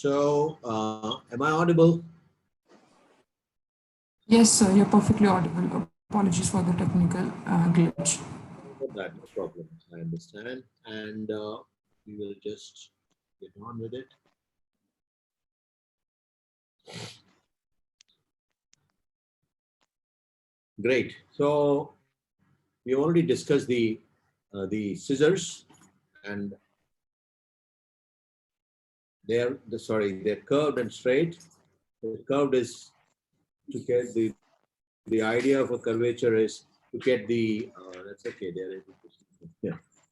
So, am I audible? Yes, sir, you're perfectly audible. Apologies for the technical glitch. That, no problem. I understand. And we will just get on with it. Great. So, we already discussed the scissors, and they're curved and straight. The curved is to get the idea of a curvature is to get the that's okay. Yeah.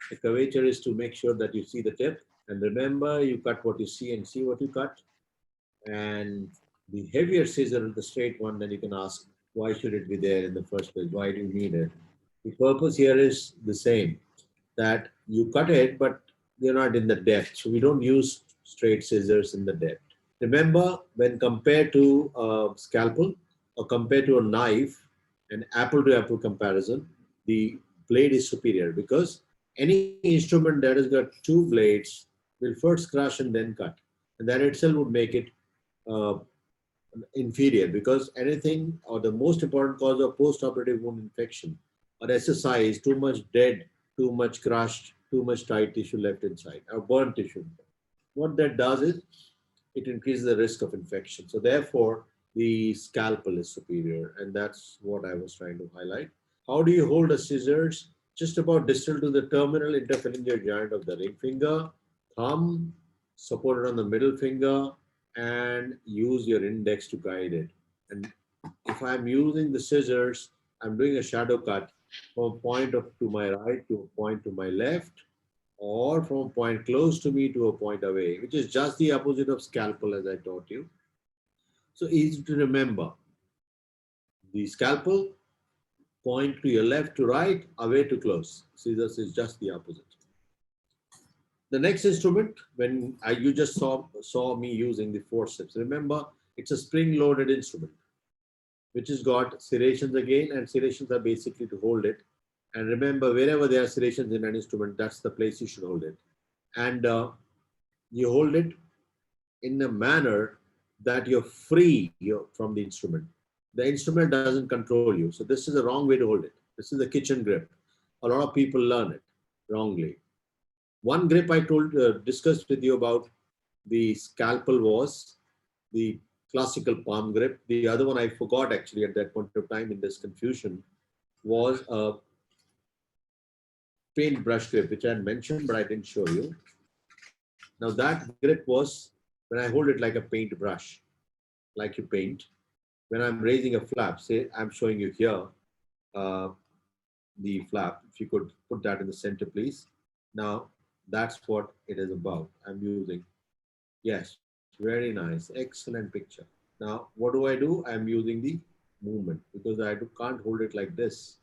The curvature is to make sure that you see the tip, and remember, you cut what you see and see what you cut. And the heavier scissor, the straight one, then you can ask, why should it be there in the first place? Why do you need it? The purpose here is the same, that you cut it, but they're not in the depth. So we don't use straight scissors in the depth. Remember, when compared to a scalpel or compared to a knife, an apple to apple comparison, the blade is superior because any instrument that has got two blades will first crush and then cut. And that itself would make it uh, inferior, because anything, or the most important cause of post-operative wound infection or SSI is too much dead, too much crushed, too much tight tissue left inside, or burnt tissue. What that does is it increases the risk of infection. So therefore, the scalpel is superior, and that's what I was trying to highlight. How do you hold a scissors? Just about distal to the terminal interphalangeal joint of the ring finger, thumb supported on the middle finger, and use your index to guide it. And if I'm using the scissors, I'm doing a shadow cut from a point to my right to a point to my left, or from a point close to me to a point away, which is just the opposite of scalpel, as I taught you. So easy to remember. The scalpel, point to your left to right, away to close. Scissors is just the opposite. The next instrument, when you just saw me using the forceps, remember it's a spring-loaded instrument, which has got serrations again, and serrations are basically to hold it. And remember, wherever there are serrations in an instrument, that's the place you should hold it. And you hold it in a manner that you're free from the instrument. The instrument doesn't control you. So this is the wrong way to hold it. This is the kitchen grip. A lot of people learn it wrongly. One grip I discussed with you about the scalpel was the classical palm grip. The other one I forgot actually at that point of time in this confusion was a paintbrush grip, which I had mentioned, but I didn't show you. Now that grip was when I hold it like a paintbrush, like you paint. When I'm raising a flap, say I'm showing you here, uh, the flap, if you could put that in the center, please. Now, that's what it is about. I'm using, yes, very nice, excellent picture. Now, what do? I'm using the movement, because can't hold it like this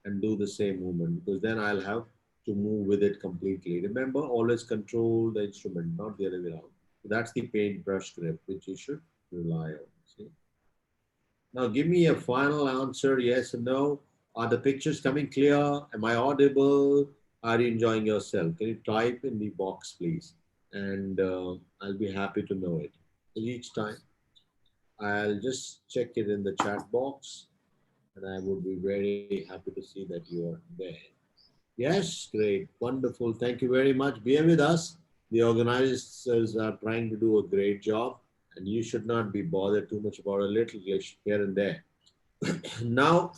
and do the same movement, because then I'll have to move with it completely. Remember, always control the instrument, not the other way around. That's the paintbrush grip, which you should rely on. See? Now give me a final answer, yes or no. Are the pictures coming clear? Am I audible? Are you enjoying yourself? Can you type in the box, please? And I'll be happy to know it. Each time, I'll just check it in the chat box, and I would be very happy to see that you are there. Yes, great, wonderful. Thank you very much. Bear with us. The organizers are trying to do a great job, and you should not be bothered too much about a little glitch here and there. Now,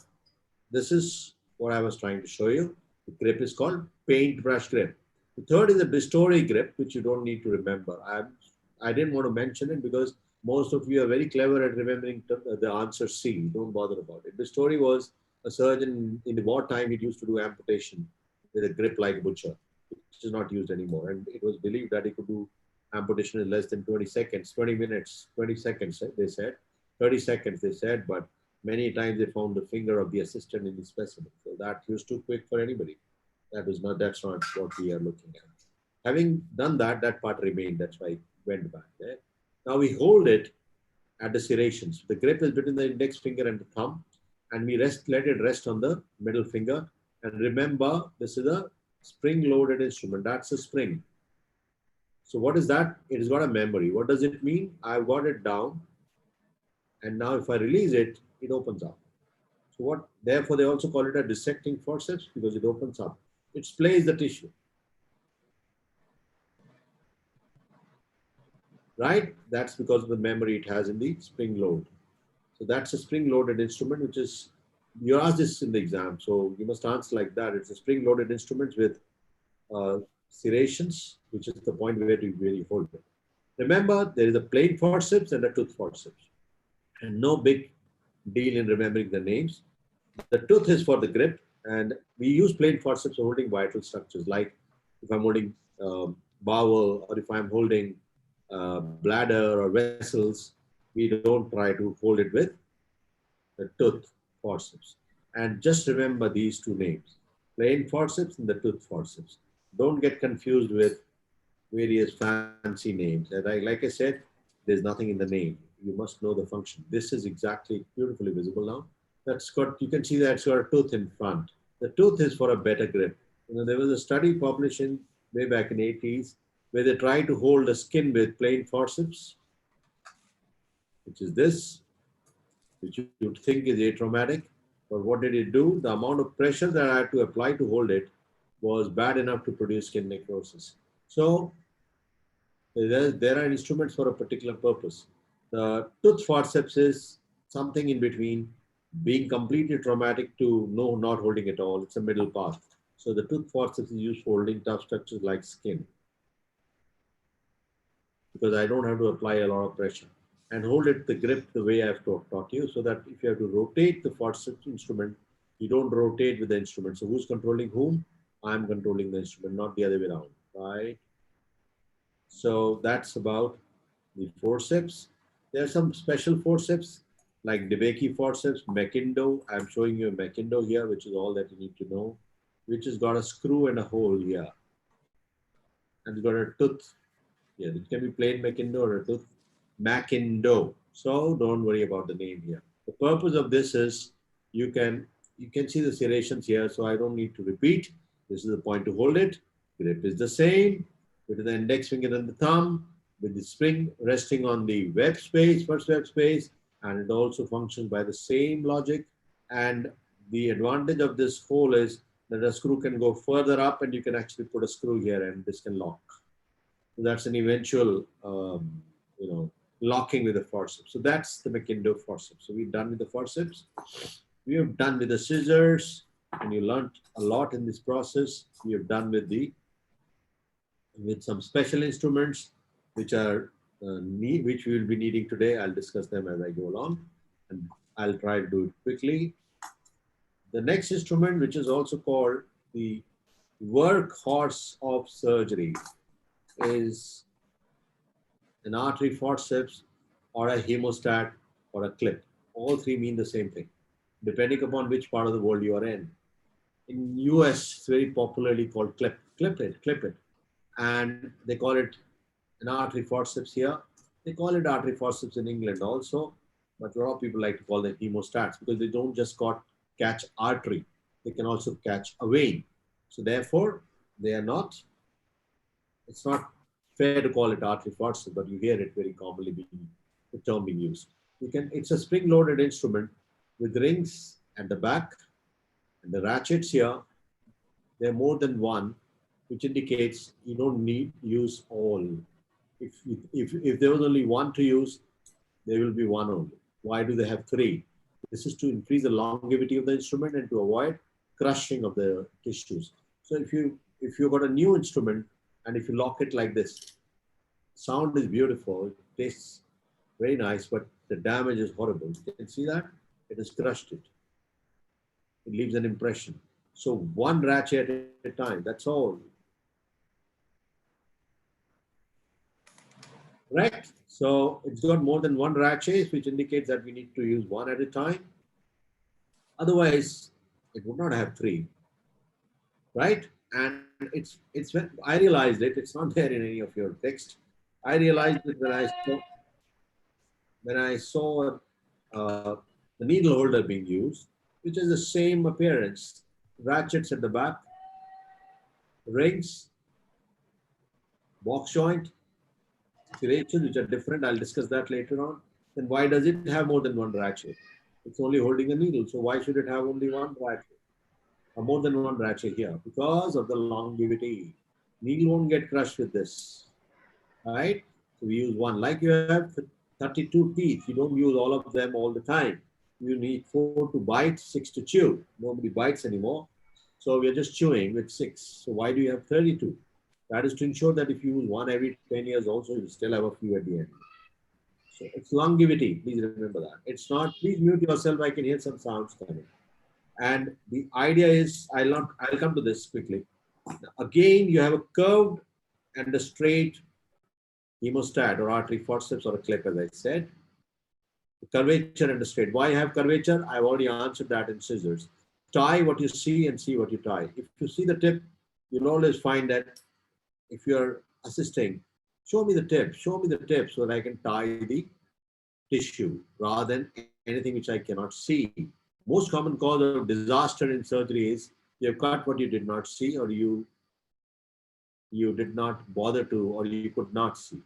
this is what I was trying to show you. The grip is called paintbrush grip. The third is a Bistori grip, which you don't need to remember. I didn't want to mention it because most of you are very clever at remembering the answer C. Don't bother about it. Bistori was a surgeon in the wartime. He used to do amputation with a grip like butcher, which is not used anymore. And it was believed that he could do amputation in less than 20 seconds, 20 minutes, 20 seconds, they said. 30 seconds, they said, but many times they found the finger of the assistant in the specimen. So that was too quick for anybody. That's not what we are looking at. Having done that, that part remained. That's why I went back there. Now we hold it at the serrations. The grip is between the index finger and the thumb, and we let it rest on the middle finger. And remember, this is a spring-loaded instrument. That's a spring. So what is that? It has got a memory. What does it mean? I've got it down, and now if I release it, it opens up. So what? Therefore, they also call it a dissecting forceps because it opens up. It splays the tissue. Right? That's because of the memory it has in the spring load. So that's a spring-loaded instrument, which is, you asked this in the exam, so you must answer like that. It's a spring-loaded instrument with serrations, which is the point where you hold it. Remember, there is a plain forceps and a tooth forceps. And no big deal in remembering the names. The tooth is for the grip, and we use plain forceps for holding vital structures, like if I'm holding bowel, or if I'm holding bladder or vessels, we don't try to hold it with the tooth forceps. And just remember these two names, plain forceps and the tooth forceps. Don't get confused with various fancy names. And like I said, there's nothing in the name. You must know the function. This is exactly beautifully visible now. That's got, you can see that it's got a tooth in front. The tooth is for a better grip. You know, there was a study published in way back in 80s where they tried to hold the skin with plain forceps, which is this, which you would think is atraumatic. But what did it do? The amount of pressure that I had to apply to hold it was bad enough to produce skin necrosis. So there are instruments for a particular purpose. The tooth forceps is something in between being completely traumatic to no, not holding at all. It's a middle path. So the tooth forceps is used for holding tough structures like skin, because I don't have to apply a lot of pressure and hold it the grip the way I've taught you, so that if you have to rotate the forceps instrument, you don't rotate with the instrument. So who's controlling whom? I'm controlling the instrument, not the other way around, right? So that's about the forceps. There are some special forceps like DeBakey forceps, Makindo. I'm showing you a Makindo here, which is all that you need to know, which has got a screw and a hole here. And it's got a tooth. Yeah, it can be plain Makindo or a tooth. Makindo. So don't worry about the name here. The purpose of this is you can see the serrations here, so I don't need to repeat. This is the point to hold it. Grip is the same with the index finger and the thumb, with the spring resting on the web space, first web space, and it also functions by the same logic. And the advantage of this hole is that a screw can go further up, and you can actually put a screw here, and this can lock. So that's an eventual, locking with the forceps. So that's the Makindo forceps. So we've done with the forceps. We have done with the scissors, and you learned a lot in this process. We have done with some special instruments, which are which we will be needing today. I'll discuss them as I go along, and I'll try to do it quickly. The next instrument, which is also called the workhorse of surgery, is an artery forceps or a hemostat or a clip. All three mean the same thing, depending upon which part of the world you are in. In US, it's very popularly called clip it. And they call it an artery forceps here. They call it artery forceps in England also, but a lot of people like to call them hemostats because they don't just catch artery, they can also catch a vein. So therefore, they are not, it's not fair to call it artery forceps, but you hear it very commonly the term being used. It's a spring-loaded instrument with rings at the back and the ratchets here. There are more than one, which indicates you don't need to use all. If there was only one to use, there will be one only. Why do they have three? This is to increase the longevity of the instrument and to avoid crushing of the tissues. So if you've got a new instrument and if you lock it like this, sound is beautiful, it tastes very nice, but the damage is horrible. You can see that? It has crushed it. It leaves an impression. So one ratchet at a time, that's all. Correct? So it's got more than one ratchet, which indicates that we need to use one at a time. Otherwise, it would not have three, right? And it's when I realized it, it's not there in any of your text. I realized it when I saw the needle holder being used, which is the same appearance, ratchets at the back, rings, box joint, serrations which are different. I'll discuss that later on. Then why does it have more than one ratchet? It's only holding a needle. So why should it have only one ratchet or more than one ratchet here? Because of the longevity. Needle won't get crushed with this, right? So we use one. Like you have 32 teeth. You don't use all of them all the time. You need 4 to bite, 6 to chew. Nobody bites anymore. So we are just chewing with 6. So why do you have 32? That is to ensure that if you use one every 10 years also, you still have a few at the end. So it's longevity. Please remember that. It's not, please mute yourself. I can hear some sounds coming. And the idea is, I'll come to this quickly. Again, you have a curved and a straight hemostat or artery forceps or a clip, as I said. The curvature and the straight. Why have curvature? I've already answered that in scissors. Tie what you see and see what you tie. If you see the tip, you'll always find that if you're assisting, show me the tip so that I can tie the tissue rather than anything which I cannot see. Most common cause of disaster in surgery is you have cut what you did not see, or you did not bother to, or you could not see,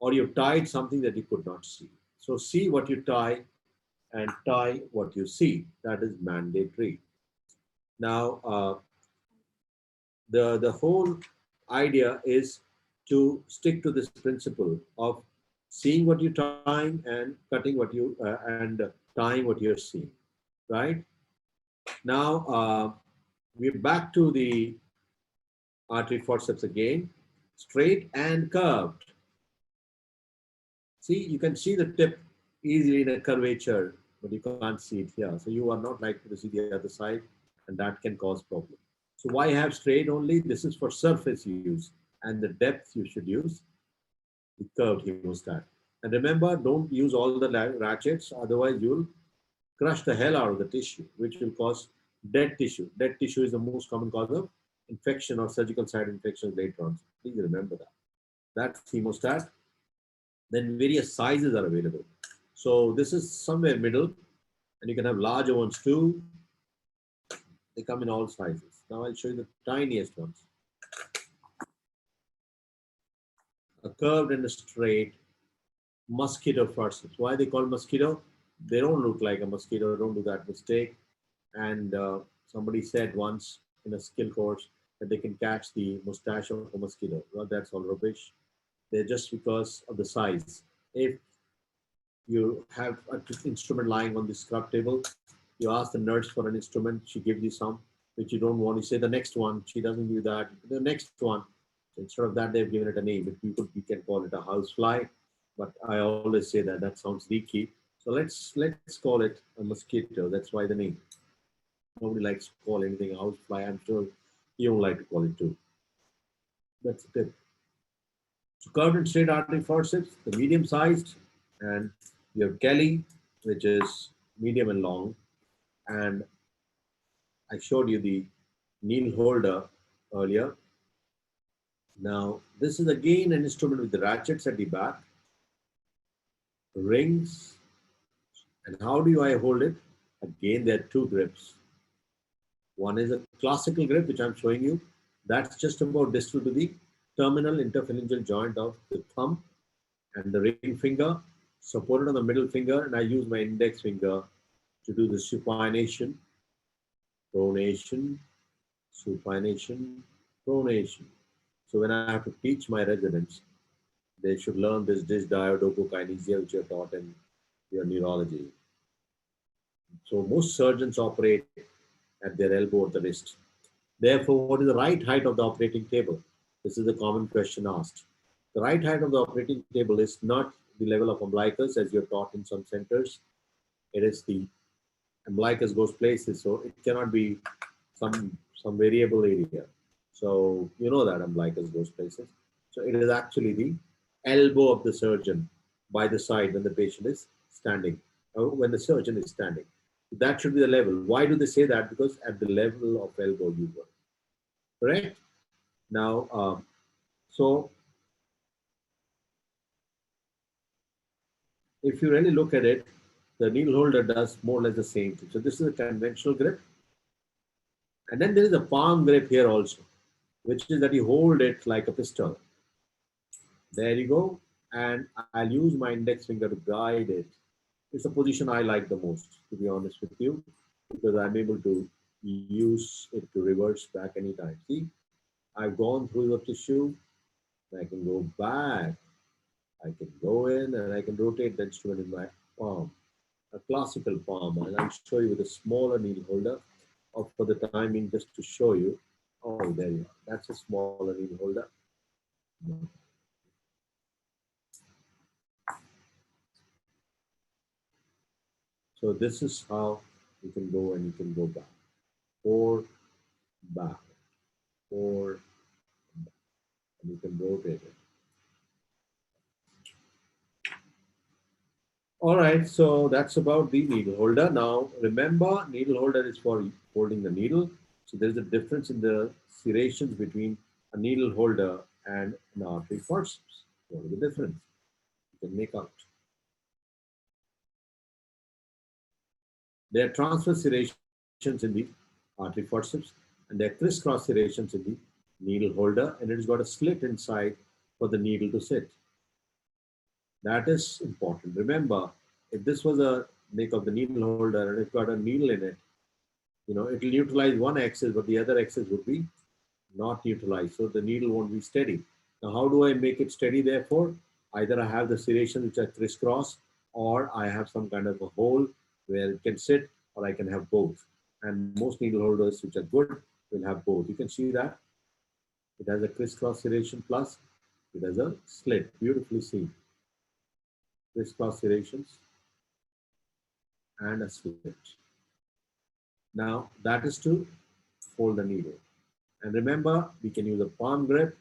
or you tied something that you could not see. So see what you tie and tie what you see. That is mandatory. Now, the whole idea is to stick to this principle of seeing what you're tying and cutting what you and tying what you're seeing, right? Now we're back to the artery forceps again, straight and curved. See, you can see the tip easily in a curvature, but you can't see it here. So you are not likely to see the other side, and that can cause problem. So why have straight only? This is for surface use, and the depth you should use the curved hemostat. And remember, don't use all the ratchets, otherwise you'll crush the hell out of the tissue, which will cause dead tissue. Dead tissue is the most common cause of infection or surgical site infections later on. So please remember that. That's hemostat. Then various sizes are available. So this is somewhere middle, and you can have larger ones too. They come in all sizes. Now I'll show you the tiniest ones. A curved and a straight mosquito forceps. Why they call mosquito? They don't look like a mosquito. Don't do that mistake. And somebody said once in a skill course that they can catch the mustache of a mosquito. Well, that's all rubbish. They're just because of the size. If you have an instrument lying on the scrub table, you ask the nurse for an instrument, she gives you some, which you don't want. You say the next one, she doesn't do that. The next one, instead of that, they've given it a name. If we can call it a housefly, but I always say that that sounds leaky. So let's call it a mosquito. That's why the name. Nobody likes to call anything a housefly. I'm sure you don't like to call it too. That's the tip. So curved and straight artery forceps, the medium sized, and you have Kelly, which is medium and long. And I showed you the needle holder earlier. Now, this is again an instrument with the ratchets at the back, rings. And how do I hold it? Again, there are two grips. One is a classical grip, which I'm showing you. That's just about distal to the terminal interphalangeal joint of the thumb and the ring finger, supported on the middle finger, and I use my index finger to do the supination, pronation, supination, pronation. So when I have to teach my residents, they should learn this dysdiadochokinesia, which you're taught in your neurology. So most surgeons operate at their elbow or the wrist. Therefore, what is the right height of the operating table? This is a common question asked. The right height of the operating table is not the level of umbilicus as you're taught in some centers. It is the umbilicus goes places, so it cannot be some variable area. So you know that umbilicus goes places. So it is actually the elbow of the surgeon by the side when the patient is standing, or when the surgeon is standing. That should be the level. Why do they say that? Because at the level of elbow you work. Correct? Now, so if you really look at it, the needle holder does more or less the same thing. So this is a conventional grip. And then there is a palm grip here also, which is that you hold it like a pistol. There you go. and I'll use my index finger to guide it. It's a position I like the most, to be honest with you, because I'm able to use it to reverse back anytime. See, I've gone through the tissue, I can go back, I can go in, and I can rotate the instrument in my palm, a classical palm. And I'll show you with a smaller needle holder, or for the timing, just to show you. Oh, there you are. That's a smaller needle holder. So this is how you can go and you can go back, or back, or back, and you can rotate it. All right, so that's about the needle holder. Now, remember, needle holder is for holding the needle. So there's a difference in the serrations between a needle holder and an artery forceps. What is the difference? You can make out. There are transverse serrations in the artery forceps, and there are crisscross serrations in the needle holder, and it's got a slit inside for the needle to sit. That is important. Remember, if this was a make of the needle holder and it's got a needle in it, it will utilize one axis, but the other axis would be not neutralized. So the needle won't be steady. Now, how do I make it steady? Therefore, either I have the serrations which are crisscross, or I have some kind of a hole where it can sit, or I can have both. And most needle holders which are good will have both. You can see that it has a crisscross serration plus it has a slit. Beautifully seen. Crisscross serrations and a slit. Now that is to hold the needle. And remember, we can use a palm grip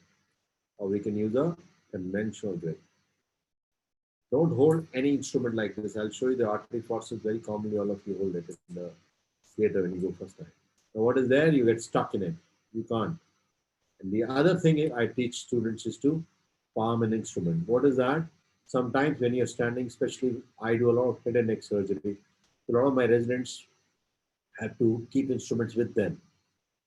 or we can use a conventional grip. Don't hold any instrument like this. I'll show you the artery forceps. Very commonly, all of you hold it in the theater when you go first time. Now what is there? You get stuck in it. You can't. And the other thing I teach students is to palm an instrument. What is that? Sometimes when you're standing, especially I do a lot of head and neck surgery, a lot of my residents have to keep instruments with them,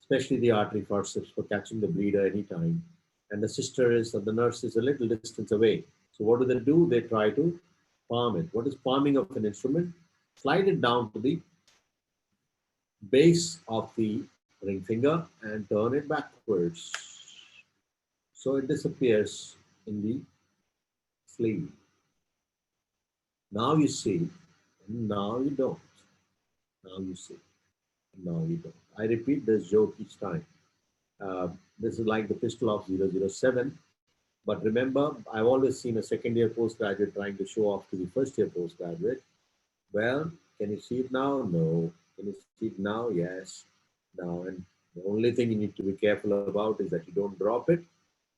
especially the artery forceps for catching the bleeder anytime. And the sister is, or the nurse is a little distance away. So what do? They try to palm it. What is palming of an instrument? Slide it down to the base of the ring finger and turn it backwards. So it disappears in the sleeve. Now you see, and now you don't. Now you see, and now you don't. I repeat this joke each time. This is like the pistol of 007. But remember, I've always seen a second year postgraduate trying to show off to the first year postgraduate. Well, can you see it now? No. Can you see it now? Yes. Now, and the only thing you need to be careful about is that you don't drop it.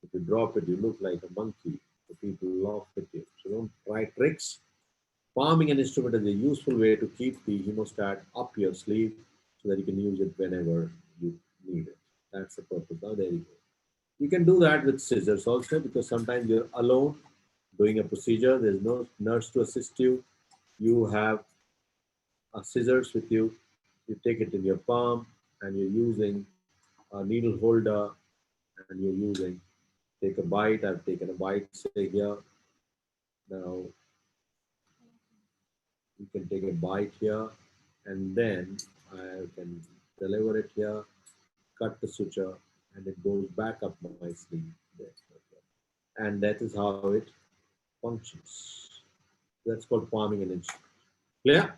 If you drop it, you look like a monkey. The people laugh at you. So don't try tricks. Palming an instrument is a useful way to keep the hemostat up your sleeve so that you can use it whenever you need it. That's the purpose. Now, there you go. You can do that with scissors also, because sometimes you're alone doing a procedure. There's no nurse to assist you. You have a scissors with you. You take it in your palm and you're using a needle holder and you're using, take a bite. I've taken a bite, say here. Now, you can take a bite here and then I can deliver it here, cut the suture, and it goes back up my sleeve. And that is how it functions. That's called palming an instrument. Clear?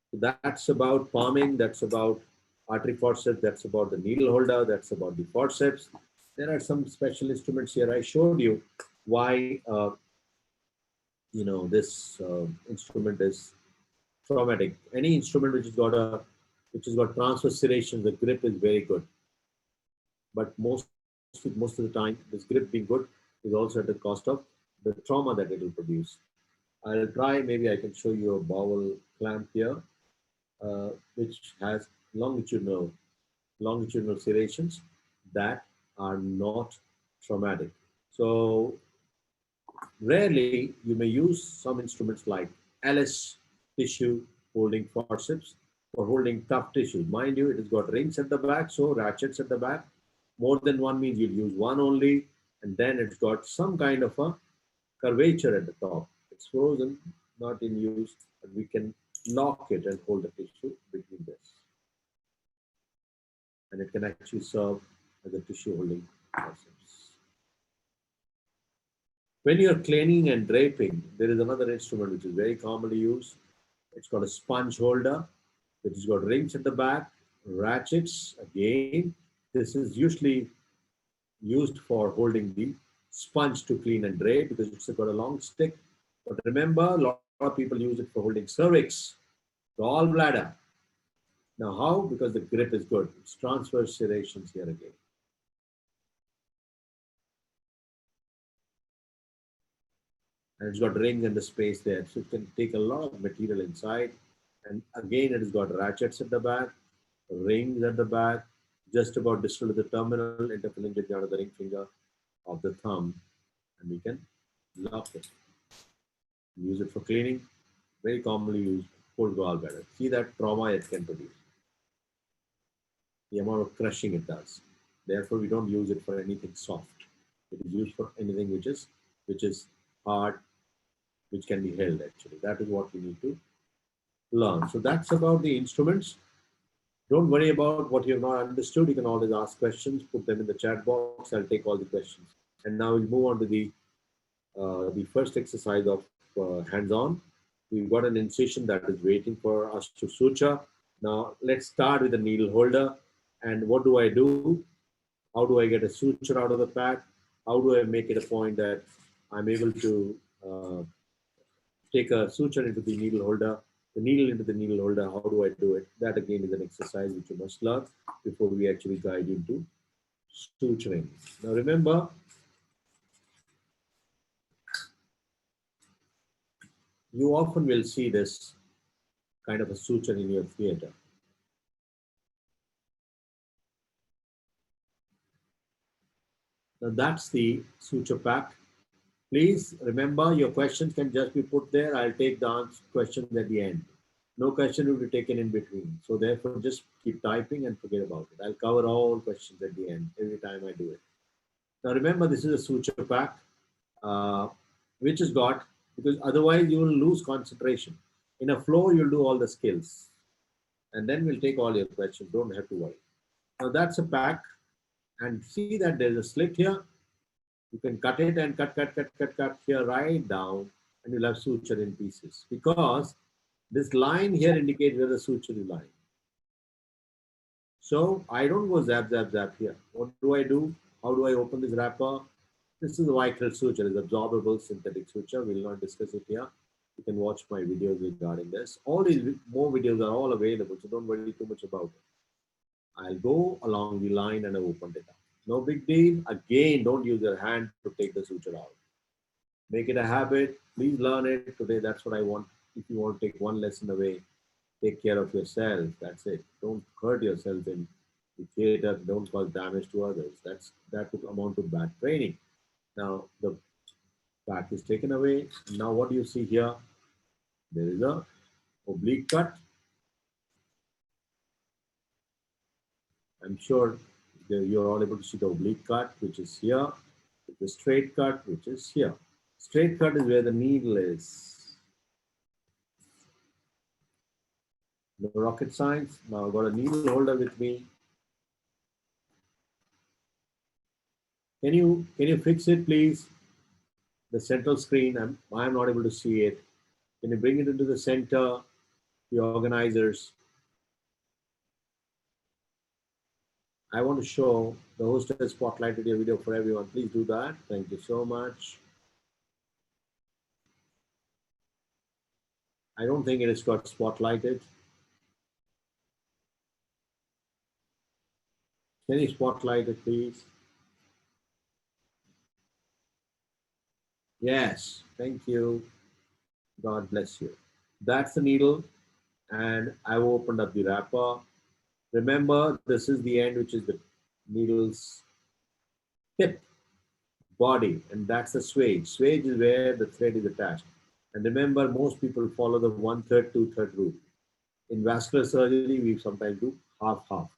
So that's about palming. That's about artery forceps. That's about the needle holder. That's about the forceps. There are some special instruments here. I showed you why this instrument is traumatic. Any instrument which has got transverse serration, the grip is very good. But most of the time, this grip being good is also at the cost of the trauma that it will produce. I'll try, maybe I can show you a Bowel clamp here, which has longitudinal serrations that are not traumatic. So rarely you may use some instruments like Alice tissue holding forceps for holding tough tissue. Mind you, it has got rings at the back, so ratchets at the back. More than one means you'll use one only, and then it's got some kind of a curvature at the top. It's frozen, not in use, but we can lock it and hold the tissue between this. And it can actually serve as a tissue holding process. When you're cleaning and draping, there is another instrument which is very commonly used. It's called a sponge holder, which has got rings at the back, ratchets. Again, this is usually used for holding the sponge to clean and drape because it's got a long stick. But remember, a lot of people use it for holding cervix, gallbladder. Now how? Because the grip is good. It's transverse serrations here again. And it's got rings and the space there. So it can take a lot of material inside. And again, it has got ratchets at the back, rings at the back, just about distal to the terminal, interphalangeal down to the ring finger of the thumb. And we can lock it. Use it for cleaning. Very commonly used for gallbladder. See that trauma it can produce. The amount of crushing it does. Therefore, we don't use it for anything soft. It is used for anything which is hard, which can be held actually. That is what we need to learn. So that's about the instruments. Don't worry about what you have not understood. You can always ask questions, put them in the chat box. I'll take all the questions. And now we'll move on to the first exercise of hands-on. We've got an incision that is waiting for us to suture. Now let's start with the needle holder. And what do I do? How do I get a suture out of the pack? How do I make it a point that I'm able to take a suture into the needle holder, the needle into the needle holder? How do I do it? That again is an exercise which you must learn before we actually guide you into suturing. Now remember, you often will see this kind of a suture in your theater. Now that's the suture pack. Please remember your questions can just be put there. I'll take the answer questions at the end. No question will be taken in between. So therefore just keep typing and forget about it. I'll cover all questions at the end every time I do it. Now remember this is a suture pack which is got, because otherwise you will lose concentration. In a flow you'll do all the skills and then we'll take all your questions. Don't have to worry. Now that's a pack, and see that there's a slit here. You can cut it and cut here right down, and you'll have suture in pieces, because this line here indicates where the suture is lying. So I don't go zap here. What do? How do I open this wrapper? This is a Vicryl suture, it's absorbable synthetic suture. We'll not discuss it here. You can watch my videos regarding this. All these more videos are all available, so don't worry too much about it. I'll go along the line and I opened it up. No big deal. Again, don't use your hand to take the suture out. Make it a habit. Please learn it today. That's what I want. If you want to take one lesson away, take care of yourself. That's it. Don't hurt yourself in the theater. Don't cause damage to others. That would amount to bad training. Now the back is taken away. Now what do you see here? There is a oblique cut. I'm sure you're all able to see the oblique cut, which is here. The straight cut, which is here. Straight cut is where the needle is. No rocket science. Now I've got a needle holder with me. Can you fix it, please? The central screen, I'm not able to see it. Can you bring it into the center, the organizers? I want to show the host has spotlighted your video for everyone. Please do that. Thank you so much. I don't think it has got spotlighted. Can you spotlight it, please? Yes, thank you. God bless you. That's the needle, and I've opened up the wrapper. Remember, this is the end, which is the needle's tip, body, and that's the swage. Swage is where the thread is attached. And remember, most people follow the 1/3, 2/3 rule. In vascular surgery, we sometimes do half-half.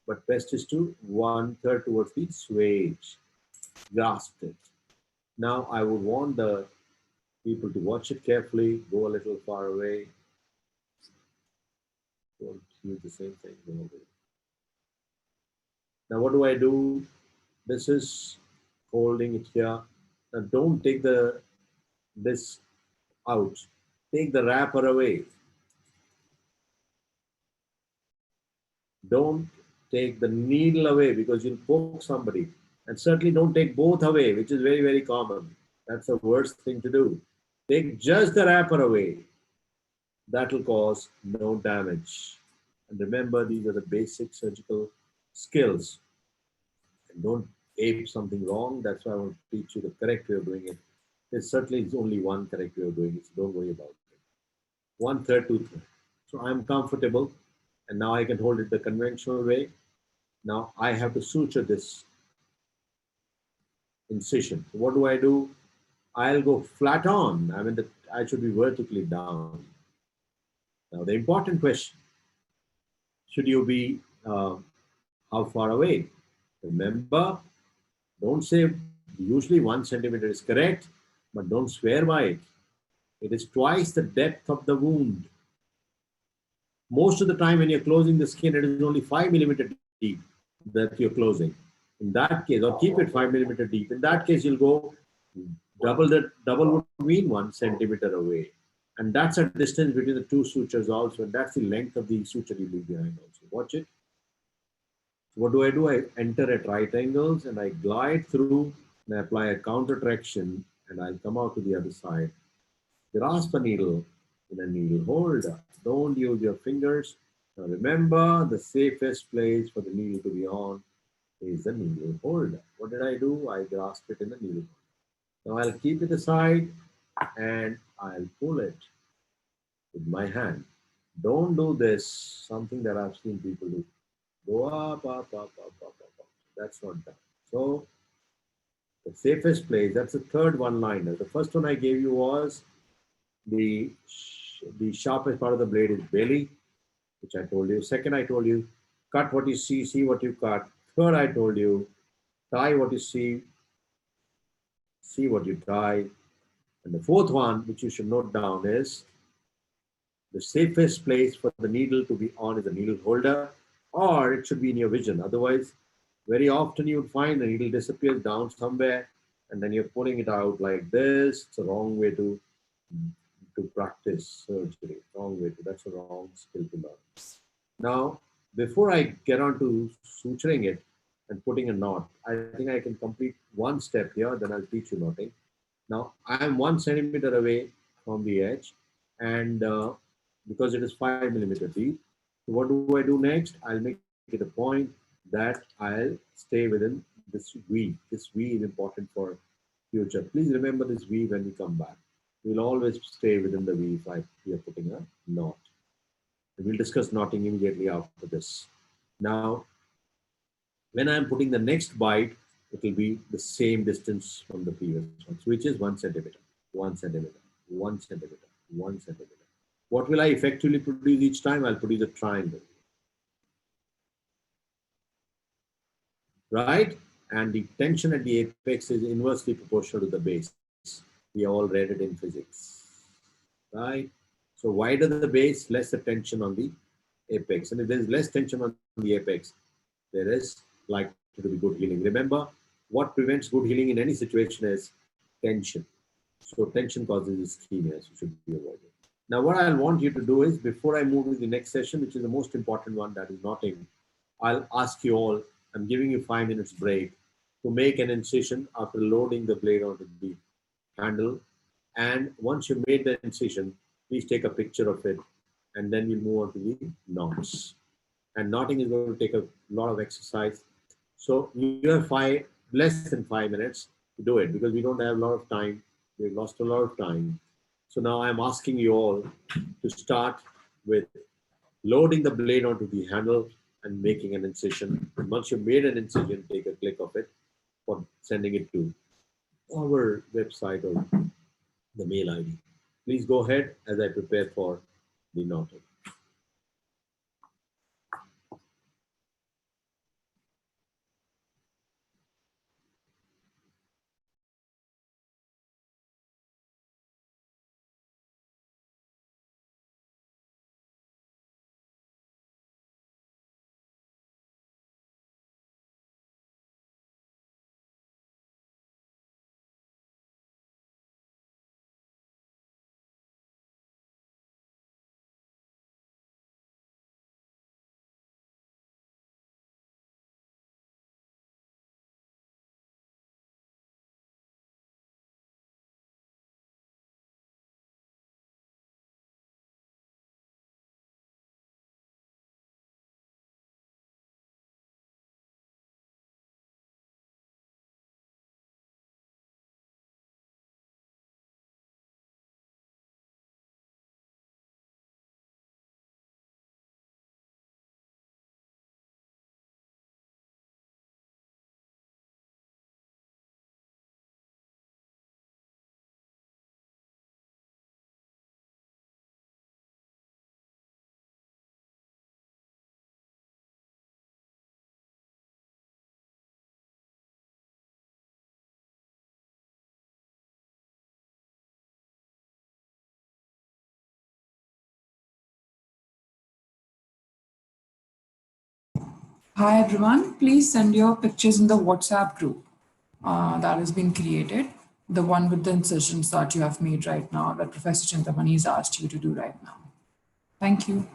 But best is to 1/3 towards the swage. Grasp it. Now I would want the people to watch it carefully, go a little far away. Don't use the same thing. Go away. Now what do I do? This is holding it here. Now don't take this out. Take the wrapper away. Don't take the needle away because you'll poke somebody. And certainly don't take both away, which is very, very common. That's the worst thing to do. Take just the wrapper away. That will cause no damage. And remember, these are the basic surgical skills. And don't ape something wrong. That's why I want to teach you the correct way of doing it. There certainly is only one correct way of doing it, so don't worry about it. 1/3, 2/3. So I'm comfortable, and now I can hold it the conventional way. Now I have to suture this incision. So what do? I'll go flat on. I mean, I should be vertically down. Now the important question, should you be how far away? Remember, don't say usually 1 centimeter is correct, but don't swear by it. It is twice the depth of the wound. Most of the time when you're closing the skin, it is only 5 millimeter deep that you're closing. In that case, or keep it 5 millimeter deep. In that case, you'll go double would mean 1 centimeter away. And that's a distance between the two sutures also. And that's the length of the suture you leave behind also. Watch it. So what do? I enter at right angles and I glide through and I apply a counter traction and I'll come out to the other side. Grasp a needle in a needle holder. Don't use your fingers. Now remember, the safest place for the needle to be on is the needle holder. What did I do? I grasped it in the needle holder. Now I'll keep it aside and I'll pull it with my hand. Don't do this, something that I've seen people do. Go up, up, up, up, up, up, up. That's not done. So the safest place, that's the third one-liner. The first one I gave you was the sharpest part of the blade is belly, which I told you. Second, I told you, cut what you see what you cut. Third, I told you, tie what you see what you tie. And the fourth one, which you should note down, is the safest place for the needle to be on is the needle holder, or it should be in your vision. Otherwise, very often you would find the needle disappears down somewhere, and then you're pulling it out like this. It's a wrong way to practice surgery. Wrong way to. That's a wrong skill to learn. Now, before I get on to suturing it and putting a knot, I think I can complete one step here, then I'll teach you knotting. Now, I'm 1 centimeter away from the edge, and because it is 5 millimeter deep, so what do I do next? I'll make it a point that I'll stay within this V. This V is important for future. Please remember this V when we come back. We'll always stay within the V if we are putting a knot. And we'll discuss knotting immediately after this. Now, when I'm putting the next bite, it will be the same distance from the previous one, which is 1 centimeter, 1 centimeter, 1 centimeter, 1 centimeter. What will I effectively produce each time? I'll produce a triangle. Right? And the tension at the apex is inversely proportional to the base. We all read it in physics. Right? So wider the base, less the tension on the apex. And if there's less tension on the apex, there is likely to be good healing. Remember, what prevents good healing in any situation is tension. So tension causes ischemia, so should be avoided. Now, what I want you to do is, before I move to the next session, which is the most important one, that is knotting, I'll ask you all, I'm giving you 5 minutes break to make an incision after loading the blade onto the handle. And once you made the incision, please take a picture of it, and then we'll move on to the knots. And knotting is going to take a lot of exercise. So you have less than 5 minutes to do it because we don't have a lot of time. We've lost a lot of time. So now I'm asking you all to start with loading the blade onto the handle and making an incision. And once you've made an incision, take a click of it for sending it to our website or the mail ID. Please go ahead as I prepare for the knotting. Hi everyone, please send your pictures in the WhatsApp group that has been created, the one with the incisions that you have made right now, that Professor Chintamani has asked you to do right now. Thank you.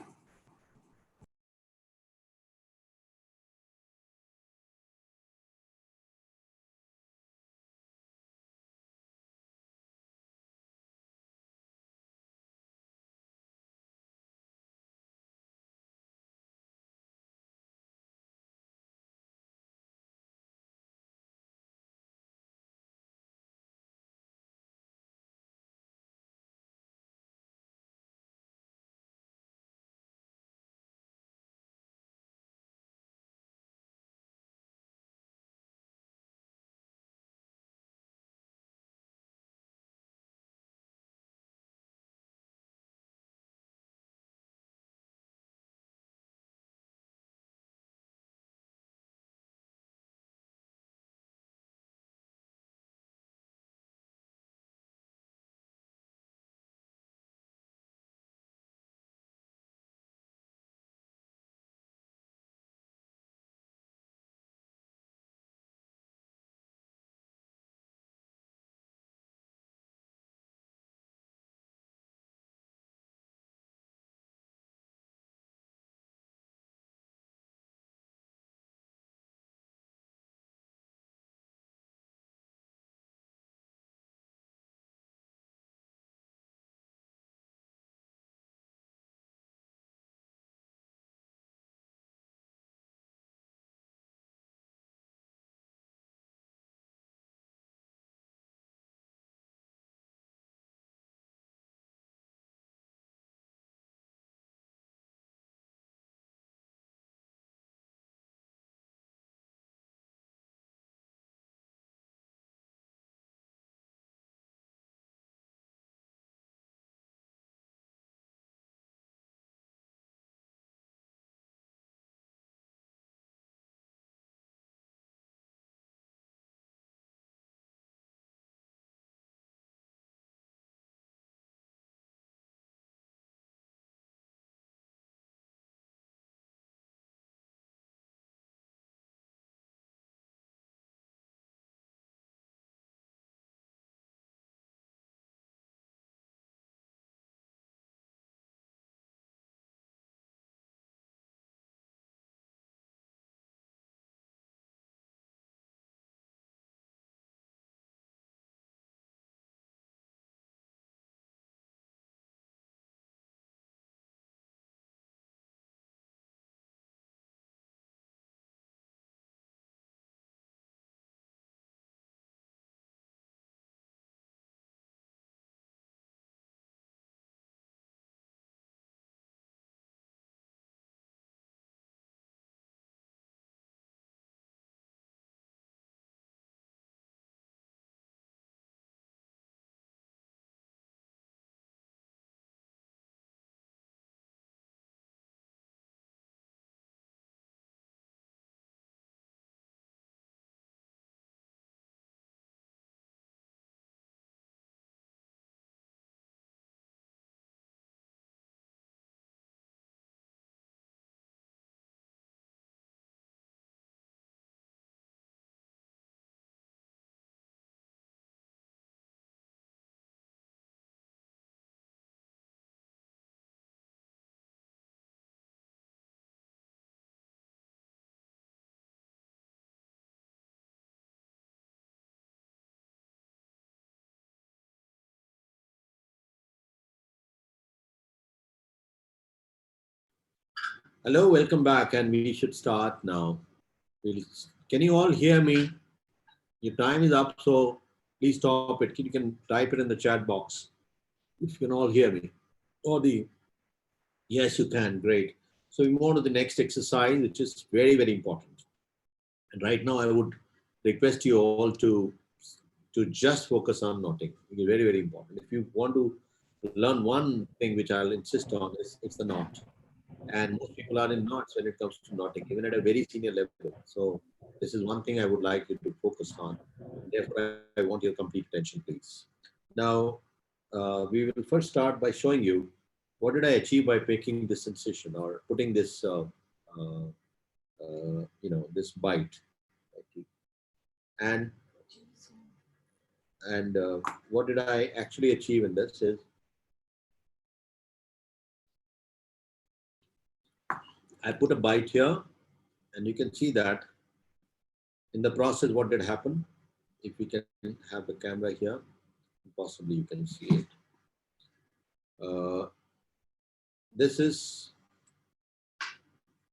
Hello, welcome back, and we should start now. We'll, can you all hear me? Your time is up, so please stop it. You can type it in the chat box if you can all hear me. Or the yes, you can. Great. So we move on to the next exercise, which is very, very important. And right now, I would request you all to just focus on knotting. It's very, very important. If you want to learn one thing which I'll insist on is it's the knot. And most people are in knots when it comes to knotting, even at a very senior level. So this is one thing I would like you to focus on. Therefore, I want your complete attention, please. Now, we will first start by showing you what did I achieve by making this incision or putting this this bite. And what did I actually achieve in this is I put a bite here, and you can see that in the process what did happen. If we can have the camera here, possibly you can see it. This is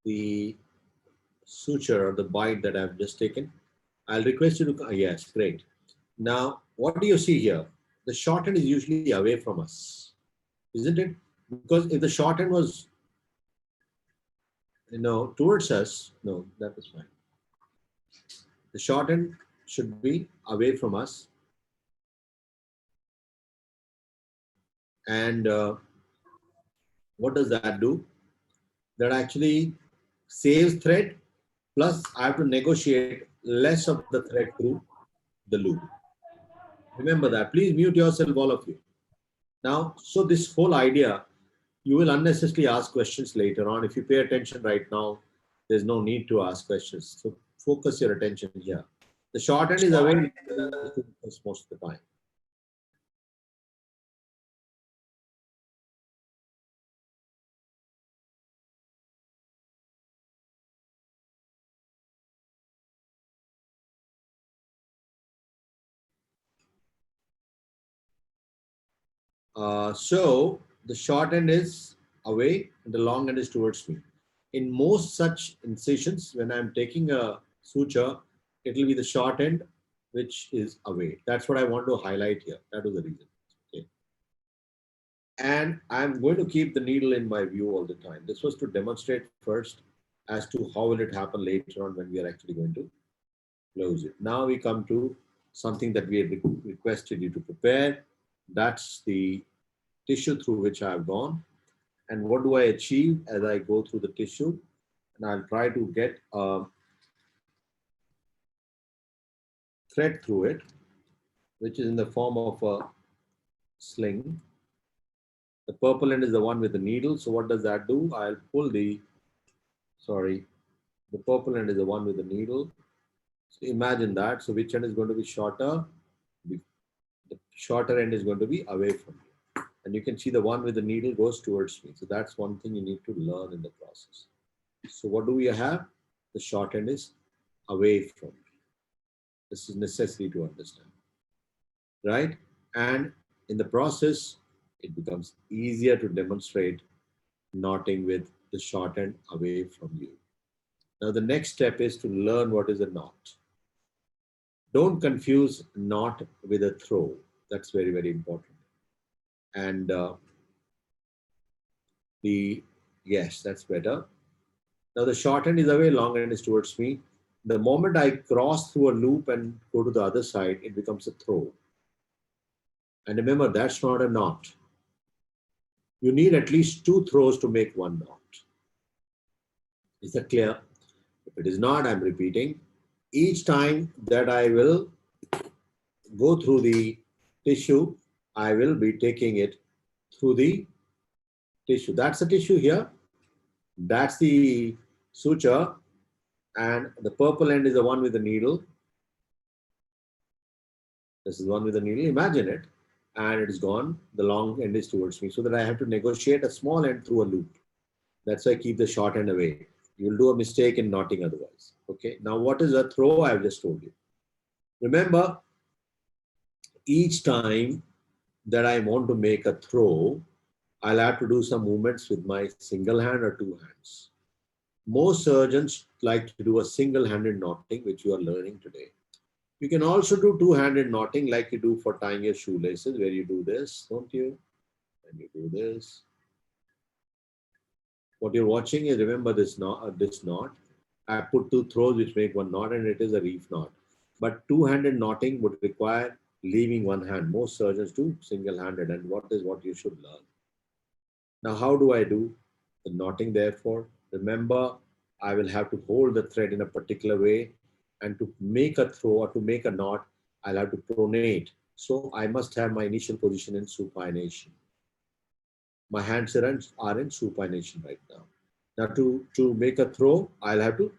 the suture or the bite that I've just taken. I'll request you to, yes, great. Now, what do you see here? The short end is usually away from us, isn't it? Because if the short end was, towards us, no, that is fine. The short end should be away from us. And what does that do? That actually saves thread, plus I have to negotiate less of the thread through the loop. Remember that. Please mute yourself, all of you. Now, so this whole idea, you will unnecessarily ask questions later on. If you pay attention right now, there's no need to ask questions. So focus your attention here. The short end is away most of the time. So the short end is away and the long end is towards me. In most such incisions, when I'm taking a suture, it will be the short end which is away. That's what I want to highlight here. That was the reason. Okay. And I'm going to keep the needle in my view all the time. This was to demonstrate first as to how will it happen later on when we are actually going to close it. Now we come to something that we had requested you to prepare. That's the tissue through which I have gone. And what do I achieve as I go through the tissue? And I'll try to get a thread through it, which is in the form of a sling. The purple end is the one with the needle. So what does that do? I'll pull the purple end is the one with the needle. So imagine that. So which end is going to be shorter? The shorter end is going to be away from you. And you can see the one with the needle goes towards me. So that's one thing you need to learn in the process. So what do we have? The short end is away from me. This is necessary to understand, right? And in the process, it becomes easier to demonstrate knotting with the short end away from you. Now, the next step is to learn what is a knot. Don't confuse knot with a throw. That's very, very important. And yes, that's better. Now the short end is away, long end is towards me. The moment I cross through a loop and go to the other side, it becomes a throw. And remember, that's not a knot. You need at least 2 throws to make 1 knot. Is that clear? If it is not, I'm repeating. Each time that I will go through the tissue, I will be taking it through the tissue. That's the tissue here. That's the suture. And the purple end is the one with the needle. This is one with the needle. Imagine it. And it is gone. The long end is towards me. So that I have to negotiate a small end through a loop. That's why I keep the short end away. You'll do a mistake in knotting otherwise. Okay. Now, what is a throw? I've just told you. Remember, each time that I want to make a throw, I'll have to do some movements with my single hand or 2 hands. Most surgeons like to do a single-handed knotting, which you are learning today. You can also do 2-handed knotting like you do for tying your shoelaces, where you do this, don't you? And you do this. What you're watching is, remember this knot. I put 2 throws which make 1 knot, and it is a reef knot. But 2-handed knotting would require leaving 1 hand. Most surgeons do single-handed, and what is what you should learn. Now, how do I do the knotting? Therefore, remember, I will have to hold the thread in a particular way, and to make a throw or to make a knot, I'll have to pronate. So I must have my initial position in supination. My hands are in supination right now. Now to make a throw, I'll have to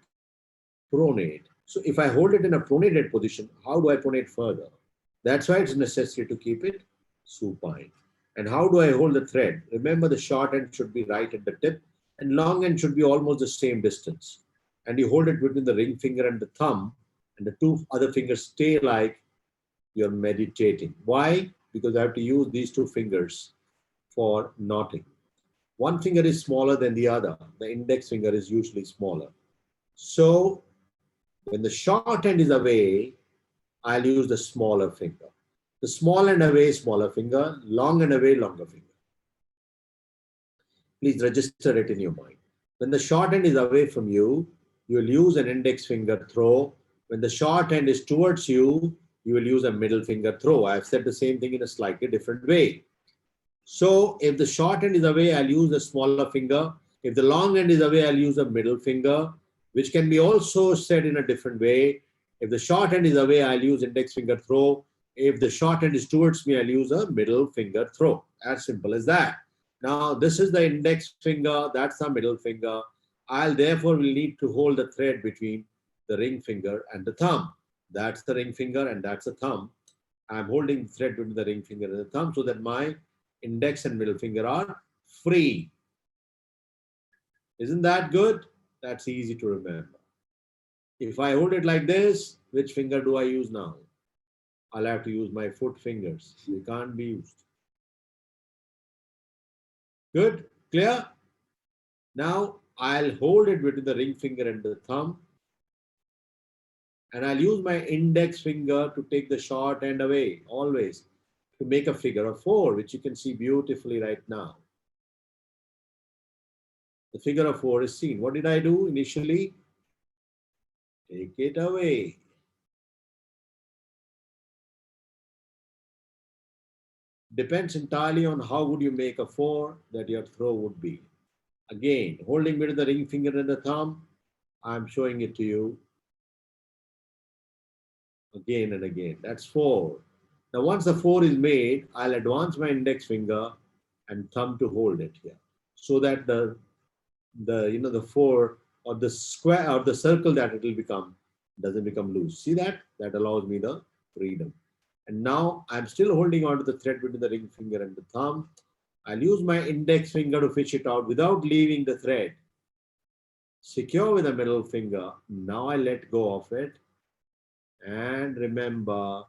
pronate. So if I hold it in a pronated position, how do I pronate further? That's why it's necessary to keep it supine. And how do I hold the thread? Remember, the short end should be right at the tip and long end should be almost the same distance. And you hold it between the ring finger and the thumb, and the two other fingers stay like you're meditating. Why? Because I have to use these two fingers for knotting. One finger is smaller than the other. The index finger is usually smaller. So when the short end is away, I'll use the smaller finger. The small end away, smaller finger. Long end away, longer finger. Please register it in your mind. When the short end is away from you, you'll use an index finger throw. When the short end is towards you, you will use a middle finger throw. I've said the same thing in a slightly different way. So if the short end is away, I'll use a smaller finger. If the long end is away, I'll use a middle finger, which can be also said in a different way. If the short end is away, I'll use index finger throw. If the short end is towards me, I'll use a middle finger throw. As simple as that. Now, this is the index finger. That's the middle finger. I'll therefore will need to hold the thread between the ring finger and the thumb. That's the ring finger and that's the thumb. I'm holding the thread between the ring finger and the thumb so that my index and middle finger are free. Isn't that good? That's easy to remember. If I hold it like this, which finger do I use now? I'll have to use my foot fingers. They can't be used. Good? Clear? Now I'll hold it between the ring finger and the thumb. And I'll use my index finger to take the short end away, always, to make a figure of 4, which you can see beautifully right now. The figure of 4 is seen. What did I do initially? Take it away. Depends entirely on how would you make a 4 that your throw would be. Again, holding between the ring finger and the thumb, I'm showing it to you again and again. That's 4. Now, once the 4 is made, I'll advance my index finger and thumb to hold it here, so that the 4 or the square or the circle that it will become doesn't become loose. See that? That allows me the freedom. And now I'm still holding on to the thread between the ring finger and the thumb. I'll use my index finger to fish it out without leaving the thread. Secure with the middle finger. Now I let go of it. And remember,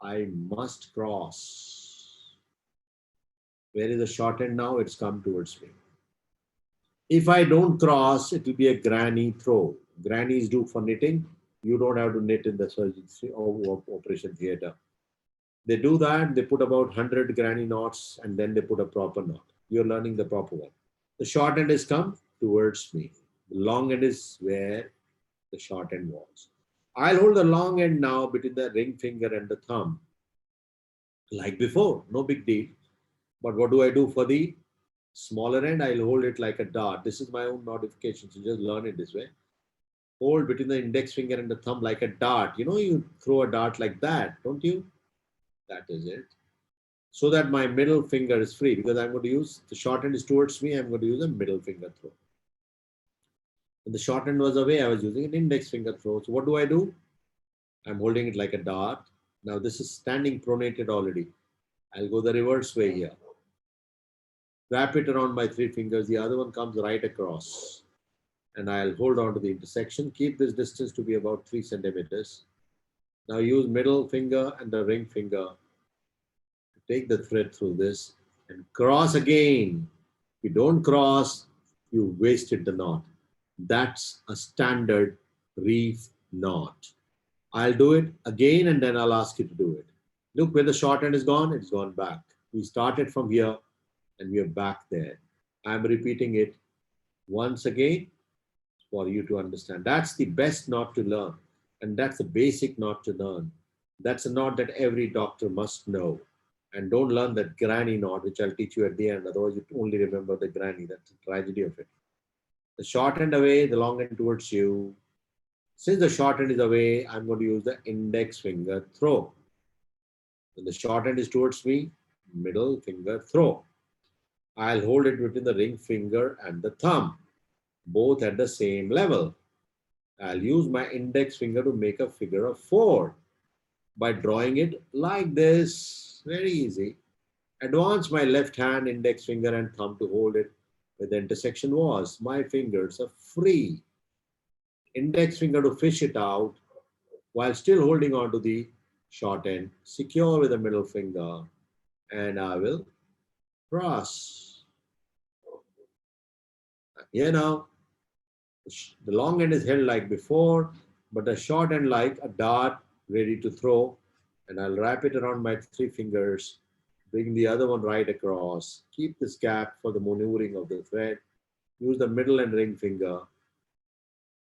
I must cross. Where is the short end now? It's come towards me. If I don't cross, it will be a granny throw. Grannies do for knitting. You don't have to knit in the surgery or operation theater. They do that, they put about 100 granny knots and then they put a proper knot. You're learning the proper one. The short end has come towards me. The long end is where the short end was. I'll hold the long end now between the ring finger and the thumb. Like before, no big deal. But what do I do for the smaller end? I'll hold it like a dart. This is my own modification, so just learn it this way. Hold between the index finger and the thumb like a dart. You know, you throw a dart like that, don't you? That is it. So that my middle finger is free, because I'm going to use, the short end is towards me, I'm going to use a middle finger throw. When the short end was away, I was using an index finger throw. So what do? I'm holding it like a dart. Now this is standing pronated already. I'll go the reverse way here. Wrap it around my 3 fingers. The other one comes right across. And I'll hold on to the intersection. Keep this distance to be about 3 centimeters. Now use middle finger and the ring finger to take the thread through this and cross again. If you don't cross, you wasted the knot. That's a standard reef knot. I'll do it again and then I'll ask you to do it. Look, where the short end is gone, it's gone back. We started from here and we are back there. I'm repeating it once again for you to understand. That's the best knot to learn. And that's the basic knot to learn. That's a knot that every doctor must know. And don't learn that granny knot, which I'll teach you at the end. Otherwise, you only remember the granny. That's the tragedy of it. The short end away, the long end towards you. Since the short end is away, I'm going to use the index finger throw. When the short end is towards me, middle finger throw. I'll hold it between the ring finger and the thumb, both at the same level. I'll use my index finger to make a figure of 4 by drawing it like this. Very easy. Advance my left hand, index finger and thumb to hold it where the intersection was. My fingers are free. Index finger to fish it out while still holding on to the short end. Secure with the middle finger. And I will cross. Here now, the long end is held like before, but the short end like a dart ready to throw. And I'll wrap it around my 3 fingers, bring the other one right across. Keep this gap for the maneuvering of the thread. Use the middle and ring finger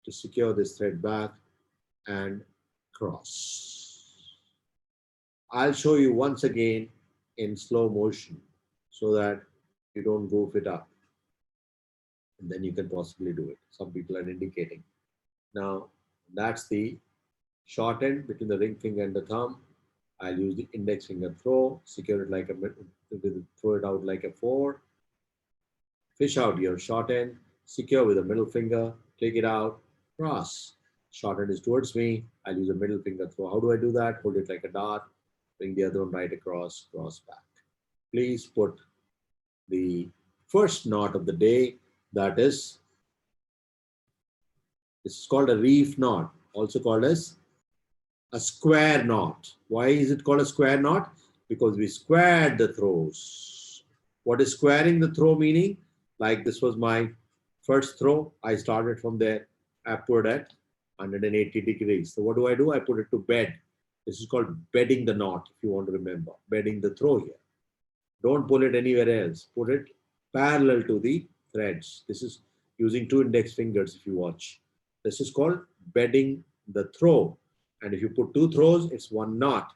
to secure this thread back and cross. I'll show you once again in slow motion so that you don't goof it up. And then you can possibly do it. Some people are indicating. Now, that's the short end between the ring finger and the thumb. I'll use the index finger throw, secure it like a, throw it out like a 4. Fish out your short end, secure with the middle finger, take it out, cross. Short end is towards me. I'll use a middle finger throw. How do I do that? Hold it like a dart, bring the other one right across, cross back. Please put the first knot of the day, that is, this is called a reef knot, also called as a square knot. Why is it called a square knot? Because we squared the throws. What is squaring the throw meaning? Like this was my first throw. I started from there upward at 180 degrees. So what do? I put it to bed. This is called bedding the knot, if you want to remember. Bedding the throw here. Don't pull it anywhere else. Put it parallel to the threads. This is using 2 index fingers if you watch. This is called bedding the throw. And if you put 2 throws, it's 1 knot.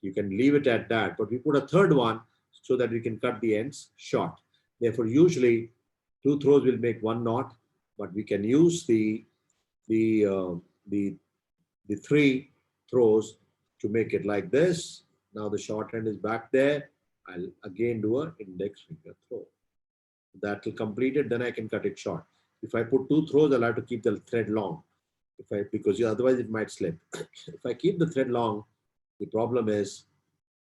You can leave it at that. But we put a third one so that we can cut the ends short. Therefore, usually 2 throws will make 1 knot, but we can use the 3 throws to make it like this. Now the short end is back there. I'll again do an index finger throw. That will complete it. Then I can cut it short. If I put 2 throws, I'll have to keep the thread long. Because otherwise it might slip. If I keep the thread long, the problem is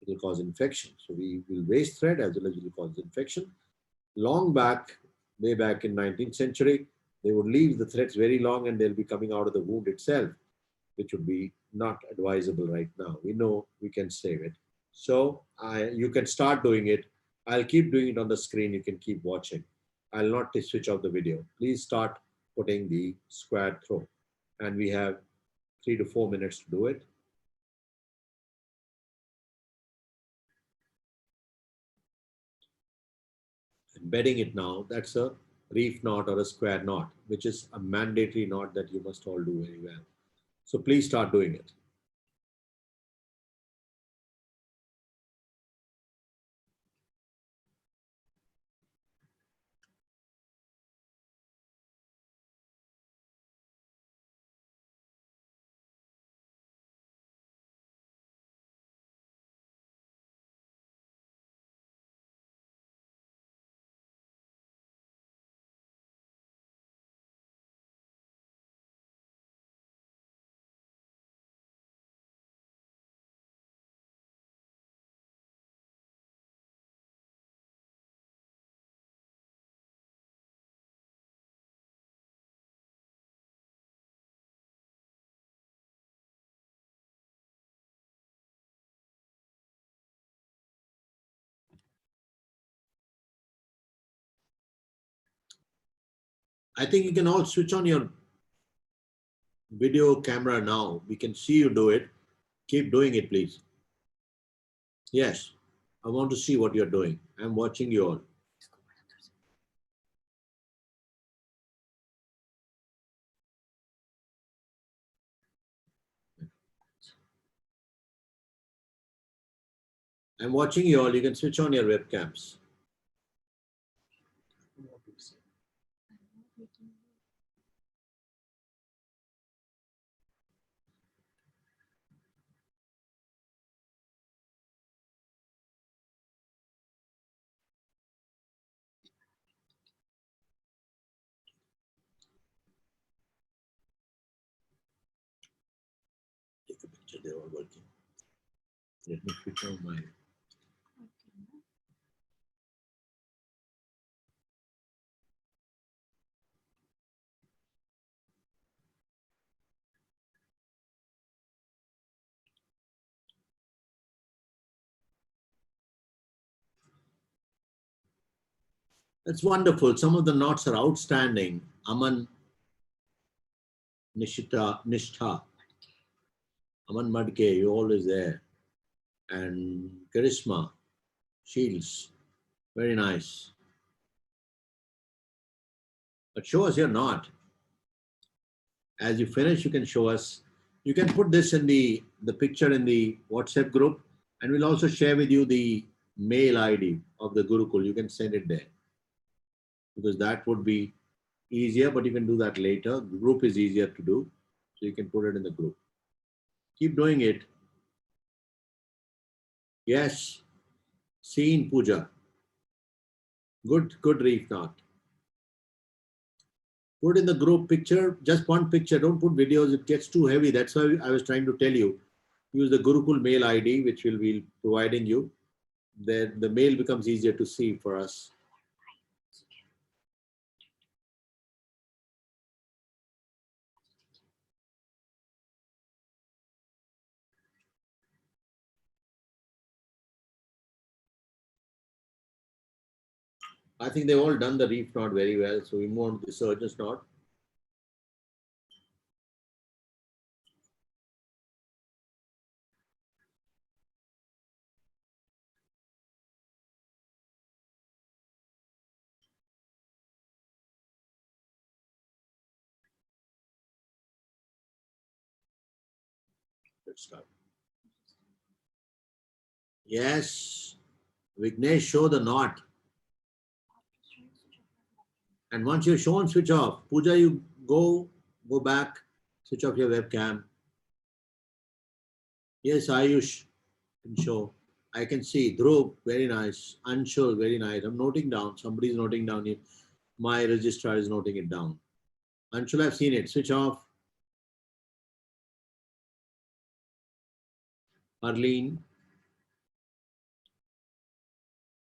it will cause infection. So we will waste thread as well as it will cause infection. Long back, way back in 19th century, they would leave the threads very long and they'll be coming out of the wound itself, which would be not advisable right now. We know we can save it. So you can start doing it. I'll keep doing it on the screen. You can keep watching. I'll not switch off the video. Please start putting the square throw. And we have 3 to 4 minutes to do it. Embedding it now, that's a reef knot or a square knot, which is a mandatory knot that you must all do very well. So please start doing it. I think you can all switch on your video camera now. We can see you do it. Keep doing it, please. Yes, I want to see what you're doing. I'm watching you all. I'm watching you all. You can switch on your webcams. So they're all working. Let me switch on my. That's wonderful. Some of the knots are outstanding. Aman Nishtha. Aman Madke, you're always there. And Charisma, Shields. Very nice. But show us your knot. As you finish, you can show us. You can put this in the picture in the WhatsApp group, and we'll also share with you the mail ID of the Gurukkul. You can send it there, because that would be easier, but you can do that later. The group is easier to do, so you can put it in the group. Keep doing it. Yes, scene puja. Good reef knot. Put in the group picture, just one picture. Don't put videos, it gets too heavy. That's why I was trying to tell you. Use the Gurukkul mail ID, which will be providing you. Then the mail becomes easier to see for us. I think they've all done the reef knot very well. So we move on to the surgeon's knot. Let's start. Yes, Vignesh, show the knot. And once you're shown, switch off. Pooja, you go back, switch off your webcam. Yes, Ayush can show. I can see. Dhruv, very nice. Anshul, very nice. I'm noting down. Somebody's noting down here. My registrar is noting it down. Anshul, I've seen it. Switch off. Arlene.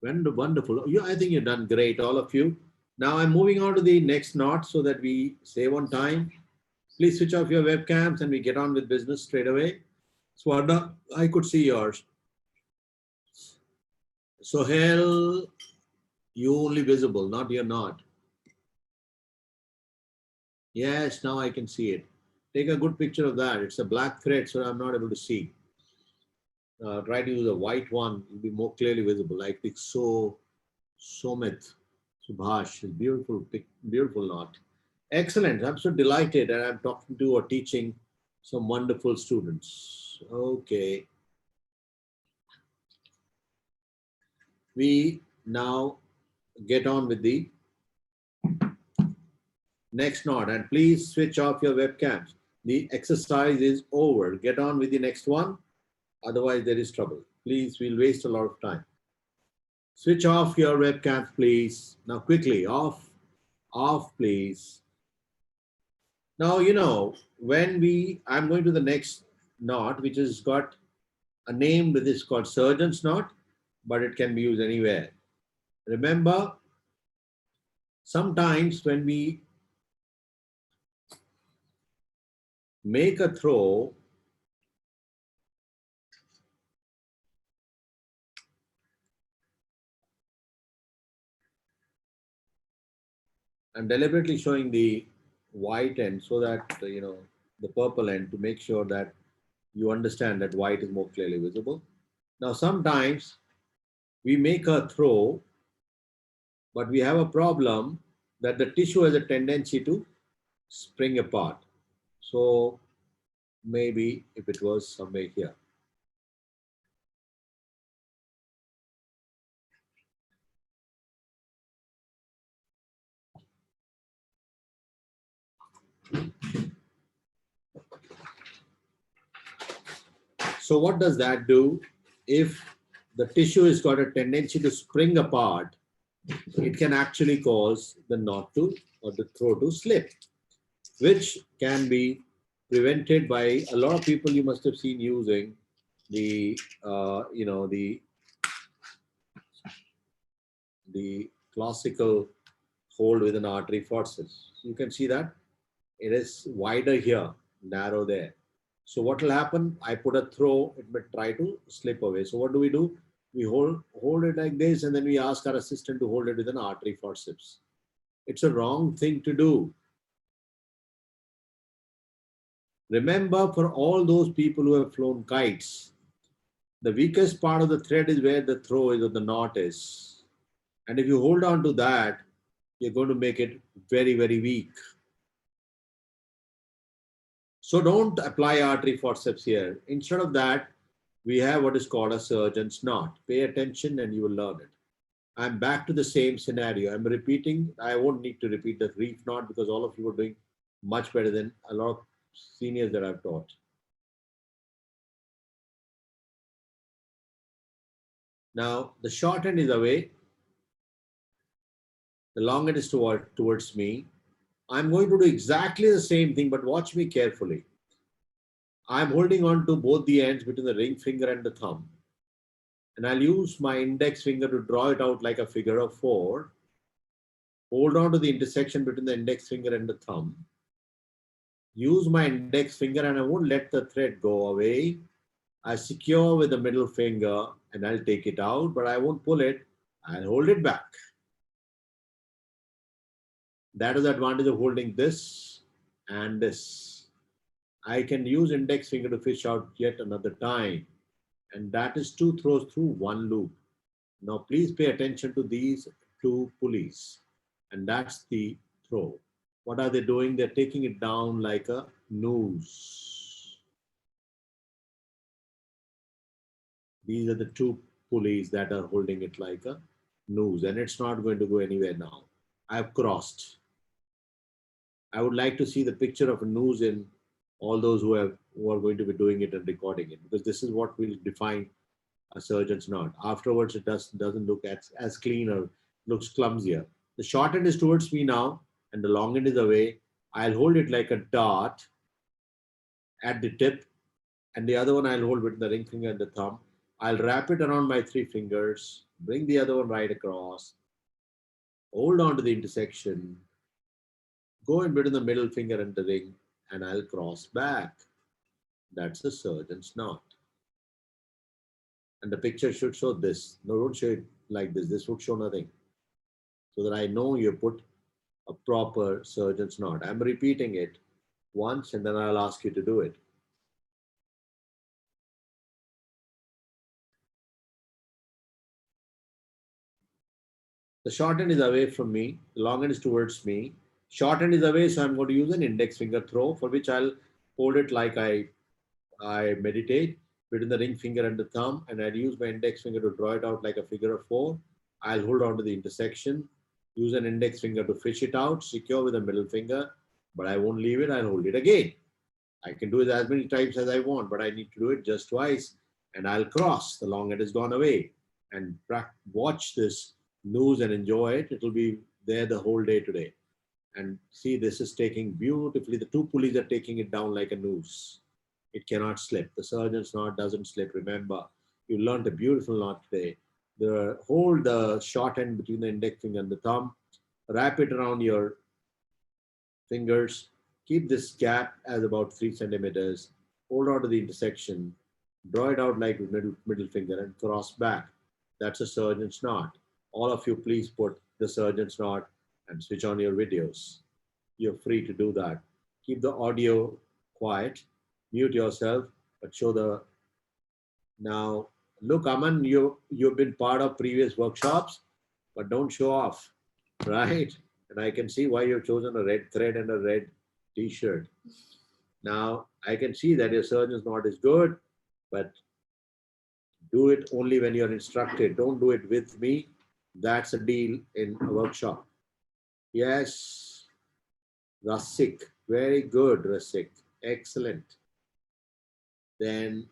Wonderful. I think you've done great, all of you. Now I'm moving on to the next knot so that we save on time. Please switch off your webcams and we get on with business straight away. Swarna, I could see yours. Sohail, you only visible, not your knot. Yes, now I can see it. Take a good picture of that. It's a black thread, so I'm not able to see. Try to use a white one, it'll be more clearly visible. Like the Somit, Subhash, beautiful knot. Excellent. I'm so delighted that I'm talking to or teaching some wonderful students. Okay. We now get on with the next knot, and please switch off your webcams. The exercise is over. Get on with the next one. Otherwise, there is trouble. Please, we'll waste a lot of time. Switch off your webcams, please. Now, quickly, off, please. Now, when I'm going to the next knot, which has got a name that is called surgeon's knot, but it can be used anywhere. Remember, sometimes when we make a throw, I'm deliberately showing the white end so that, the purple end, to make sure that you understand that white is more clearly visible. Now, sometimes we make a throw, but we have a problem that the tissue has a tendency to spring apart. So maybe if it was somewhere here. So what does that do? If the tissue has got a tendency to spring apart, it can actually cause the knot to, or the throw to slip, which can be prevented by a lot of people you must have seen using the, the classical hold with an artery forceps. You can see that it is wider here, narrow there. So what will happen? I put a throw, it may try to slip away. So what do? We hold it like this, and then we ask our assistant to hold it with an artery forceps. It's a wrong thing to do. Remember, for all those people who have flown kites, the weakest part of the thread is where the throw is or the knot is. And if you hold on to that, you're going to make it very, very weak. So don't apply artery forceps here. Instead of that, we have what is called a surgeon's knot. Pay attention and you will learn it. I'm back to the same scenario. I'm repeating. I won't need to repeat the reef knot because all of you are doing much better than a lot of seniors that I've taught. Now, the short end is away. The long end is towards me. I'm going to do exactly the same thing, but watch me carefully. I'm holding on to both the ends between the ring finger and the thumb. And I'll use my index finger to draw it out like a figure of 4. Hold on to the intersection between the index finger and the thumb. Use my index finger and I won't let the thread go away. I secure with the middle finger and I'll take it out, but I won't pull it. I'll hold it back. That is the advantage of holding this and this. I can use index finger to fish out yet another time. And that is 2 throws through 1 loop. Now please pay attention to these 2 pulleys. And that's the throw. What are they doing? They're taking it down like a noose. These are the 2 pulleys that are holding it like a noose. And it's not going to go anywhere now. I've crossed. I would like to see the picture of a noose in all those who are going to be doing it and recording it, because this is what will define a surgeon's knot. Afterwards, it doesn't look as clean or looks clumsier. The short end is towards me now, and the long end is away. I'll hold it like a dart at the tip, and the other one I'll hold with the ring finger and the thumb. I'll wrap it around my 3 fingers, bring the other one right across, hold on to the intersection, go in between the middle finger and the ring, and I'll cross back. That's the surgeon's knot. And the picture should show this. No, don't show it like this. This would show nothing. So that I know you put a proper surgeon's knot. I'm repeating it once and then I'll ask you to do it. The short end is away from me. The long end is towards me. Short end is away, so I'm going to use an index finger throw, for which I'll hold it like I meditate between the ring finger and the thumb, and I'll use my index finger to draw it out like a figure of 4. I'll hold on to the intersection, use an index finger to fish it out, secure with a middle finger, but I won't leave it, I'll hold it again. I can do it as many times as I want, but I need to do it just twice, and I'll cross. The long end has gone away. And watch this noose and enjoy it. It'll be there the whole day today. And see, this is taking beautifully. The 2 pulleys are taking it down like a noose. It cannot slip. The surgeon's knot doesn't slip. Remember, you learned a beautiful knot today. Hold the short end between the index finger and the thumb. Wrap it around your fingers. Keep this gap as about 3 centimeters. Hold on to the intersection. Draw it out like middle finger and cross back. That's a surgeon's knot. All of you, please put the surgeon's knot and switch on your videos. You're free to do that. Keep the audio quiet. Mute yourself, but show the... Now, look, Aman, you've been part of previous workshops, but don't show off, right? And I can see why you've chosen a red thread and a red t-shirt. Now, I can see that your surgeon's knot is good, but do it only when you're instructed. Don't do it with me. That's a deal in a workshop. Yes, Rasik, very good, Rasik, excellent. Then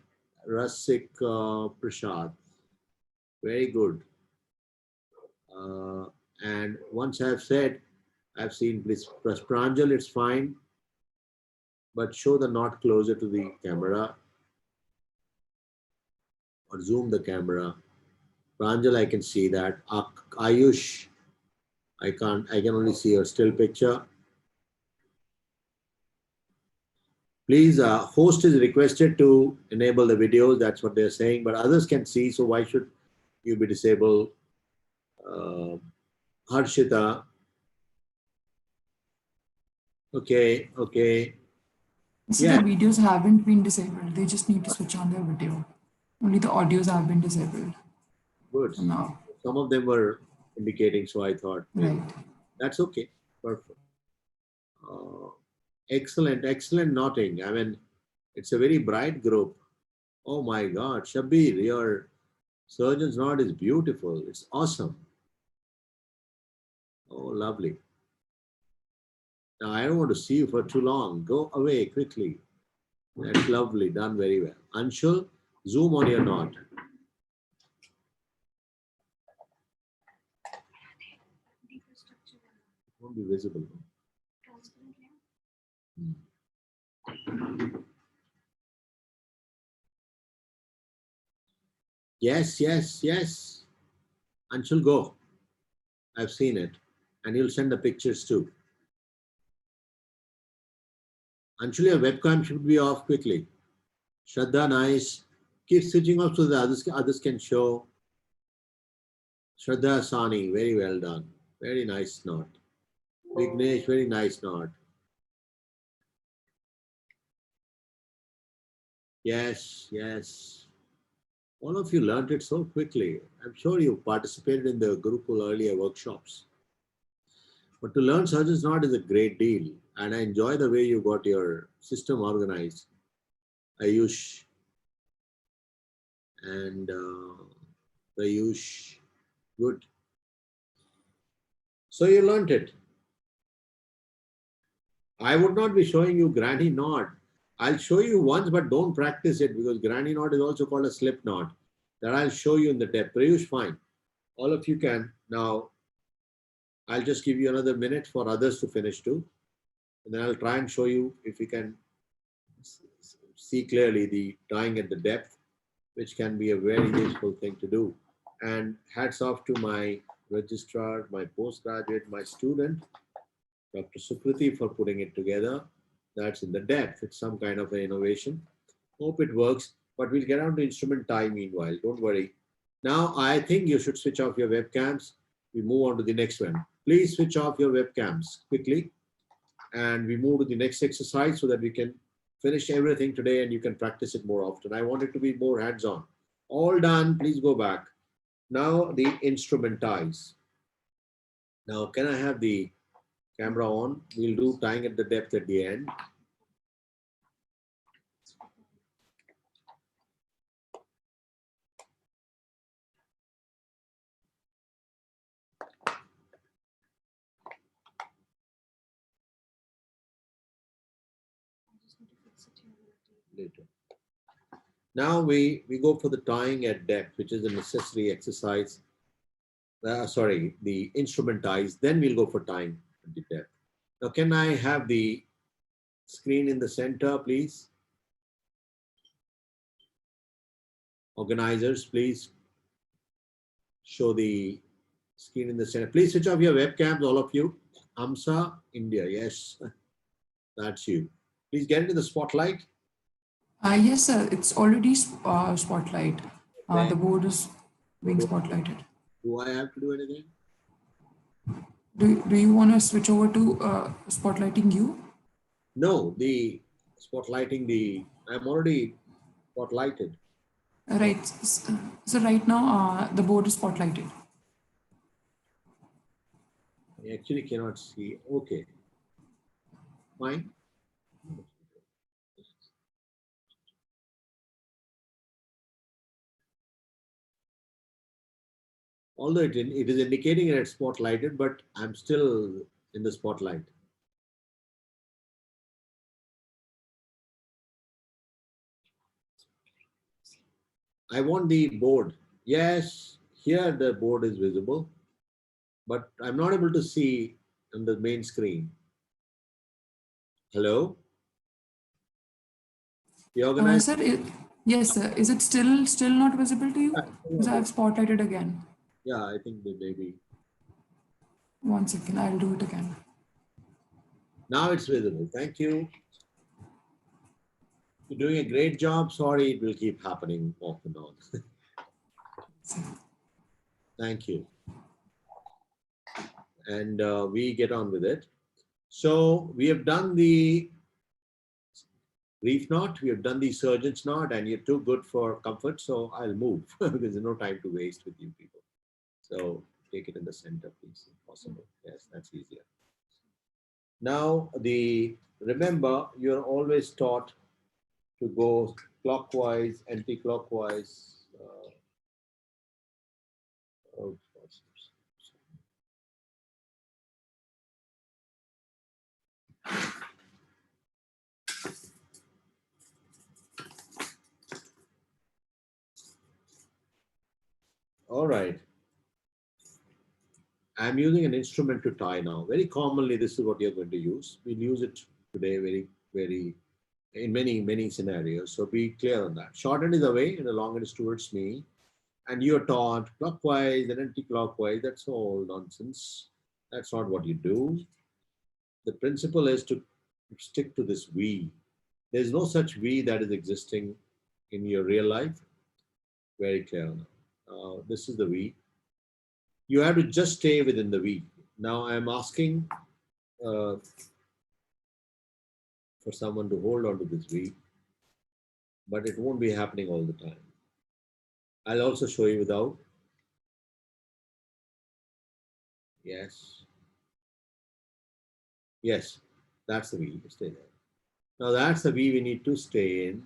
Rasik Prashad, very good. And once I've said, I've seen, please press Pranjal, it's fine. but show the knot closer to the camera or zoom the camera. Pranjal, I can see that. Ayush, I can't, I can only see your still picture. Please, host is requested to enable the videos. That's what they're saying, but others can see. So why should you be disabled? Harshita. Okay, okay. So the Yeah, videos haven't been disabled. They just need to switch on their video. Only the audios have been disabled good. for now. Some of them were indicating, so I thought maybe Right. that's okay. Perfect. Uh, excellent, excellent knotting. I mean, it's a very bright group. Oh my God, Shabir, your surgeon's knot is beautiful. It's awesome. Oh, lovely. Now, I don't want to see you for too long. Go away quickly. That's lovely. Done very well. Anshul, zoom on your knot. It won't be visible. Yes, yes, yes. Anshul, go. I've seen it. And you'll send the pictures too. Anshul, your webcam should be off quickly. Shraddha, nice. Keep switching off so the others can show. Shraddha Sani, very well done. Very nice knot. Vignesh, very nice knot. Yes, yes. All of you learned it so quickly. I'm sure you participated in the Gurukkul earlier workshops. But to learn surgeon's knot is a great deal. And I enjoy the way you got your system organized. Ayush and Ayush. Good. So you learned it. I would not be showing you granny knot. I'll show you once, but don't practice it because granny knot is also called a slip knot. That I'll show you in the depth. Prayush, fine. All of you can. Now, I'll just give you another minute for others to finish too. And then I'll try and show you if you can see clearly the tying at the depth, which can be a very useful thing to do. And hats off to my registrar, my postgraduate, my student, Dr. Sukriti, for putting it together. That's in the depth. It's some kind of an innovation. Hope it works, but we'll get on to instrument tie meanwhile. Don't worry. Now, I think you should switch off your webcams. We move on to the next one. Please switch off your webcams quickly. And we move to the next exercise so that we can finish everything today and you can practice it more often. I want it to be more hands-on. All done. Please go back. Now, the instrument ties. Now, can I have the camera on? We'll do tying at the depth at the end. Later. Now we go for the tying at depth, which is a necessary exercise. Sorry, the instrument ties. Then we'll go for tying at the depth. Now, can I have the screen in the center, please? Organizers, please show the screen in the center. Please switch off your webcams, all of you. AMSA, India, yes, that's you. Please get into the spotlight. Yes, sir. It's already spotlight. The board is being spotlighted. Do I have to do anything? Do you want to switch over to spotlighting you? No, the spotlighting the, I'm already spotlighted. Right. So right now, the board is spotlighted. I actually cannot see. Okay, fine. Although it is indicating that it's spotlighted, but I'm still in the spotlight. I want the board. Yes, here the board is visible, but I'm not able to see on the main screen. Hello? The organized. Sir, yes, sir. Is it still not visible to you? Because I've spotlighted again. Yeah, I think they may be. 1 second, I'll do it again. Now it's visible. Thank you. You're doing a great job. Sorry, it will keep happening off and on. Thank you. And we get on with it. So we have done the reef knot, we have done the surgeon's knot, and you're too good for comfort. So I'll move because there's no time to waste with you people. So take it in the center, please, if possible. Yes, that's easier. Now, remember, you're always taught to go clockwise, anti-clockwise. Oh, all right. I'm using an instrument to tie now. Very commonly, this is what you're going to use. We'll use it today in many scenarios. So be clear on that. Short end is away and the long end is towards me. And you're taught clockwise and anti-clockwise. That's all nonsense. That's not what you do. The principle is to stick to this V. There's no such V that is existing in your real life. Very clear now. This is the V. You have to just stay within the V. Now I'm asking for someone to hold on to this V, but it won't be happening all the time. I'll also show you without. Yes. Yes, that's the V. Stay there. Now that's the V we need to stay in.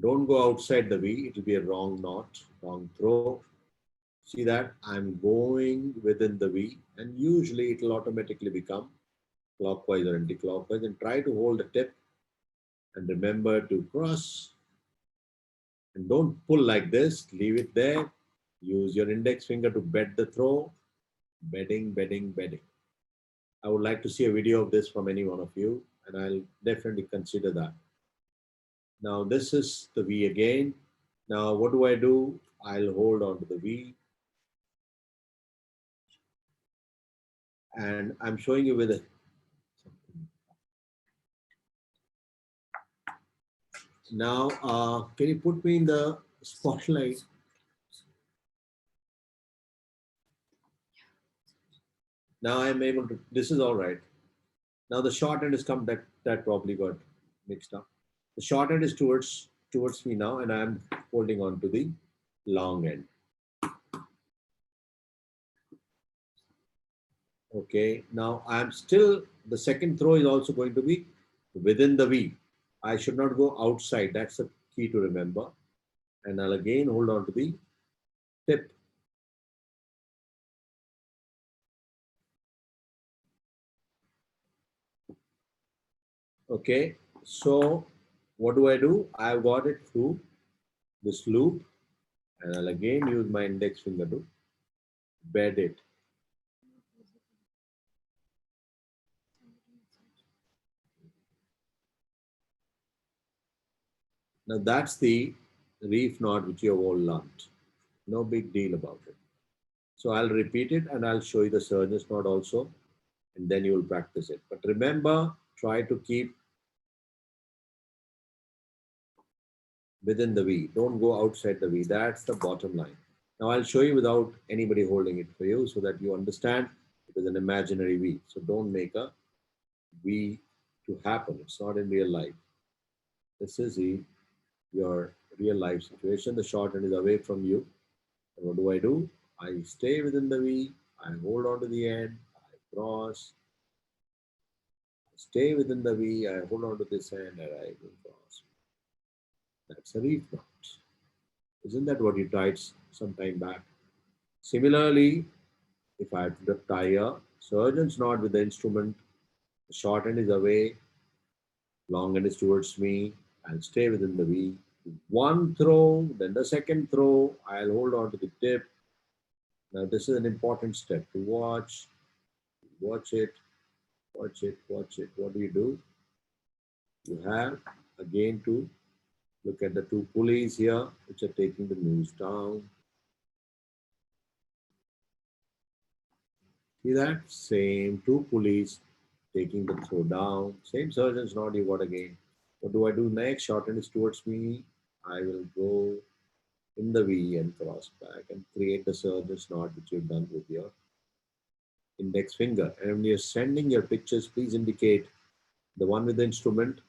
Don't go outside the V. It will be a wrong knot, wrong throw. See that? I'm going within the V, and usually it will automatically become clockwise or anti-clockwise, and try to hold the tip and remember to cross. And don't pull like this. Leave it there. Use your index finger to bed the throw. Bedding, bedding, bedding. I would like to see a video of this from any one of you, and I'll definitely consider that. Now this is the V again. Now what do? I'll hold on to the V. And I'm showing you with a now can you put me in the spotlight? Now I'm able to, this is all right. Now the short end has come, that probably got mixed up. The short end is towards me now, and I'm holding on to the long end. Okay, now I'm still, the second throw is also going to be within the V. I should not go outside. That's the key to remember. And I'll again hold on to the tip. Okay, so what do? I've got it through this loop, and I'll again use my index finger to bed it. Now that's the reef knot which you have all learned. No big deal about it. So I'll repeat it and I'll show you the surgeon's knot also, and then you will practice it. But remember, try to keep within the V. Don't go outside the V. That's the bottom line. Now I'll show you without anybody holding it for you so that you understand it is an imaginary V. So don't make a V to happen. It's not in real life. This is your real life situation. The short end is away from you. And what do? I stay within the V. I hold on to the end. I cross. Stay within the V. I hold on to this end and I will cross. That's a reef knot. Isn't that what you tried some time back? Similarly, if I have to tie a surgeon's knot with the instrument, the short end is away, long end is towards me, I'll stay within the V. One throw, then the second throw, I'll hold on to the tip. Now this is an important step to watch. Watch it, watch it, watch it. What do? You have again to look at the two pulleys here, which are taking the noose down. See that? Same two pulleys taking the throw down. Same surgeon's knot you got again. What do I do next? Shorten is towards me. I will go in the V and cross back and create the surgeon's knot which you've done with your index finger. And when you're sending your pictures, please indicate the one with the instrument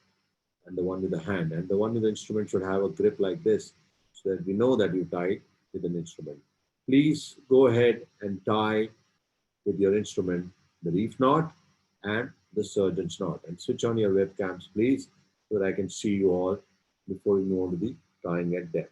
and the one with the hand. And the one with the instrument should have a grip like this so that we know that you tied with an instrument. Please go ahead and tie with your instrument the reef knot and the surgeon's knot. And switch on your webcams, please, so that I can see you all before we move on to the tying at depth.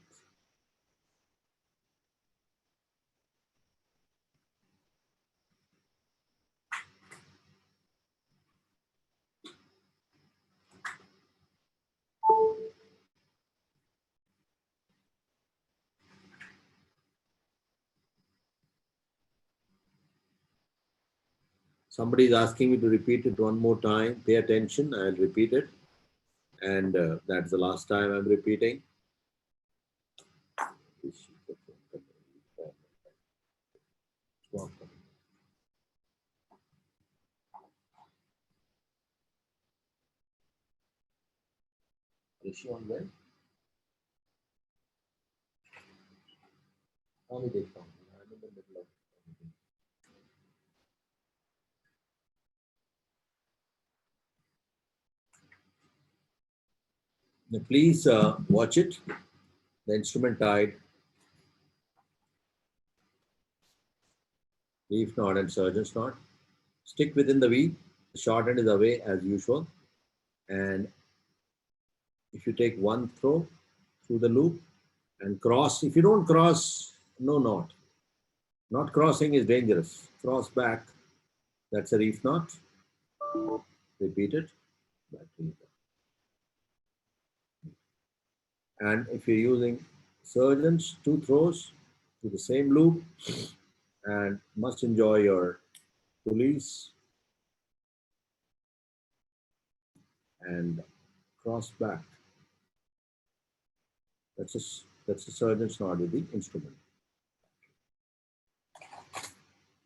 Somebody is asking me to repeat it one more time. Pay attention. I'll repeat it. And that's the last time I'm repeating. Is she on well? How many days from? I'm in the middle of now, please watch it. The instrument tied, reef knot and surgeon's knot. Stick within the V. The short end is away as usual. And if you take one throw through the loop and cross, if you don't cross, no knot. Not crossing is dangerous. Cross back, that's a reef knot. Repeat it. And if you're using surgeons, two throws to the same loop, and must enjoy your pulleys and cross back. That's a surgeon's knot with the instrument.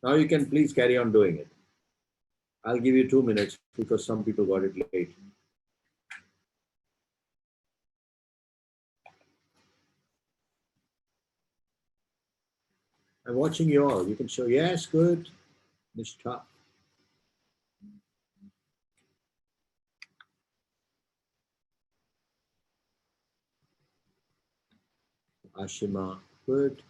Now you can please carry on doing it. I'll give you 2 minutes because some people got it late. I'm watching you all. You can show, yes, good. Nishtha. Ashima, good.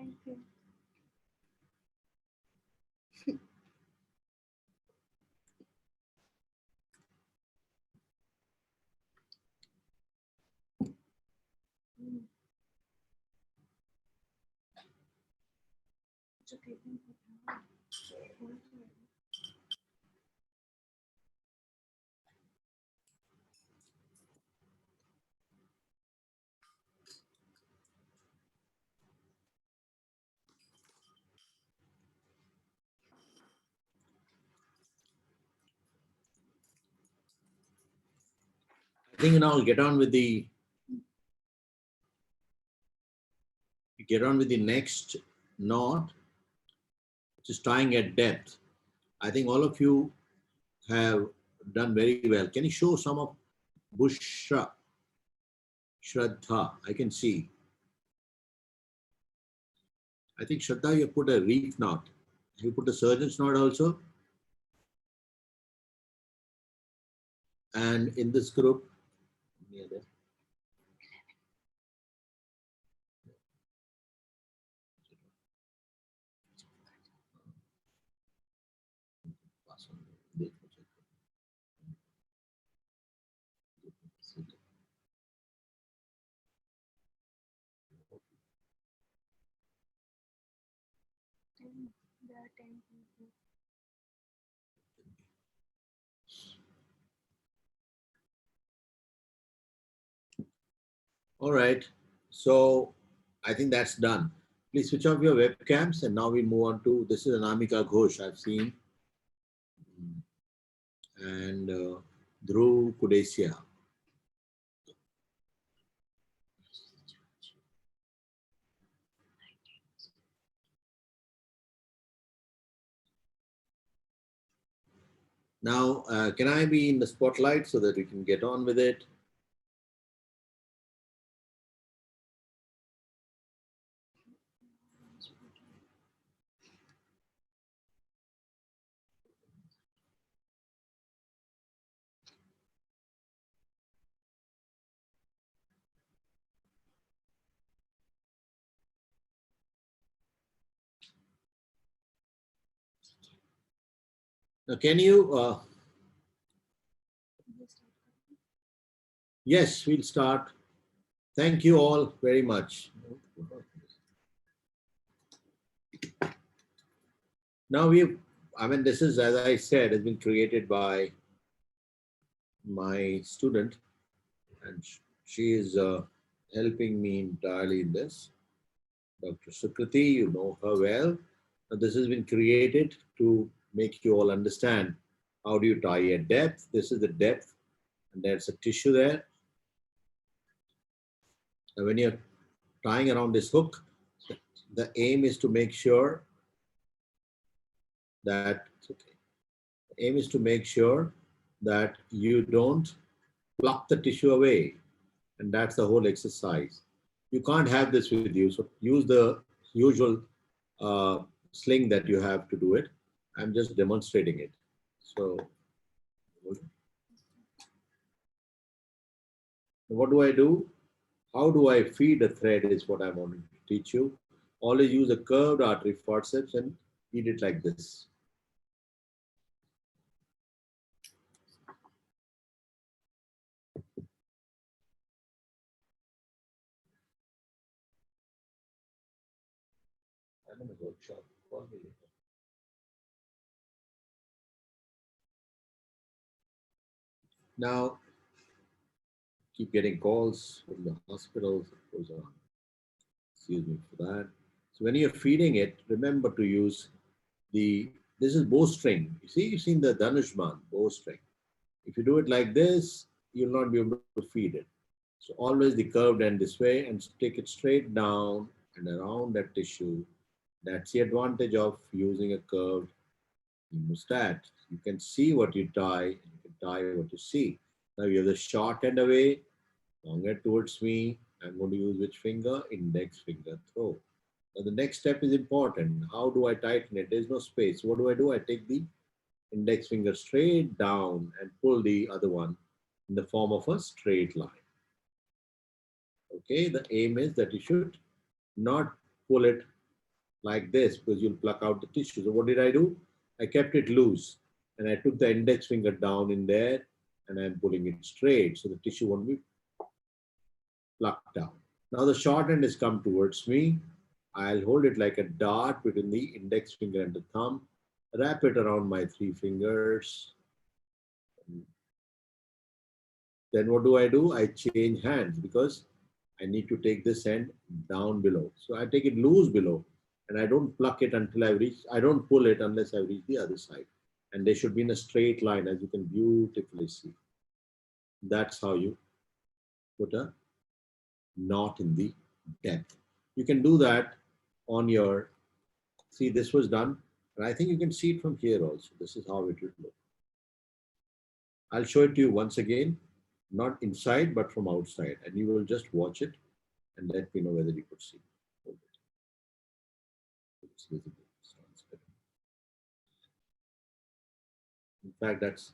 Thank you. It's okay. I think now I'll get on with the next knot, which is tying at depth. I think all of you have done very well. Can you show some of Bushra, Shraddha? I can see. I think Shraddha, you put a reef knot. You put a surgeon's knot also. And in this group, near there. There are 10 people. All right. So I think that's done. Please switch off your webcams, and now we move on to, this is Anamika Ghosh I've seen, and Dhruv Kudesia. Now, can I be in the spotlight so that we can get on with it? Now, can you, yes, we'll start. Thank you all very much. Now this is, as I said, has been created by my student, and she is helping me entirely in this. Dr. Sukriti, you know her well. Now, this has been created to make you all understand how do you tie a depth. This is the depth, and there's a tissue there. And when you're tying around this hook, the aim is to make sure that you don't pluck the tissue away, and that's the whole exercise. You can't have this with you, so use the usual sling that you have to do it. I'm just demonstrating it. So what do I do? How do I feed a thread is what I want to teach you. Always use a curved artery forceps and feed it like this. I'm in a workshop. Call me later. Now, keep getting calls from the hospitals. It goes on. Excuse me for that. So when you're feeding it, remember to use this is bowstring. You see, you've seen the Dhanushman bowstring. If you do it like this, you'll not be able to feed it. So always the curved end this way and take it straight down and around that tissue. That's the advantage of using a curved hemostat. You can see what you tie, and you can tie what you see. Now you have the short end away, long end towards me. I'm going to use which finger? Index finger throw. Now the next step is important. How do I tighten it? There's no space. What do? I take the index finger straight down and pull the other one in the form of a straight line. Okay, the aim is that you should not pull it like this because you'll pluck out the tissue. So what did I do? I kept it loose and I took the index finger down in there and I'm pulling it straight so the tissue won't be plucked out. Now the short end has come towards me. I'll hold it like a dart between the index finger and the thumb, wrap it around my 3 fingers. Then what do? I change hands because I need to take this end down below. So I take it loose below and I don't pluck it until I reach, I don't pull it unless I reach the other side. And they should be in a straight line, as you can beautifully see. That's how you put a knot in the depth. You can do that on your, see this was done, and I think you can see it from here also. This is how it would look. I'll show it to you once again, not inside, but from outside, and you will just watch it and let me know whether you could see. It's visible. In fact, that's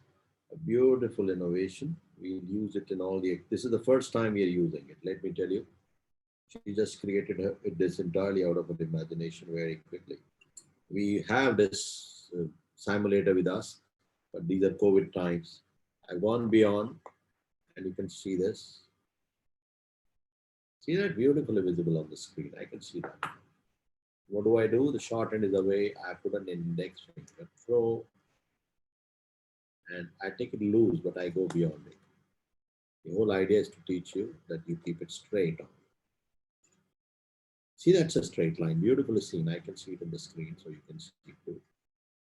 a beautiful innovation. We'll use it in all the, this is the first time we are using it. Let me tell you, she just created this entirely out of her imagination very quickly. We have this simulator with us, but these are COVID times. I've gone beyond and you can see this. See that beautifully visible on the screen. I can see that. What do? The short end is away. I put an index finger throw and I take it loose, but I go beyond it. The whole idea is to teach you that you keep it straight on. See, that's a straight line, beautifully seen. I can see it on the screen, so you can see it too.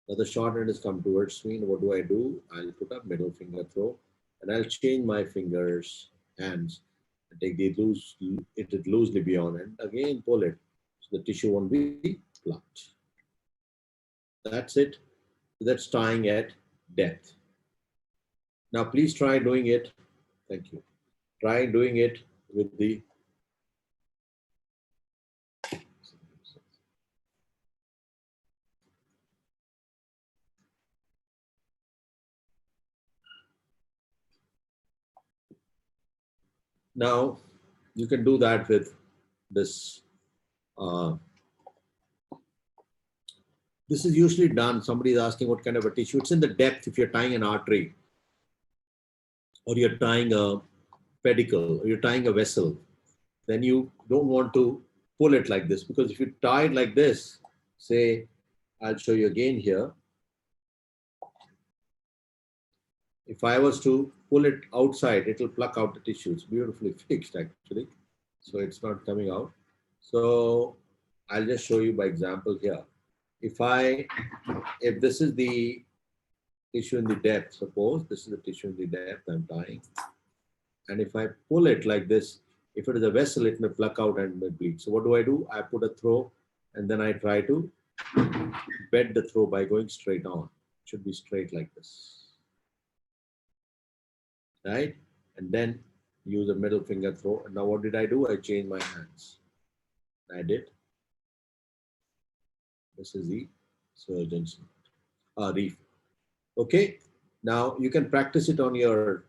Now the short end has come towards me, and what do? I'll put up middle finger throw, and I'll change my fingers, hands, and take the loose, it loosely beyond, and again pull it, so the tissue won't be plucked. That's it. That's tying at depth. Now please try doing it. Thank you. Try doing it with the now you can do that with this. This is usually done. Somebody is asking what kind of a tissue. It's in the depth. If you're tying an artery, or you're tying a pedicle, or you're tying a vessel, then you don't want to pull it like this, because if you tie it like this, say, I'll show you again here. If I was to pull it outside, it will pluck out the tissue. It's beautifully fixed actually. So it's not coming out. So I'll just show you by example here. If this is the tissue in the depth, suppose this is the tissue in the depth I'm tying. And if I pull it like this, if it is a vessel, it may pluck out and may bleed. So what do? I put a throw and then I try to bed the throw by going straight on. It should be straight like this. Right? And then use a middle finger throw. And now what did I do? I changed my hands. I did. This is the surgeon's reef. Okay. Now you can practice it on your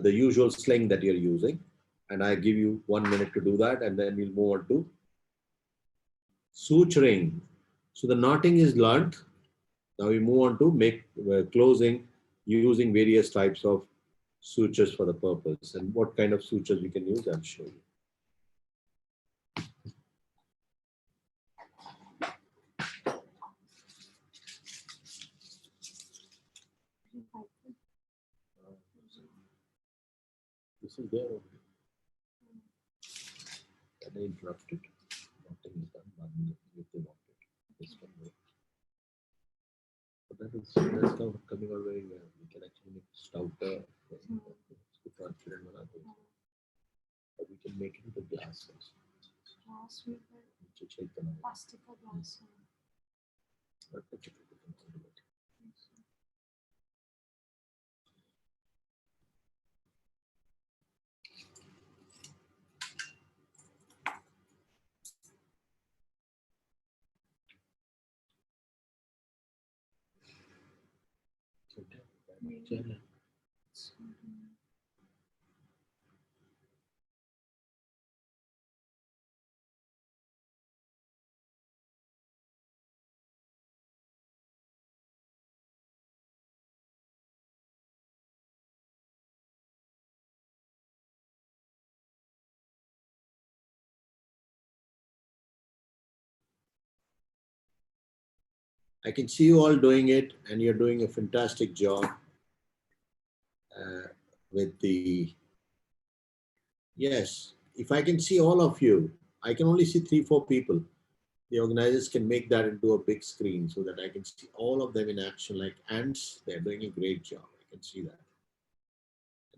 the usual sling that you're using. And I give you 1 minute to do that. And then we'll move on to suturing. So the knotting is learned. Now we move on to make closing using various types of sutures for the purpose. And what kind of sutures we can use, I'll show you. This is there already. Can I interrupt it? Nothing is done. If they want it. This one will. But that's coming out very well. We can actually make stouter. But we can make it into glass also. Glass with plastic or glass. I can see you all doing it, and you're doing a fantastic job with the, yes, if I can see all of you, I can only see 3-4 people. The organizers can make that into a big screen so that I can see all of them in action like ants. They're doing a great job. I can see that.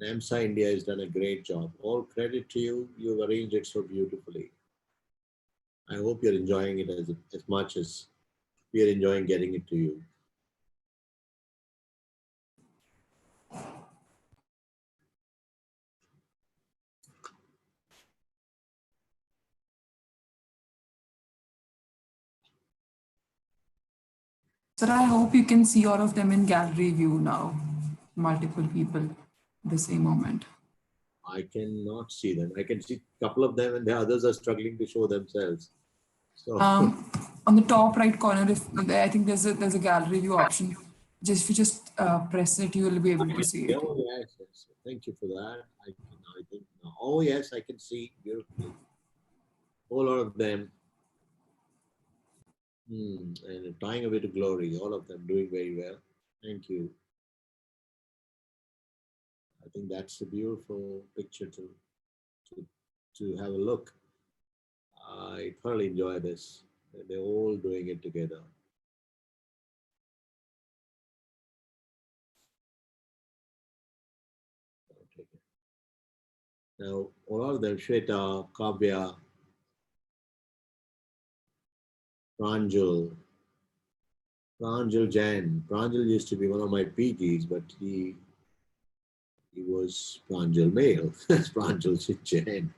And AMSA India has done a great job. All credit to you. You've arranged it so beautifully. I hope you're enjoying it as much as we are enjoying getting it to you. Sir, I hope you can see all of them in gallery view now. Multiple people at the same moment. I cannot see them. I can see a couple of them, and the others are struggling to show themselves. So On the top right corner, if I think there's a gallery view option. If you just press it, you will be able to see it. oh yes, yes. Thank you for that. I think now. Oh yes, I can see beautifully. Whole lot of them. And tying away to glory. All of them doing very well. Thank you. I think that's a beautiful picture to have a look. I thoroughly enjoy this. They're all doing it together. Now, all of them, Shweta, Kavya, Pranjal Jain. Pranjal used to be one of my PGs, but he was Pranjal male. That's Pranjal Jain.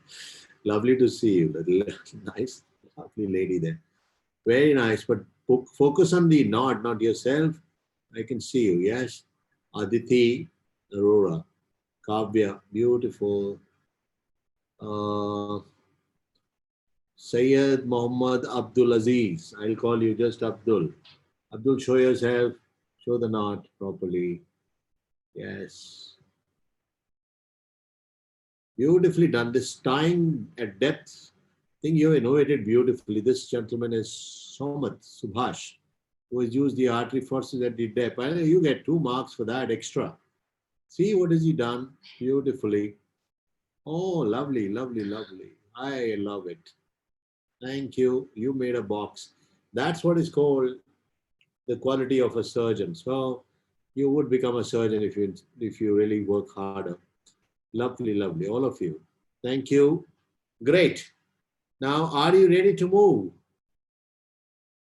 Lovely to see you. Nice, lovely lady there. Very nice, but focus on the nod, not yourself. I can see you, yes. Aditi, Aurora, Kavya, beautiful. Sayyid Muhammad Abdul Aziz. I'll call you just Abdul. Abdul, show yourself. Show the knot properly. Yes. Beautifully done. This tying at depth, I think you innovated beautifully. This gentleman is Somat Subhash, who has used the artery forces at the depth. I know you get 2 marks for that extra. See what has he done beautifully. Oh, lovely, lovely, lovely. I love it. Thank you. You made a box. That's what is called the quality of a surgeon. So you would become a surgeon if you really work harder. Lovely, lovely, all of you. Thank you. Great. Now, are you ready to move?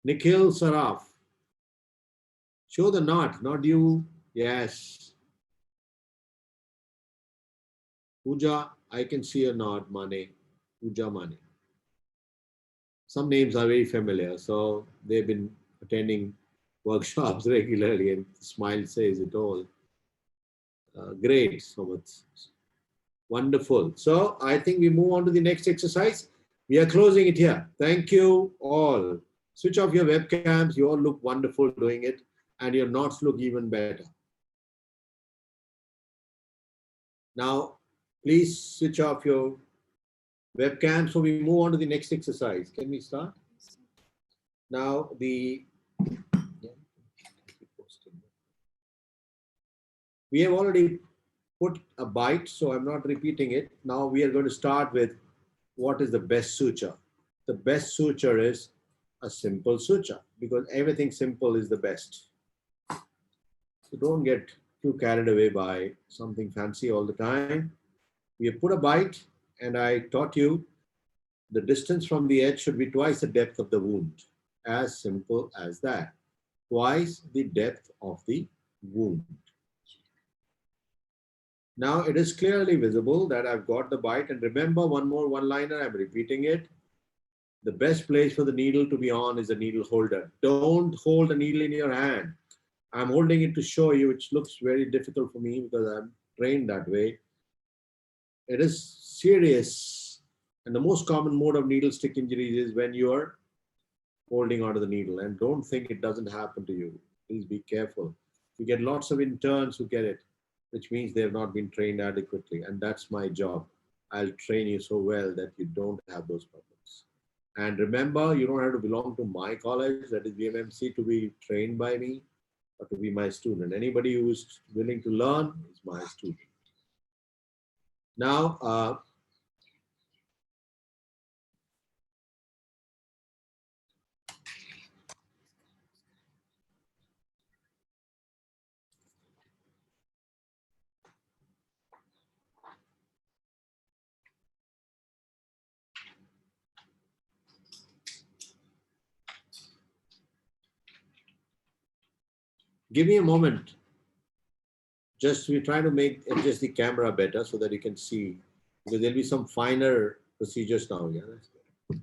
Nikhil Saraf. Show the knot, not you. Yes. Pooja, I can see a knot, Mane. Pooja Mane. Some names are very familiar, so they've been attending workshops regularly, and smile says it all. Great, so much. Wonderful. So I think we move on to the next exercise. We are closing it here. Thank you all. Switch off your webcams. You all look wonderful doing it, and your knots look even better. Now, please switch off your webcam. So we move on to the next exercise. Can we start? Now, we have already put a bite, so I'm not repeating it. Now we are going to start with what is the best suture. The best suture is a simple suture, because everything simple is the best. So don't get too carried away by something fancy all the time. We have put a bite, and I taught you the distance from the edge should be twice the depth of the wound. As simple as that. Twice the depth of the wound. Now it is clearly visible that I've got the bite, and remember one more one-liner, I'm repeating it. The best place for the needle to be on is a needle holder. Don't hold a needle in your hand. I'm holding it to show you, which looks very difficult for me because I'm trained that way. It is serious. And the most common mode of needle stick injuries is when you are holding onto the needle. And don't think it doesn't happen to you. Please be careful. You get lots of interns who get it, which means they have not been trained adequately. And that's my job. I'll train you so well that you don't have those problems. And remember, you don't have to belong to my college, that is VMMC, to be trained by me or to be my student. Anybody who is willing to learn is my student. Now, give me a moment. Just we try to make adjust the camera better so that you can see, because there'll be some finer procedures now. Yeah, that's good.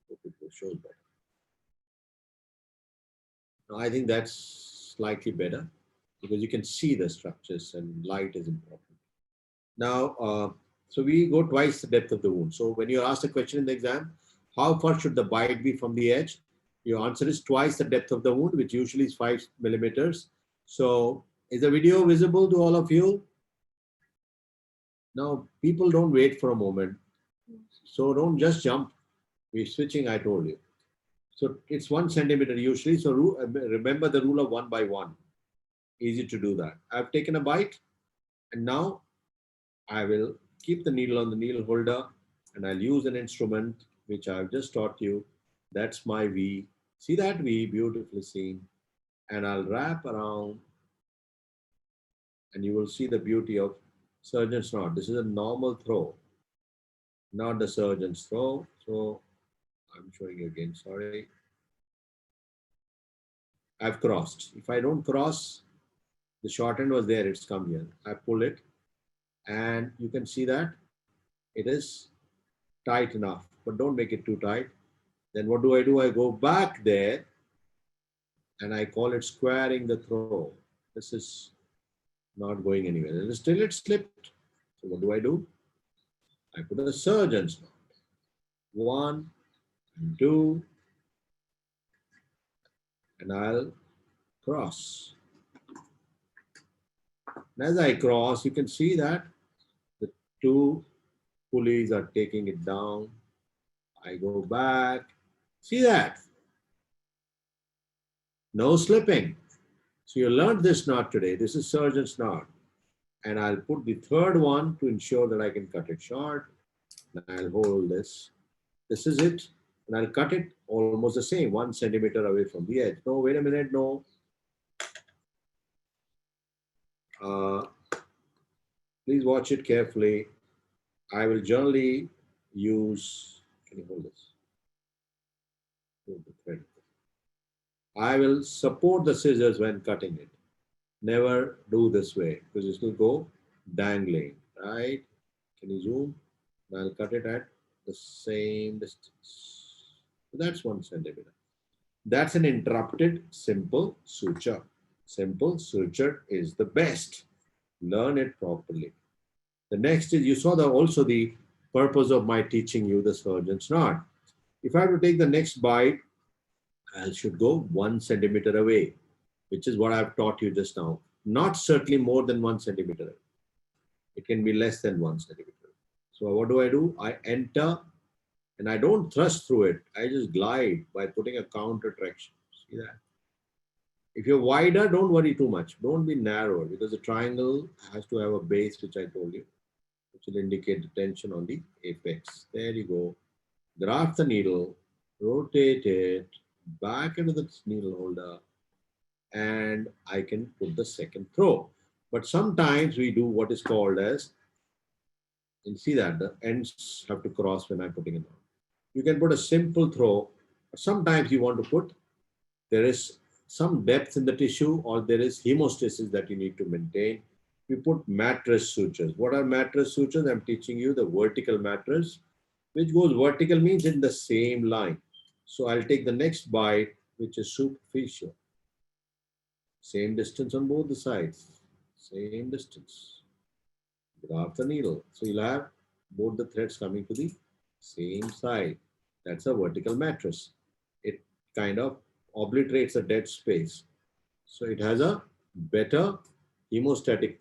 Hope it will show better. Now, I think that's slightly better because you can see the structures and light is important. Now, so we go twice the depth of the wound. So when you're asked a question in the exam, how far should the bite be from the edge? Your answer is twice the depth of the wound, which usually is 5 millimeters. So is the video visible to all of you? Now, people don't wait for a moment. So don't just jump. We're switching, I told you. So it's 1 centimeter usually. So remember the rule of 1 by 1. Easy to do that. I've taken a bite and now I will keep the needle on the needle holder and I'll use an instrument which I've just taught you. That's my V. See that V, beautifully seen. And I'll wrap around and you will see the beauty of surgeon's knot. This is a normal throw, not the surgeon's throw. So I'm showing you again, sorry. I've crossed. If I don't cross, the short end was there, it's come here. I pull it and you can see that it is tight enough, but don't make it too tight. Then what do? I go back there and I call it squaring the throw. This is not going anywhere. And still it slipped. So what do? I put a surgeon's knot. 1 and 2 and I'll cross. And as I cross, you can see that the 2 pulleys are taking it down. I go back. See that? No slipping. So you learned this knot today. This is surgeon's knot. And I'll put the 3rd one to ensure that I can cut it short. And I'll hold this. This is it. And I'll cut it almost the same, 1 centimeter away from the edge. No, wait a minute, no. Please watch it carefully. I will generally use, can you hold this? Hold the thread. I will support the scissors when cutting it. Never do this way because it will go dangling, right? Can you zoom? I'll cut it at the same distance. So that's 1 centimeter. That's an interrupted simple suture. Simple suture is the best. Learn it properly. The next is, you saw also the purpose of my teaching you the surgeon's knot. If I have to take the next bite, I should go 1 centimeter away, which is what I've taught you just now. Not certainly more than 1 centimeter. It can be less than 1 centimeter. So what do? I enter and I don't thrust through it. I just glide by putting a counter traction. See that? If you're wider, don't worry too much. Don't be narrower because the triangle has to have a base, which I told you, which will indicate the tension on the apex. There you go. Graft the needle, rotate it back into the needle holder, and I can put the 2nd throw. But sometimes we do what is called as, and see that the ends have to cross when I'm putting it on. You can put a simple throw. Sometimes you want to put, there is some depth in the tissue or there is hemostasis that you need to maintain. You put mattress sutures. What are mattress sutures? I'm teaching you the vertical mattress, which goes vertical means in the same line. So I'll take the next bite, which is superficial. Same distance on both the sides. Same distance. Graft the needle. So you'll have both the threads coming to the same side. That's a vertical mattress. It kind of obliterates a dead space. So it has a better hemostatic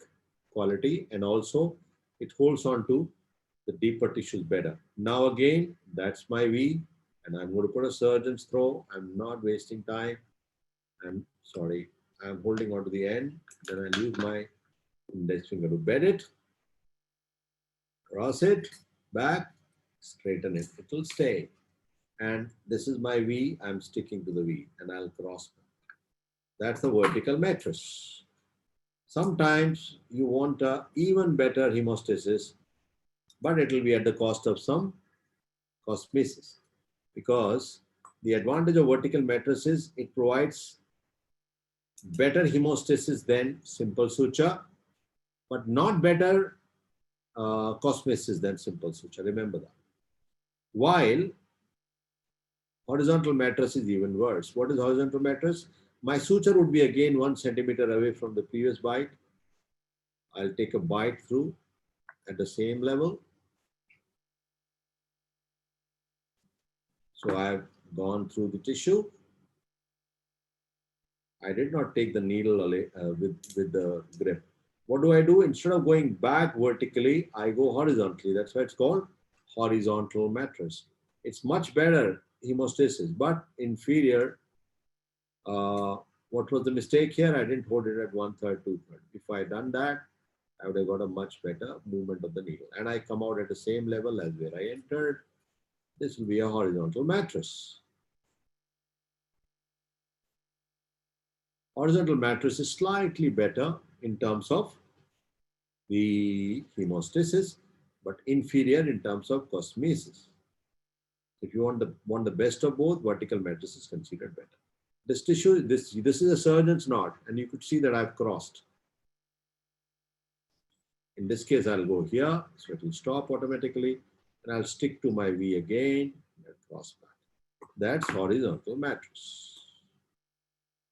quality and also it holds on to the deeper tissues better. Now again, that's my V. And I'm going to put a surgeon's throw. I'm not wasting time. I'm sorry. I'm holding on to the end. Then I'll use my index finger to bend it, cross it, back, straighten it. It will stay. And this is my V. I'm sticking to the V and I'll cross back. That's the vertical mattress. Sometimes you want a even better hemostasis, but it will be at the cost of some cosmesis. Because the advantage of vertical mattress is it provides better hemostasis than simple suture, but not better cosmesis than simple suture. Remember that. While horizontal mattress is even worse. What is horizontal mattress? My suture would be again 1 centimeter away from the previous bite. I'll take a bite through at the same level. So I've gone through the tissue. I did not take the needle with the grip. What do? Instead of going back vertically, I go horizontally. That's why it's called horizontal mattress. It's much better hemostasis, but inferior. What was the mistake here? I didn't hold it at 1/3, 2/3. If I had done that, I would have got a much better movement of the needle. And I come out at the same level as where I entered. This will be a horizontal mattress. Horizontal mattress is slightly better in terms of the hemostasis, but inferior in terms of cosmesis. If you want the best of both, vertical mattress is considered better. This tissue, this is a surgeon's knot, and you could see that I've crossed. In this case, I'll go here, so it will stop automatically, and I'll stick to my V again, and cross back. That's horizontal mattress.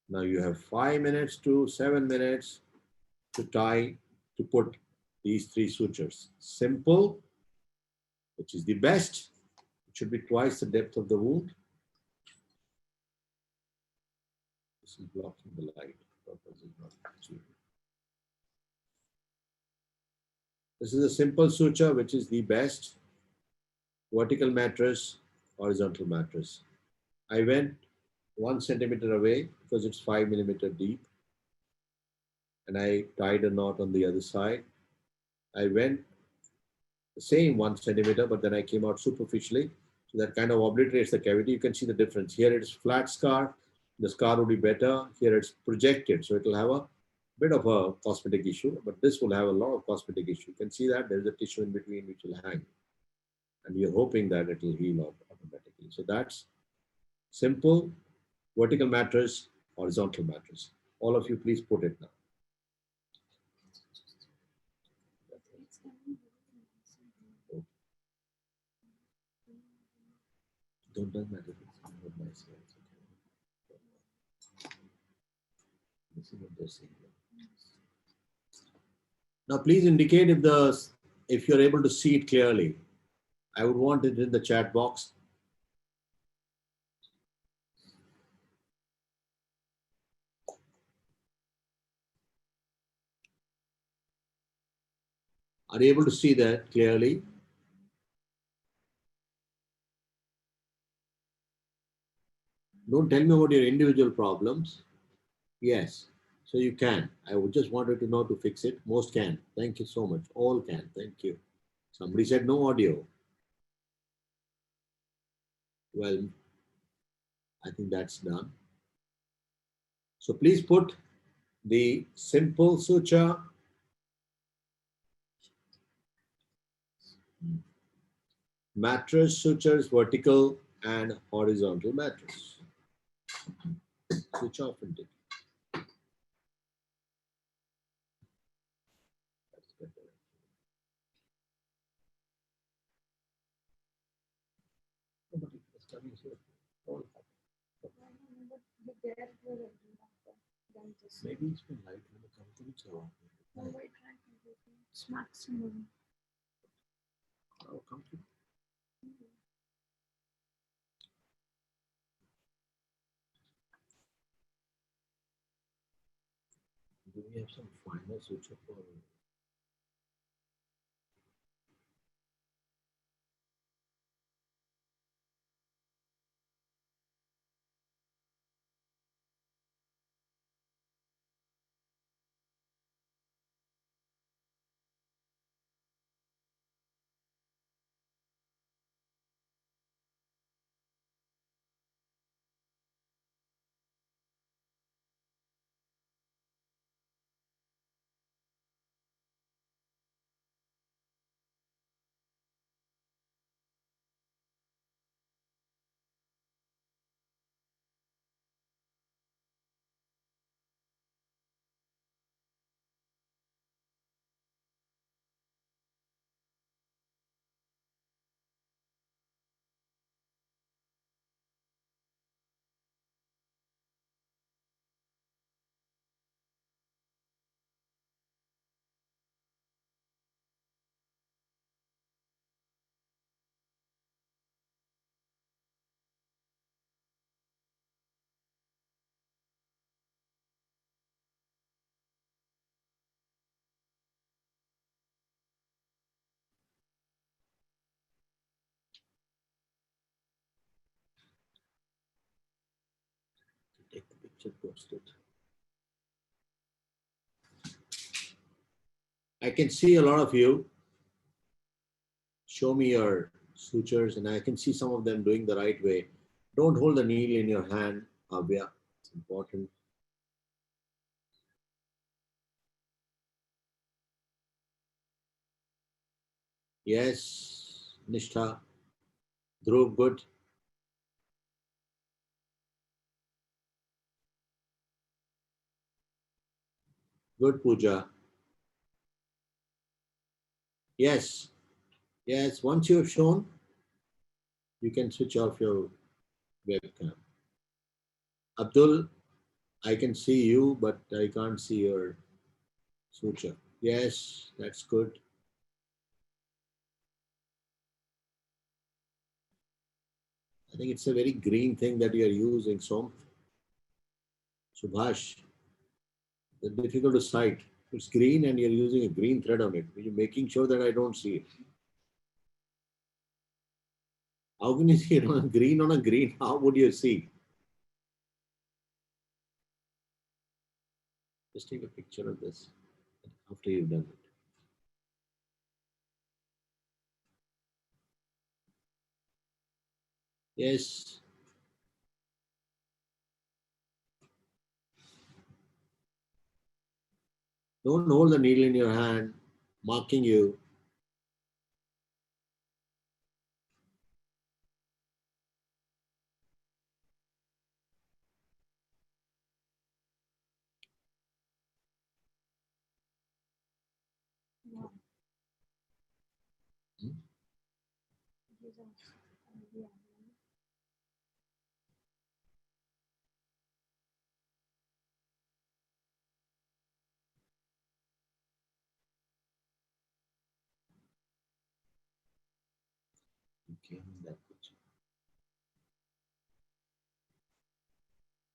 Now you have 5 minutes to 7 minutes to put these 3 sutures. Simple, which is the best. It should be twice the depth of the wound. This is blocking the light. This is a simple suture, which is the best. Vertical mattress, horizontal mattress. I went 1 centimeter away because it's 5 millimeter deep. And I tied a knot on the other side. I went the same 1 centimeter, but then I came out superficially. So that kind of obliterates the cavity. You can see the difference. Here it's flat scar. The scar will be better. Here it's projected. So it will have a bit of a cosmetic issue, but this will have a lot of cosmetic issue. You can see that there's a tissue in between which will hang. And you're hoping that it will heal up automatically. So that's simple, vertical mattress, horizontal mattress. All of you, please put it now. Don't matter. This is what they're saying. Now, please indicate if you're able to see it clearly. I would want it in the chat box. Are you able to see that clearly? Don't tell me about your individual problems. Yes, so you can. I would just wanted to know to fix it. Most can. Thank you so much. All can. Thank you. Somebody said no audio. Well, I think that's done. So please put the simple suture, mattress sutures, vertical and horizontal mattress. Switch off and take. Maybe it's been light when it comes to the shower. It's maximum. Oh, come to. Do we have some final suture for? should post it. I can see a lot of you. Show me your sutures, and I can see some of them doing the right way. Don't hold the needle in your hand, Abhya. It's important. Yes, Nishtha. Dhruv, good. Good, Pooja. Yes, yes. Once you have shown, you can switch off your webcam. Abdul, I can see you, but I can't see your suture. Yes, that's good. I think it's a very green thing that you are using, Som. Subhash, it's difficult to sight. It's green and you're using a green thread on it. You're making sure that I don't see it. How can you see it on a green on a green? How would you see? Just take a picture of this after you've done it. Yes. Don't hold the needle in your hand, marking you. No. Hmm? These are the other one. Okay, that picture.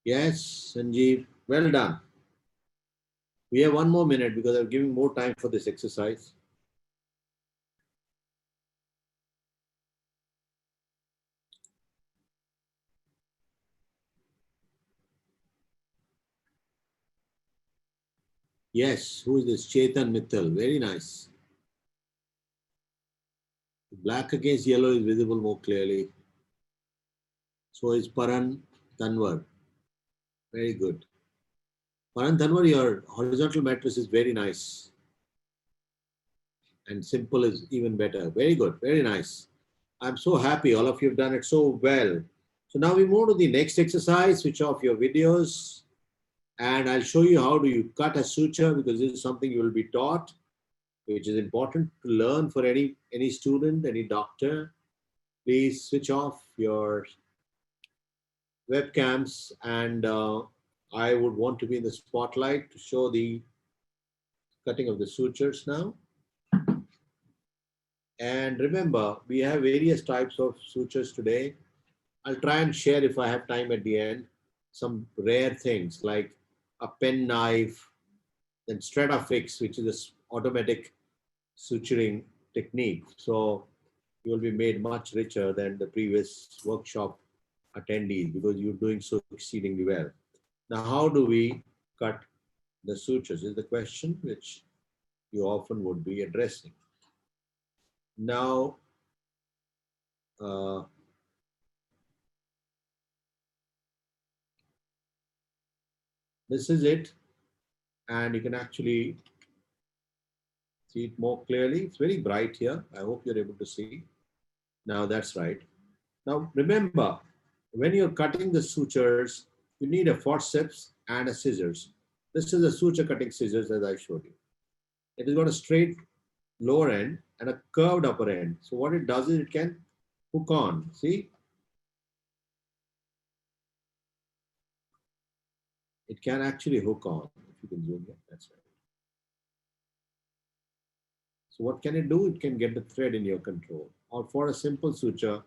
Yes, Sanjeev, well done. We have 1 more minute because I'm giving more time for this exercise. Yes, who is this? Chetan Mittal. Very nice. Black against yellow is visible more clearly. So is Paran Tanwar. Very good. Paran Tanwar, your horizontal mattress is very nice. And simple is even better. Very good. Very nice. I'm so happy. All of you have done it so well. So now we move to the next exercise. Switch off your videos. And I'll show you how do you cut a suture, because this is something you will be taught, which is important to learn for any student, any doctor. Please switch off your webcams, and I would want to be in the spotlight to show the cutting of the sutures now. And remember, we have various types of sutures today. I'll try and share, if I have time at the end, some rare things like a pen knife, then Stratafix, which is this automatic suturing technique. So you will be made much richer than the previous workshop attendees because you're doing so exceedingly well. Now, how do we cut the sutures is the question which you often would be addressing. Now, this is it, and you can actually see it more clearly. It's very bright here. I hope you're able to see. Now that's right. Now remember, when you're cutting the sutures, you need a forceps and a scissors. This is a suture cutting scissors as I showed you. It has got a straight lower end and a curved upper end. So what it does is it can hook on. See? It can actually hook on. If you can zoom in, that's right. So what can it do? It can get the thread in your control. Or for a simple suture,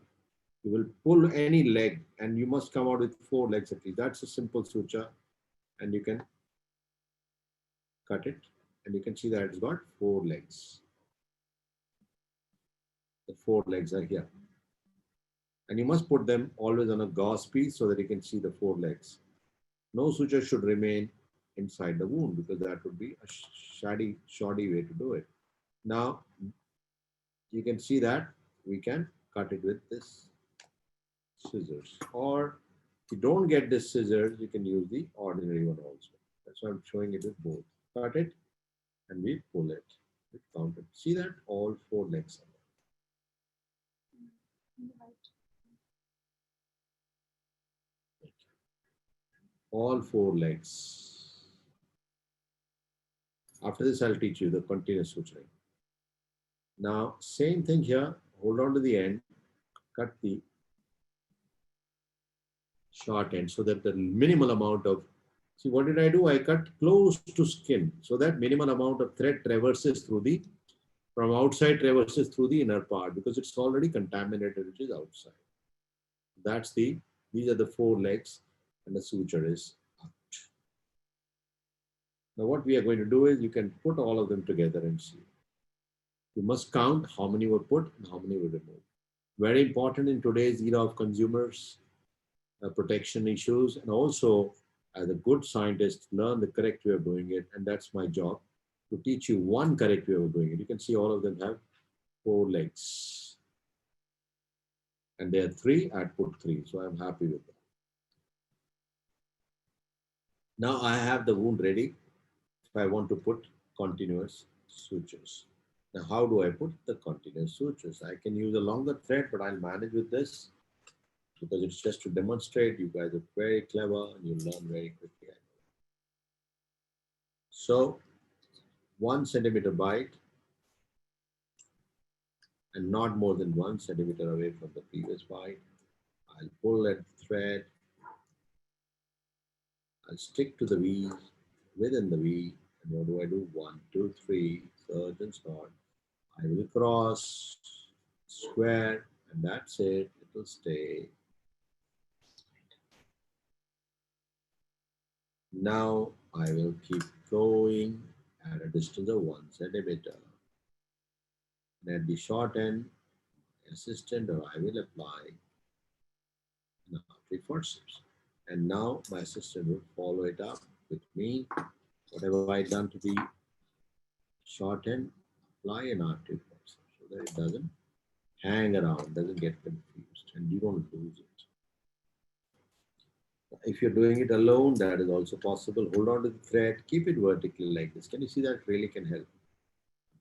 you will pull any leg and you must come out with 4 legs at least. That's a simple suture, and you can cut it, and you can see that it's got 4 legs. The 4 legs are here. And you must put them always on a gauze piece so that you can see the 4 legs. No suture should remain inside the wound because that would be a shoddy way to do it. Now, you can see that we can cut it with this scissors. Or if you don't get this scissors, you can use the ordinary one also. That's why I'm showing it with both. Cut it and we pull it. We count it. See that? All 4 legs are there. All 4 legs. After this, I'll teach you the continuous suturing. Now, same thing here. Hold on to the end. Cut the short end so that the minimal amount of, see what did I do? I cut close to skin so that minimal amount of thread traverses through the, from outside traverses through the inner part because it's already contaminated, which is outside. That's the, these are the 4 legs and the suture is out. Now what we are going to do is you can put all of them together and see. You must count how many were put and how many were removed. Very important in today's era of consumers protection issues, and also as a good scientist, learn the correct way of doing it. And that's my job, to teach you one correct way of doing it. You can see all of them have 4 legs. And there are 3, I put 3. So I'm happy with that. Now I have the wound ready. If I want to put continuous sutures. Now how do I put the continuous sutures? I can use a longer thread, but I'll manage with this, because it's just to demonstrate. You guys are very clever and you learn very quickly. So 1 centimeter bite and not more than 1 centimeter away from the previous bite. I'll pull at the thread. I'll stick to the V, within the V. And what do I do? 1, 2, 3, surgeon's knot. I will cross, square, and that's it. It will stay. Now I will keep going at a distance of 1 centimeter. And at the short end, assistant or I will apply an artery forceps. And now my assistant will follow it up with me. Whatever I done to the short end, apply an artery forceps so that it doesn't hang around, doesn't get confused, and you don't lose it. If you're doing it alone, that is also possible. Hold on to the thread, keep it vertically like this. Can you see that really can help?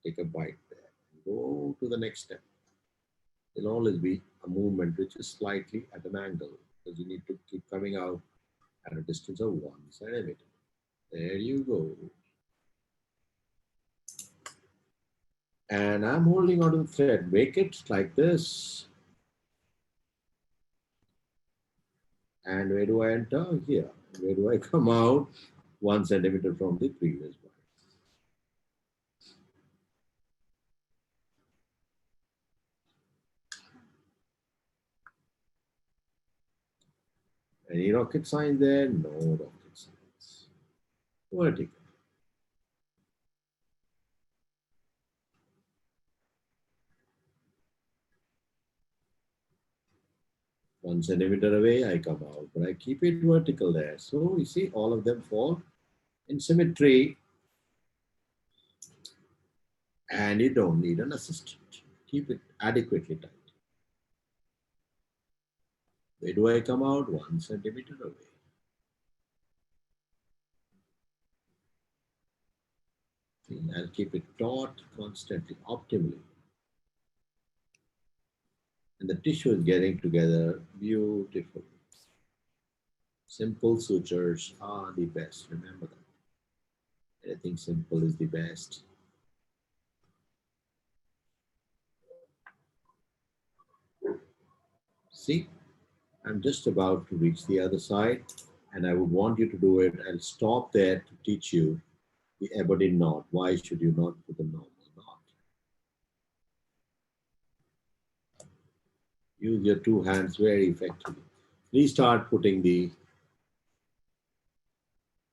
Take a bite there. Go to the next step. There'll always be a movement which is slightly at an angle because you need to keep coming out at a distance of 1 centimeter. There you go. And I'm holding on to the thread. Make it like this. And where do I enter? Here. Where do I come out? 1 centimeter from the previous one. Any rocket science there? No rocket science. Vertical. One centimeter away, I come out, but I keep it vertical there. So you see, all of them fall in symmetry, and you don't need an assistant. Keep it adequately tight. Where do I come out? 1 centimeter away. I'll keep it taut constantly, optimally. And the tissue is getting together beautifully. Simple sutures are the best, remember that. Anything simple is the best. See, I'm just about to reach the other side, and I would want you to do it. I'll stop there to teach you the Aberdeen knot. Why should you not put a normal knot? Use your 2 hands very effectively. Please start putting the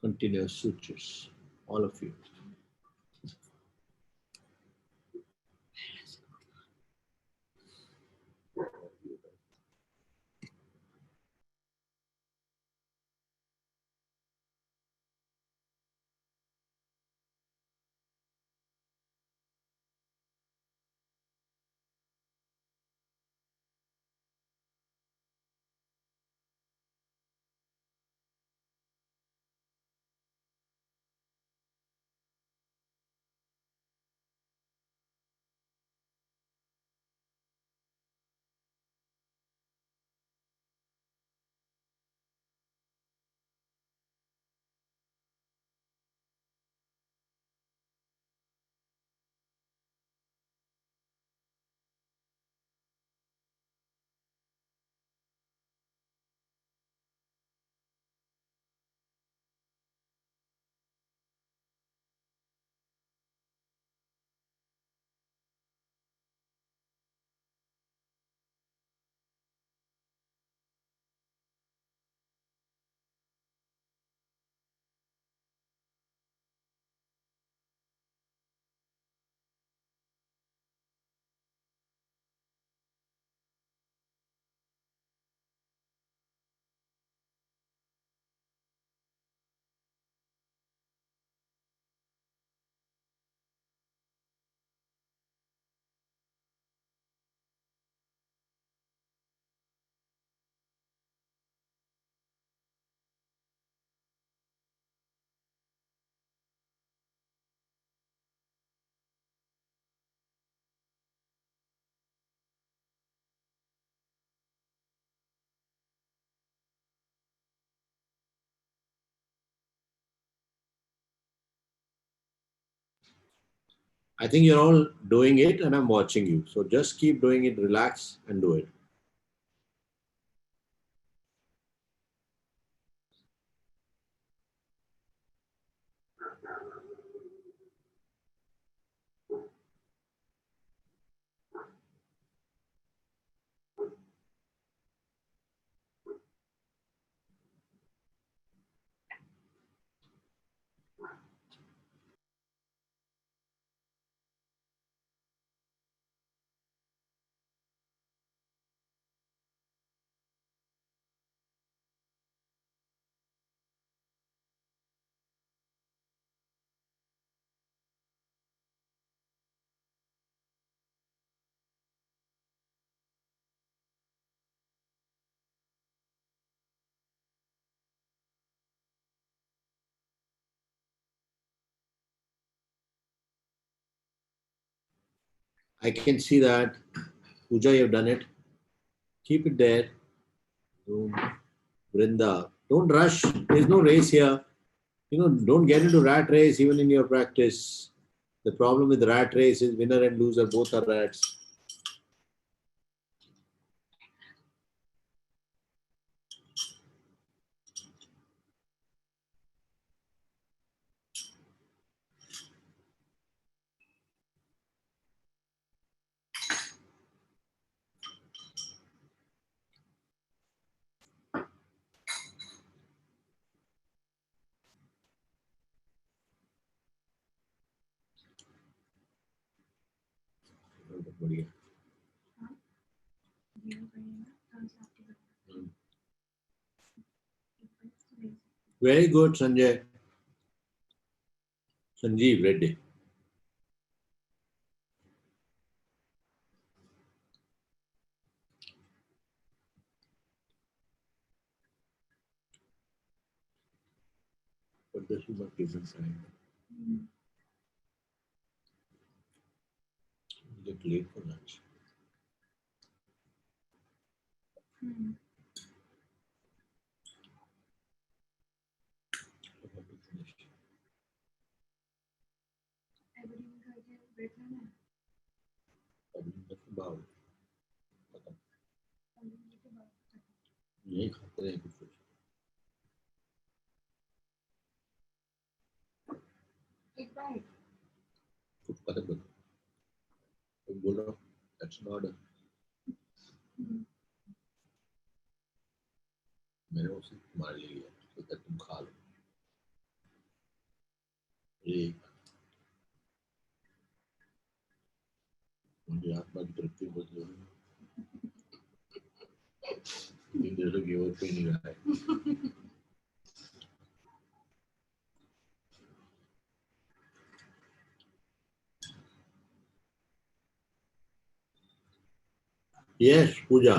continuous sutures, all of you. I think you're all doing it and I'm watching you. So just keep doing it, relax and do it. I can see that. Pooja, you've done it. Keep it there. Brinda, don't rush. There's no race here. Don't get into rat race even in your practice. The problem with rat race is winner and loser both are rats. बढ़िया. Very good, Sanjay. Sanjeev Reddy. But this is not given time. Get late for lunch. I have to finish. Aberdeen का Bowel. पता. यही खाते हैं कुछ. कुछ पता नहीं. तो बोल रहा हूँ, that's an order. मैंने उसे मार लिया तो क्या तुम खा लो. एक मुझे आत्मा की तृप्ति बहुत जरूरी है. इन देर तक ये और कोई नहीं रहा है. Yes, Pooja.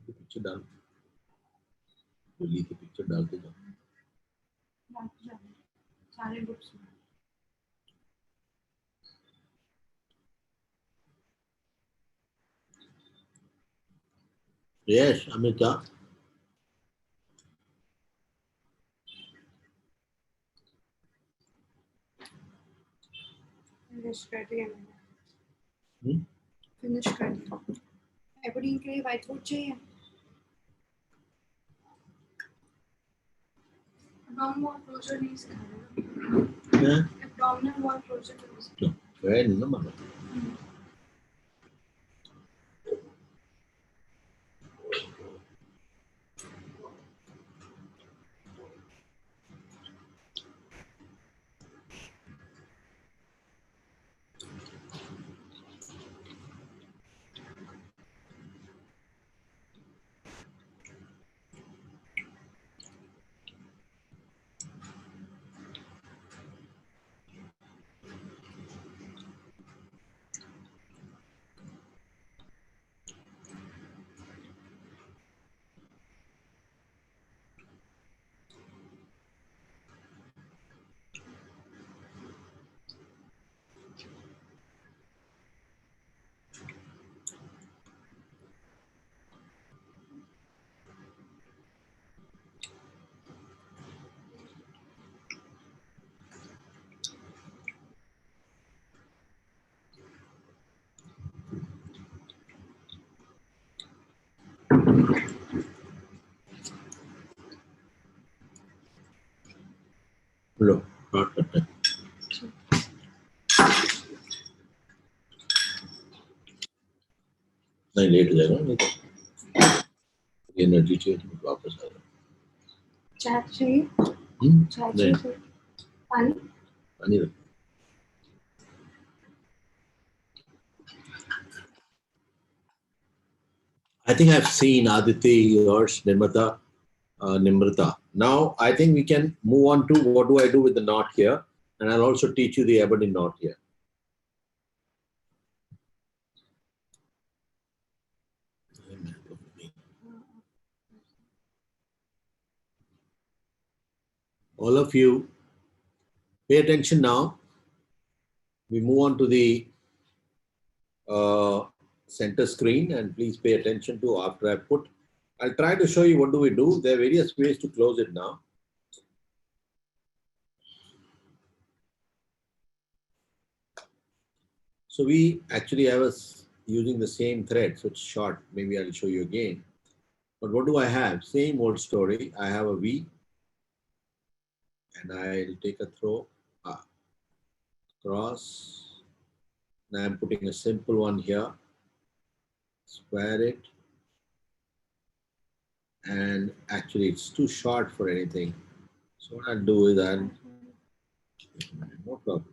पिक्चर डाल. बोली की पिक्चर डालते जाओ. सारे ग्रुप्स में. Yes, Amita. फिनिश कर दिया मैंने. फिनिश कर दिया. एबरडीन के लिए व्हाइट बोर्ड चाहिए. abdominal wall closure नहीं सिखाया. Yeah. abdominal wall closure तो नहीं सिखाया. Very number. लो start करते हैं. नहीं लेट हो जाएगा नहीं तो एनर्जी चाहिए तो वापस आ जाओ. चाय चाहिए? चाय नहीं चाहिए? पानी? पानी रखो. I think I've seen Aditi, yours, Nirmata, Nimrata. Now I think we can move on to what do I do with the knot here, and I'll also teach you the Aberdeen knot here. All of you, pay attention now. We move on to the center screen, and please pay attention to after I put. I'll try to show you what do we do. There are various ways to close it now. So we actually have us using the same thread, so it's short. Maybe I'll show you again. But what do I have? Same old story. I have a V, and I'll take a throw cross. Now I'm putting a simple one here. Square it. And actually it's too short for anything. So what I'll do is no problem.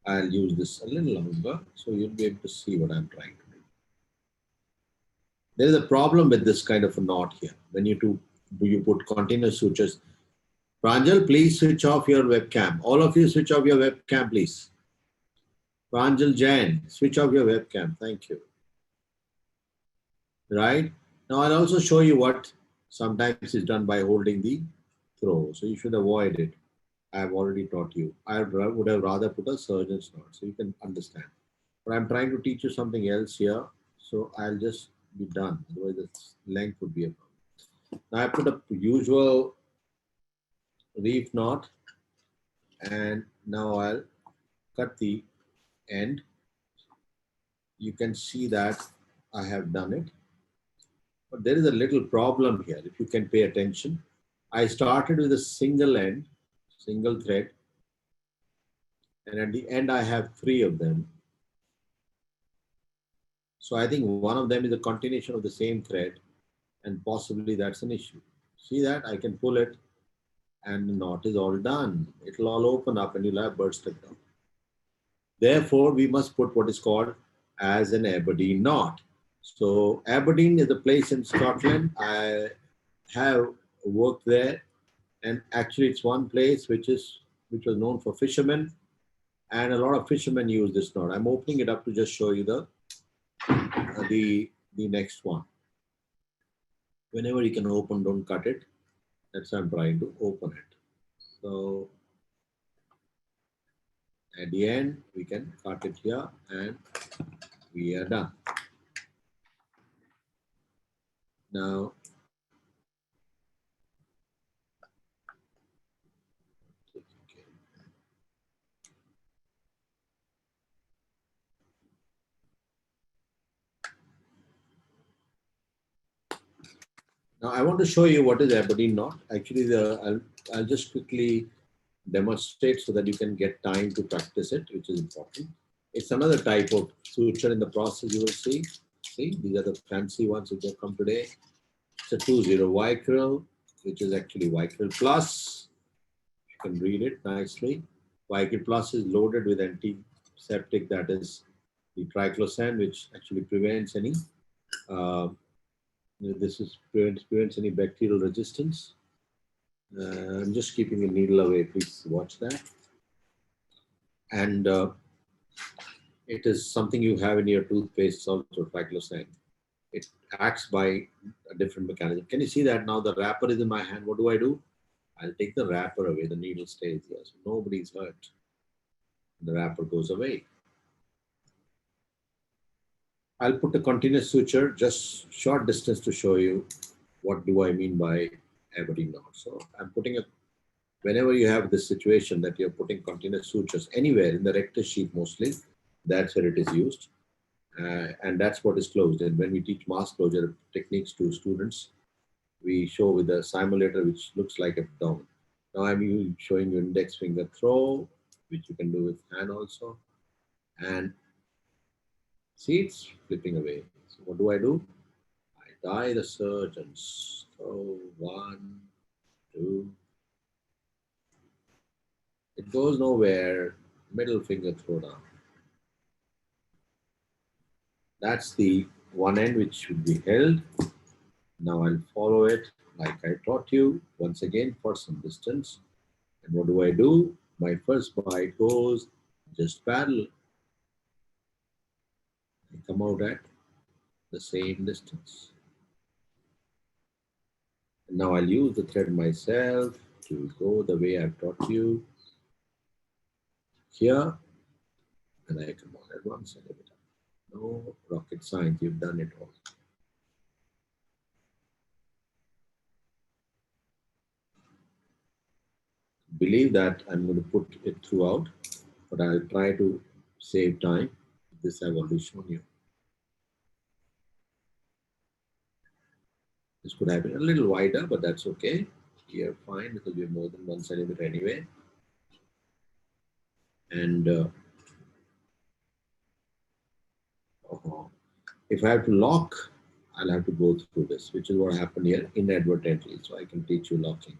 I'll use this a little longer so you'll be able to see what I'm trying to do. There is a problem with this kind of a knot here. When you put continuous sutures. Pranjal, please switch off your webcam. All of you switch off your webcam, please. Pranjal Jain, switch off your webcam. Thank you. Right? Now I'll also show you what sometimes is done by holding the throw. So you should avoid it. I've already taught you. I would have rather put a surgeon's knot so you can understand. But I'm trying to teach you something else here. So I'll just be done. Otherwise the length would be a problem. Now I put a usual reef knot, and now I'll cut the end. You can see that I have done it. But there is a little problem here. If you can pay attention, I started with a single end, single thread, and at the end I have 3 of them. So I think one of them is a continuation of the same thread, and possibly that's an issue. See that? I can pull it and the knot is all done. It'll all open up and you'll have bursted down. Therefore, we must put what is called as an Aberdeen knot. So Aberdeen is a place in Scotland. I have worked there, and actually it's one place which was known for fishermen, and a lot of fishermen use this knot. I'm opening it up to just show you the next one. Whenever you can open, don't cut it. That's why I'm trying to open it. So at the end, we can cut it here and we are done. Now, I want to show you what is Aberdeen knot. Actually, I'll just quickly demonstrate so that you can get time to practice it, which is important. It's another type of suture in the process you will see. See, these are the fancy ones which have come today. It's a 2-0 Vicryl, which is actually Vicryl Plus. You can read it nicely. Vicryl Plus is loaded with antiseptic, that is the triclosan, which actually prevents any prevents any bacterial resistance. I'm just keeping the needle away. Please watch that. And it is something you have in your toothpaste, also triclosan. It acts by a different mechanism. Can you see that now? The wrapper is in my hand. What do? I'll take the wrapper away. The needle stays here, so nobody's hurt. The wrapper goes away. I'll put a continuous suture just short distance to show you what do I mean by Aberdeen knot. So I'm putting whenever you have this situation that you're putting continuous sutures anywhere in the rectus sheath mostly, that's where it is used. And that's what is closed. And when we teach mask closure techniques to students, we show with a simulator which looks like a abdomen. Now I'm showing you index finger throw, which you can do with hand also. And see, it's flipping away. So what do? I tie the surgeons. So 1, 2. It goes nowhere. Middle finger throw down. That's the one end which should be held. Now I'll follow it like I taught you once again for some distance. And what do? My first bite goes just parallel. I come out at the same distance. And now I'll use the thread myself to go the way I've taught you. Here, and I come out at 1 centimeter. No rocket science, you've done it all. Believe that I'm going to put it throughout, but I'll try to save time. This I've already shown you. This could have been a little wider, but that's okay. Here, fine, because we have more than 1 centimeter anyway. And if I have to lock, I'll have to go through this, which is what happened here inadvertently. So I can teach you locking.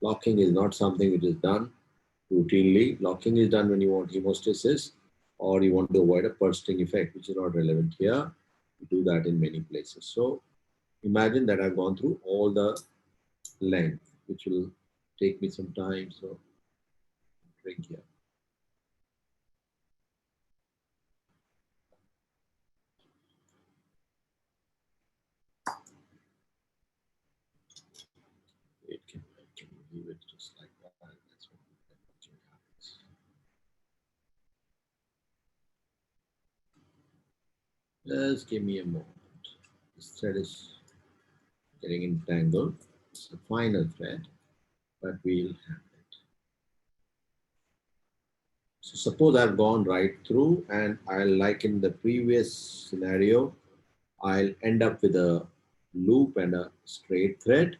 Locking is not something which is done routinely. Locking is done when you want hemostasis or you want to avoid a bursting effect, which is not relevant here. We do that in many places. So imagine that I've gone through all the length, which will take me some time. So drink here. It can leave it just like that. That's what happens. Just give me a moment. This thread is getting entangled. It's a finer thread, but we'll have it. So suppose I've gone right through and I'll, like in the previous scenario, I'll end up with a loop and a straight thread.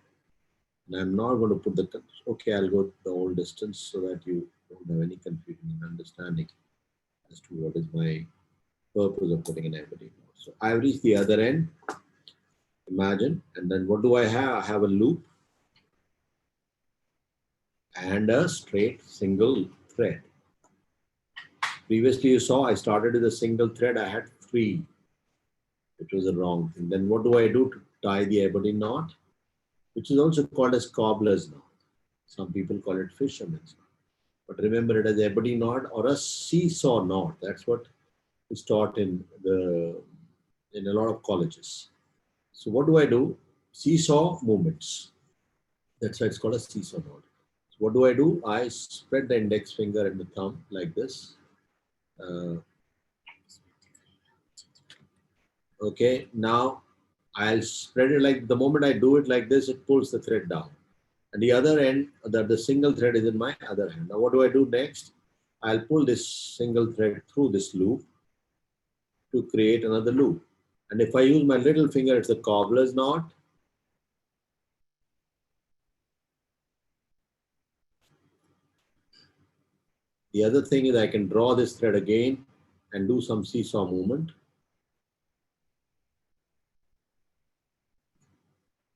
And I'm not going to put the, okay, I'll go the whole distance so that you don't have any confusion in understanding as to what is my purpose of putting an Aberdeen. So I've reached the other end, imagine, and then what do I have? I have a loop and a straight single thread. Previously you saw I started with a single thread, I had 3, which was a wrong thing. Then what do I do to tie the Aberdeen knot, which is also called as cobbler's knot. Some people call it fisherman's knot. But remember it as Aberdeen knot or a seesaw knot. That's what is taught in a lot of colleges. So what do? Seesaw movements. That's why it's called a seesaw knot. So what do? I spread the index finger and the thumb like this. Okay, now I'll spread it like, the moment I do it like this, it pulls the thread down. And the other end, the single thread is in my other hand. Now what do I do next? I'll pull this single thread through this loop to create another loop. And if I use my little finger, it's a cobbler's knot. The other thing is I can draw this thread again and do some seesaw movement.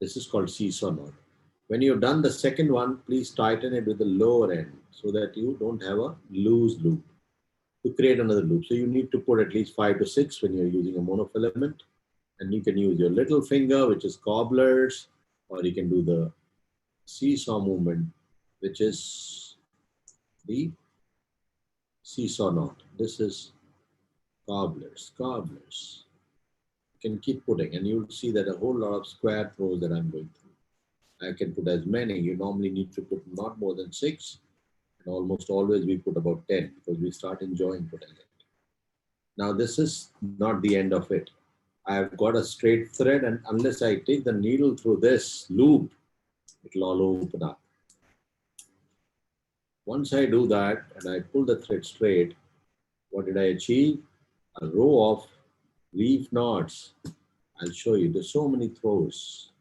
This is called seesaw knot. When you've done the second one, please tighten it with the lower end so that you don't have a loose loop to create another loop. So you need to put at least 5 to 6 when you're using a monofilament. And you can use your little finger, which is cobblers, or you can do the seesaw movement, which is the seesaw knot. This is cobblers. You can keep putting, and you'll see that a whole lot of square throws that I'm going through. I can put as many. You normally need to put not more than 6. And almost always we put about 10 because we start enjoying putting it. Now this is not the end of it. I've got a straight thread, and unless I take the needle through this loop, it'll all open up. Once I do that and I pull the thread straight, what did I achieve? A row of Reef knots. I'll show you. There's so many throws.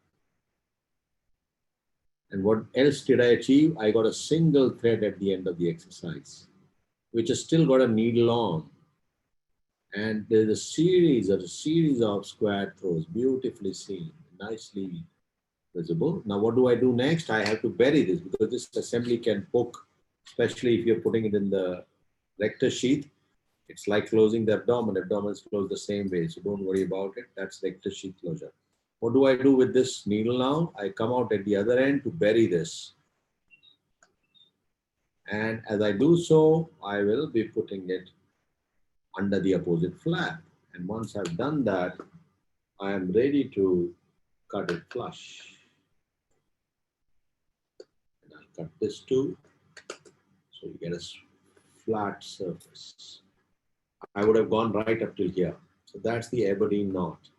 And what else did I achieve? I got a single thread at the end of the exercise, which has still got a needle on. And there's a series of square throws, beautifully seen, nicely visible. Now, what do I do next? I have to bury this because this assembly can poke, especially if you're putting it in the rectus sheath. It's like closing the abdomen. Abdomen is closed the same way, so don't worry about it. That's rectus sheath closure. What do I do with this needle now? I come out at the other end to bury this. And as I do so, I will be putting it under the opposite flap. And once I've done that, I am ready to cut it flush. And I'll cut this too, so you get a flat surface. I would have gone right up till here. So that's the Aberdeen knot.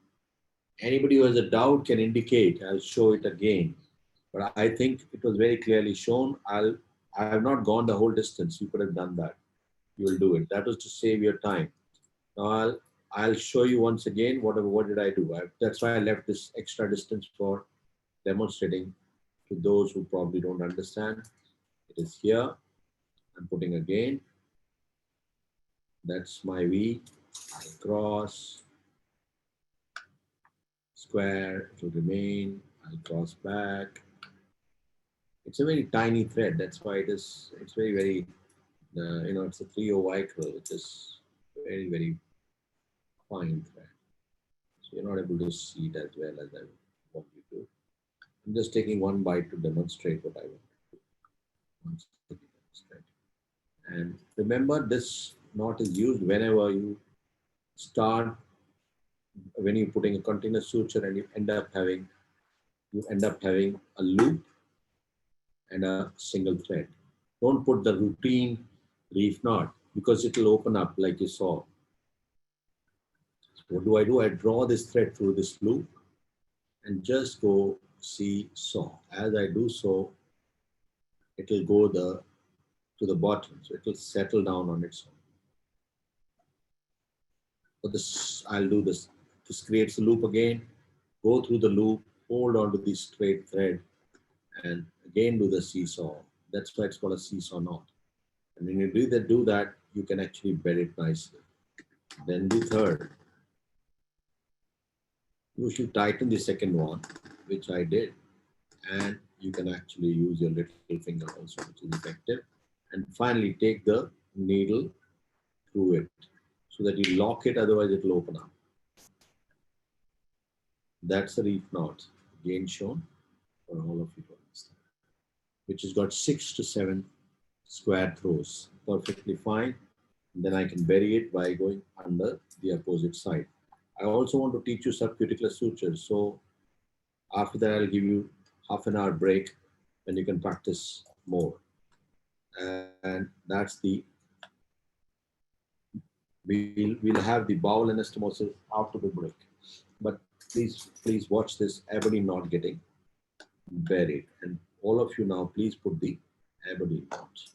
Anybody who has a doubt can indicate. I'll show it again. But I think it was very clearly shown. I have not gone the whole distance. You could have done that. You will do it. That was to save your time. Now I'll show you once again what did I do. That's why I left this extra distance for demonstrating to those who probably don't understand. It is here. I'm putting again. That's my V. I'll cross. Square, it will remain. I'll cross back. It's a very tiny thread. That's why it's very, it's a 3/0 micro, which is very, very fine thread. So you're not able to see it as well as I want you to. I'm just taking one bite to demonstrate what I want to demonstrate. And remember, this knot is used whenever you start, when you're putting a continuous suture and you end up having a loop and a single thread. Don't put the routine reef knot because it will open up like you saw. So what do? I draw this thread through this loop and just go seesaw. As I do so, it will go to the bottom. So it will settle down on its own. But this, I'll do this. This creates a loop again. Go through the loop, hold on to the straight thread, and again do the seesaw. That's why it's called a seesaw knot. And when you do that, you can actually bed it nicely. Then the third. You should tighten the second one, which I did. And you can actually use your little finger also, which is effective. And finally, take the needle through it so that you lock it, otherwise it will open up. That's the reef knot, again shown for all of you to understand, which has got 6 to 7 square throws, perfectly fine. And then I can bury it by going under the opposite side. I also want to teach you subcuticular sutures. So after that, I'll give you half an hour break and you can practice more. And that's we'll have the bowel anastomosis after the break. But please watch this Aberdeen knot getting buried. And all of you now, please put the Aberdeen knots.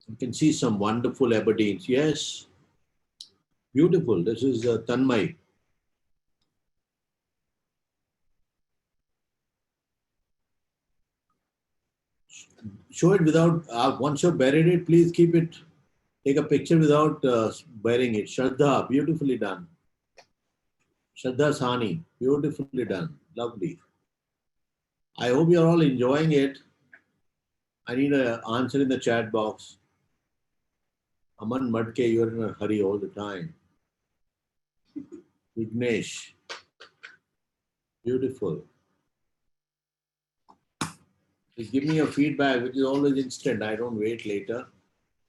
You can see some wonderful Aberdeens. Yes, beautiful. This is Tanmay. Show it without, once you've buried it, please keep it, take a picture without burying it. Shraddha, beautifully done. Shraddha Sani, beautifully done. Lovely. I hope you're all enjoying it. I need an answer in the chat box. Aman Madke, you're in a hurry all the time. Vignesh, beautiful. Just give me your feedback, which is always instant. I don't wait later.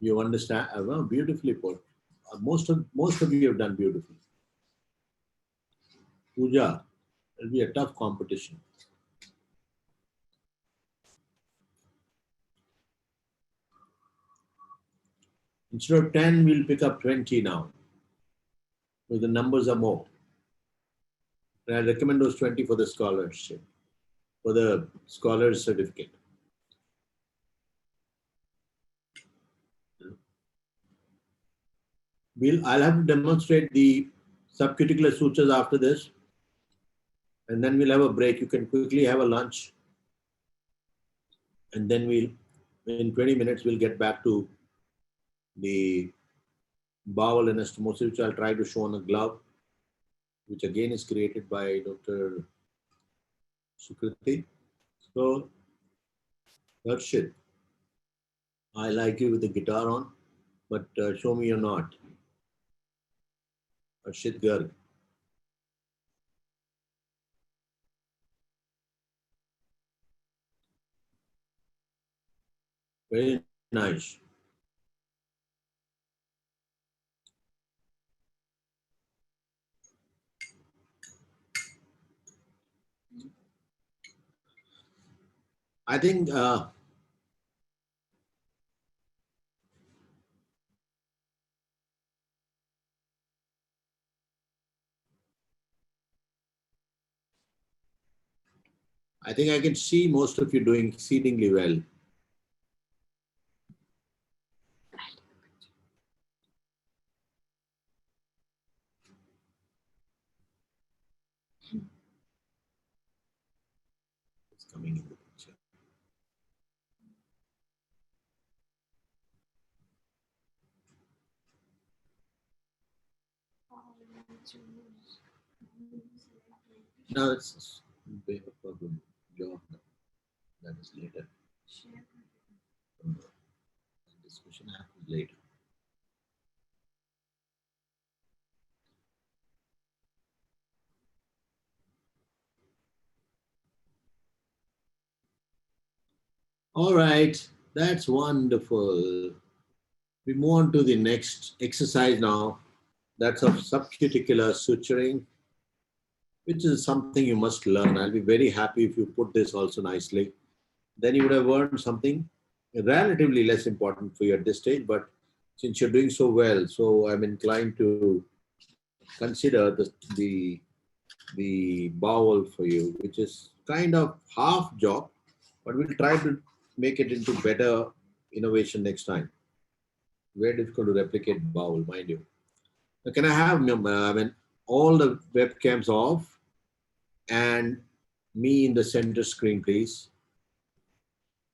You understand? Well, beautifully put. Most of you have done beautifully. Pooja, it'll be a tough competition. Instead of 10, we'll pick up 20 now. Because the numbers are more. And I recommend those 20 for the scholarship, for the scholar's certificate. I'll have to demonstrate the subcuticular sutures after this. And then we'll have a break. You can quickly have a lunch. And then in 20 minutes, we'll get back to the bowel anastomosis, which I'll try to show on a glove, which again is created by Dr. Sukriti. So, that's it. I like you with the guitar on, but show me you're not. Arshit Garg. Very nice. I think I can see most of you doing exceedingly well. It's coming in the picture. No, it's a problem. That is later. Discussion happens later. All right, that's wonderful. We move on to the next exercise now. That's of subcuticular suturing, which is something you must learn. I'll be very happy if you put this also nicely. Then you would have learned something relatively less important for you at this stage, but since you're doing so well, so I'm inclined to consider the bowel for you, which is kind of half job, but we'll try to make it into better innovation next time. Very difficult to replicate bowel, mind you. Now, can I have all the webcams off and me in the center screen, please?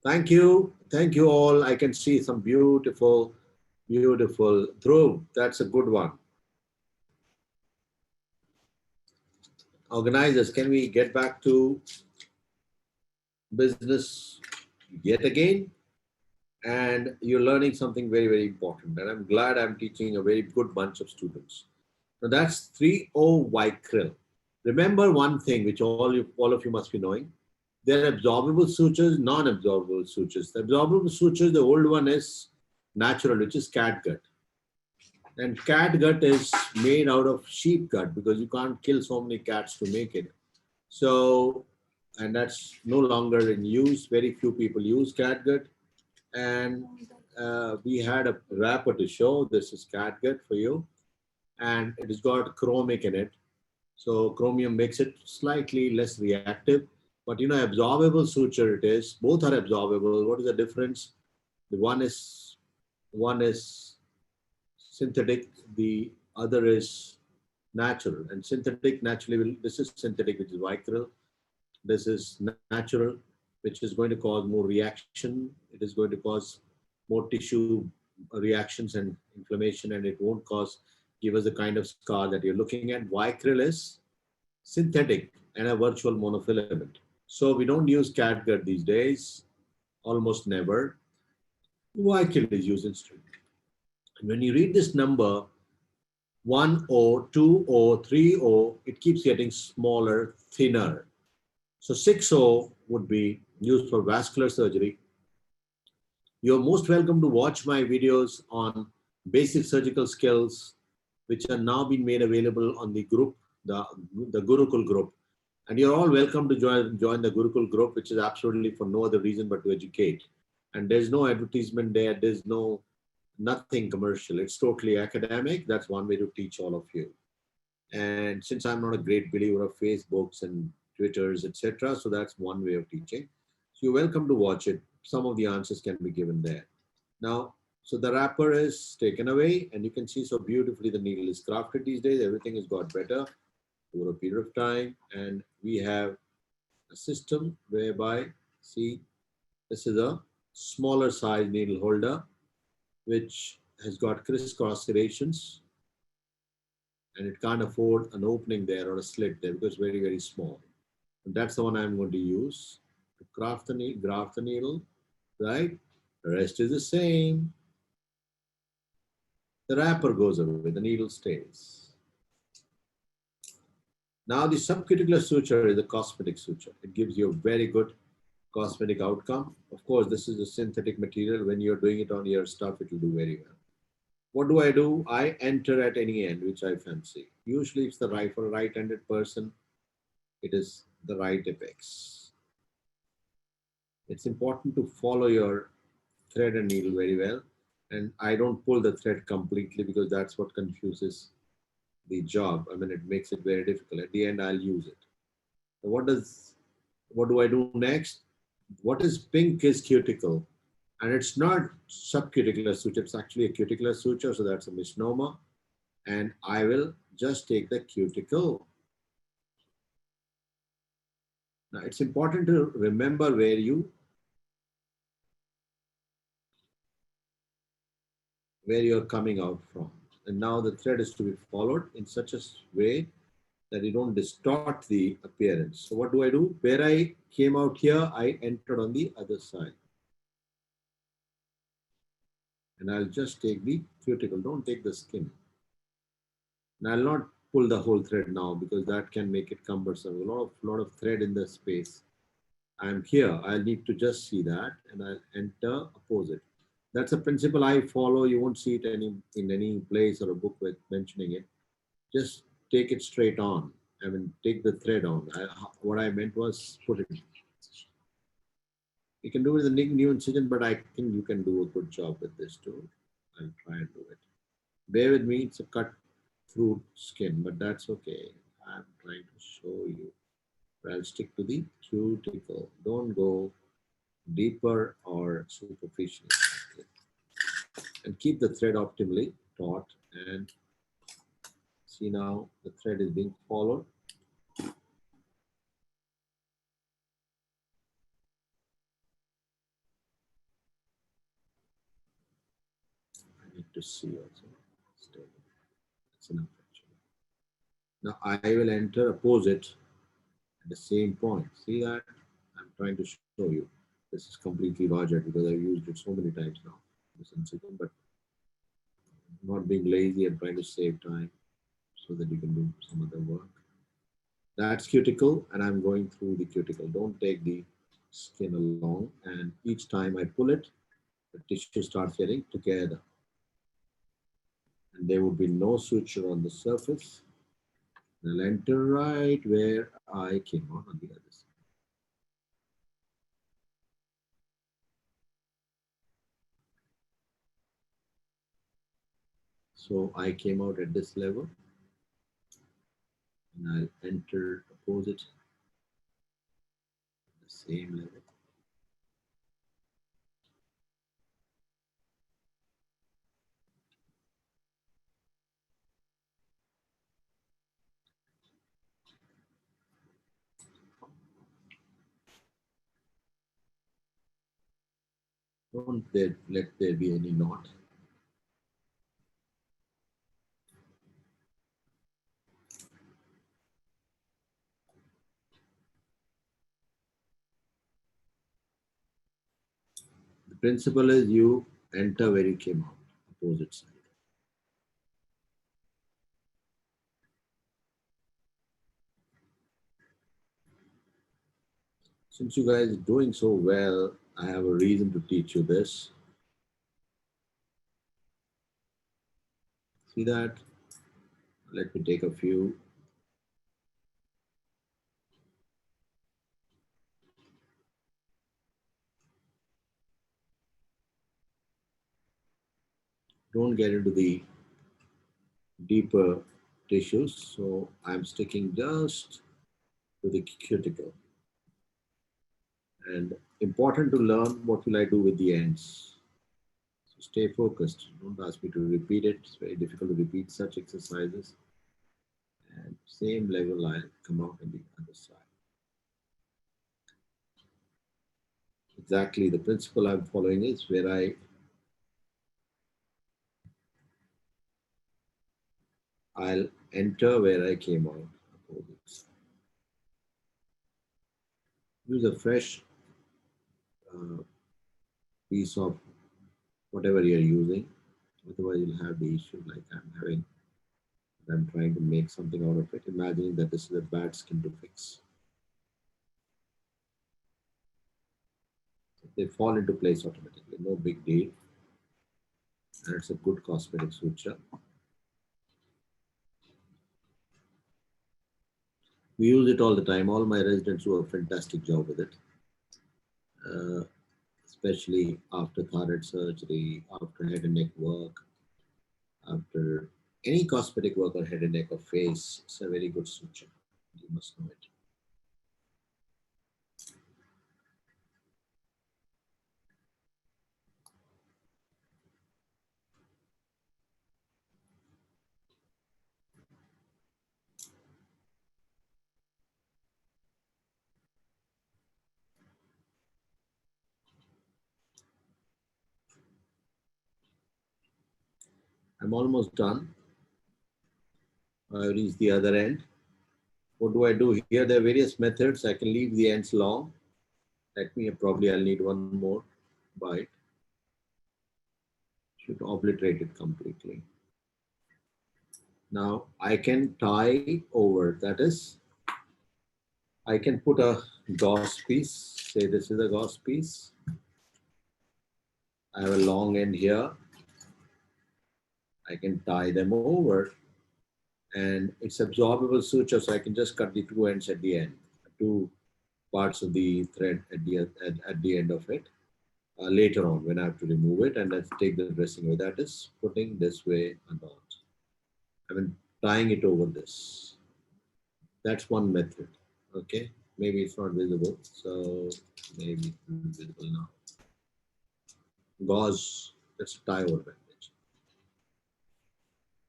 Thank you. Thank you all. I can see some beautiful, beautiful. Dhruv, that's a good one. Organizers, can we get back to business yet again? And you're learning something very, very important. And I'm glad I'm teaching a very good bunch of students. Now that's 3O Vicryl. Remember one thing which all of you must be knowing. There are absorbable sutures, non-absorbable sutures. The absorbable sutures, the old one is natural, which is catgut. And catgut is made out of sheep gut because you can't kill so many cats to make it. So, and that's no longer in use. Very few people use catgut. And we had a wrapper to show. This is catgut for you. And it has got chromic in it. So chromium makes it slightly less reactive. But absorbable suture it is. Both are absorbable. What is the difference? The one is One is synthetic, the other is natural. And synthetic naturally will, this is synthetic, which is vicryl. This is natural, which is going to cause more reaction. It is going to cause more tissue reactions and inflammation, and it won't give us the kind of scar that you're looking at. Vicryl is synthetic and a virtual monofilament. So we don't use catgut these days, almost never. Vicryl is used instead. And when you read this number, 1O, 2O, 3O, it keeps getting smaller, thinner. So 6O would be used for vascular surgery. You're most welcome to watch my videos on basic surgical skills, which are now being made available on the group, the Gurukkul group. And you're all welcome to join the Gurukkul group, which is absolutely for no other reason but to educate. And there's no advertisement there. There's nothing commercial. It's totally academic. That's one way to teach all of you. And since I'm not a great believer of Facebooks and Twitters, etc., so that's one way of teaching. So you're welcome to watch it. Some of the answers can be given there. Now, so the wrapper is taken away, and you can see so beautifully the needle is crafted these days. Everything has got better over a period of time, and we have a system whereby, see, this is a smaller size needle holder, which has got crisscross serrations, and it can't afford an opening there or a slit there because it's very, very small. And that's the one I'm going to use to graft the needle, right? The rest is the same. The wrapper goes away, the needle stays. Now the subcuticular suture is a cosmetic suture. It gives you a very good cosmetic outcome. Of course, this is a synthetic material. When you're doing it on your stuff, it will do very well. What do? I enter at any end, which I fancy. Usually it's the right, for a right-handed person, it is the right apex. It's important to follow your thread and needle very well. And I don't pull the thread completely because that's what confuses the job. I mean, it makes it very difficult. At the end, I'll use it. So what do I do next? What is pink is cuticle. And it's not subcuticular suture, it's actually a cuticular suture, so that's a misnomer. And I will just take the cuticle. Now, it's important to remember where you're coming out from. And now the thread is to be followed in such a way that you don't distort the appearance. So what do? Where I came out here, I entered on the other side. And I'll just take the cuticle, don't take the skin. And I'll not pull the whole thread now because that can make it cumbersome. A lot of thread in the space. I'm here, I'll need to just see that and I'll enter opposite. That's a principle I follow. You won't see it in any place or a book with mentioning it. Just take it straight on. I mean, take the thread on. What I meant was put it. You can do it with a new incision, but I think you can do a good job with this too. I'll try and do it. Bear with me, it's a cut through skin, but that's okay. I'm trying to show you. I'll stick to the cuticle. Don't go deeper or superficial. And keep the thread optimally taut. And see now the thread is being followed. I need to see also. That's enough actually. Now I will enter opposite at the same point. See that? I'm trying to show you. This is completely budget because I've used it so many times now. This incision, but not being lazy and trying to save time so that you can do some other work. That's cuticle, and I'm going through the cuticle. Don't take the skin along, and each time I pull it, the tissue starts getting together. And there would be no suture on the surface. I'll enter right where I came out on the other side. So I came out at this level, and I'll enter opposite at the same level. Don't let there be any knot. The principle is you enter where you came out, opposite side. Since you guys are doing so well, I have a reason to teach you this. See that? Let me take a few. Don't get into the deeper tissues. So I'm sticking just to the cuticle. And important to learn what will I do with the ends. So stay focused. Don't ask me to repeat it. It's very difficult to repeat such exercises. And same level, I'll come out on the other side. Exactly the principle I'm following is where I'll enter where I came out. Use a fresh piece of whatever you're using. Otherwise, you'll have the issue like I'm having. I'm trying to make something out of it, imagining that this is a bad skin to fix. They fall into place automatically, no big deal. And it's a good cosmetic suture. We use it all the time. All my residents do a fantastic job with it. Especially after thyroid surgery, after head and neck work, after any cosmetic work on head and neck or face. It's a very good suture. You must know it. I'm almost done. I reach the other end. What do I do here? There are various methods. I can leave the ends long. Let me, probably I'll need one more bite. Should obliterate it completely. Now I can tie over, that is, I can put a gauze piece, say this is a gauze piece. I have a long end here. I can tie them over and it's absorbable suture, so I can just cut the two ends at the end, two parts of the thread at the end of it. Later on when I have to remove it and let's take the dressing away. That is putting this way and on. I mean, tying it over this. That's one method. Okay, maybe it's not visible, so maybe it's visible now. Gauze, that's a tie over bandage.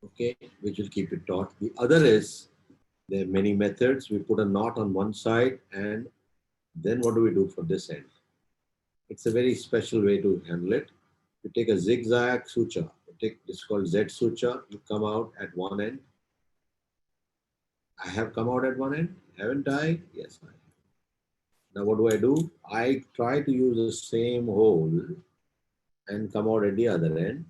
Okay, which will keep it taut. The other is, there are many methods. We put a knot on one side and then what do we do for this end? It's a very special way to handle it. You take a zigzag suture. You take this called Z suture. You come out at one end. I have come out at one end, haven't I? Yes, I have. Now what do? I try to use the same hole and come out at the other end.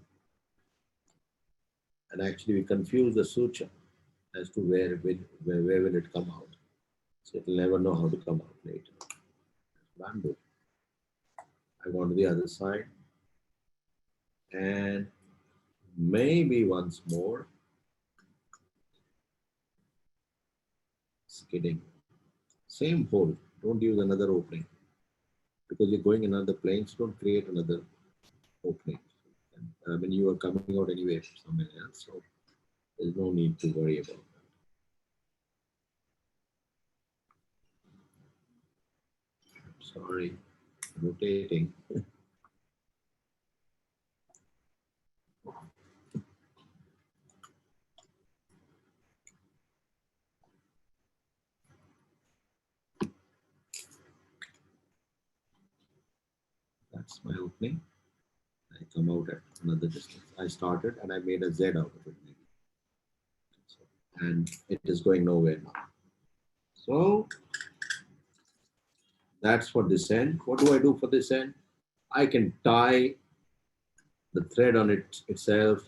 And actually we confuse the suture as to where will it come out. So it will never know how to come out later. Bamboo. I go to the other side. And maybe once more. Skidding. Same hole. Don't use another opening. Because you're going in another plane, so don't create another opening. I mean, you are coming out anyway from somewhere else, so there's no need to worry about that. Sorry, rotating. That's my opening. I come out at another distance. I started and I made a Z out of it, maybe. And it is going nowhere now. So that's for this end. What do I do for this end? I can tie the thread on it itself,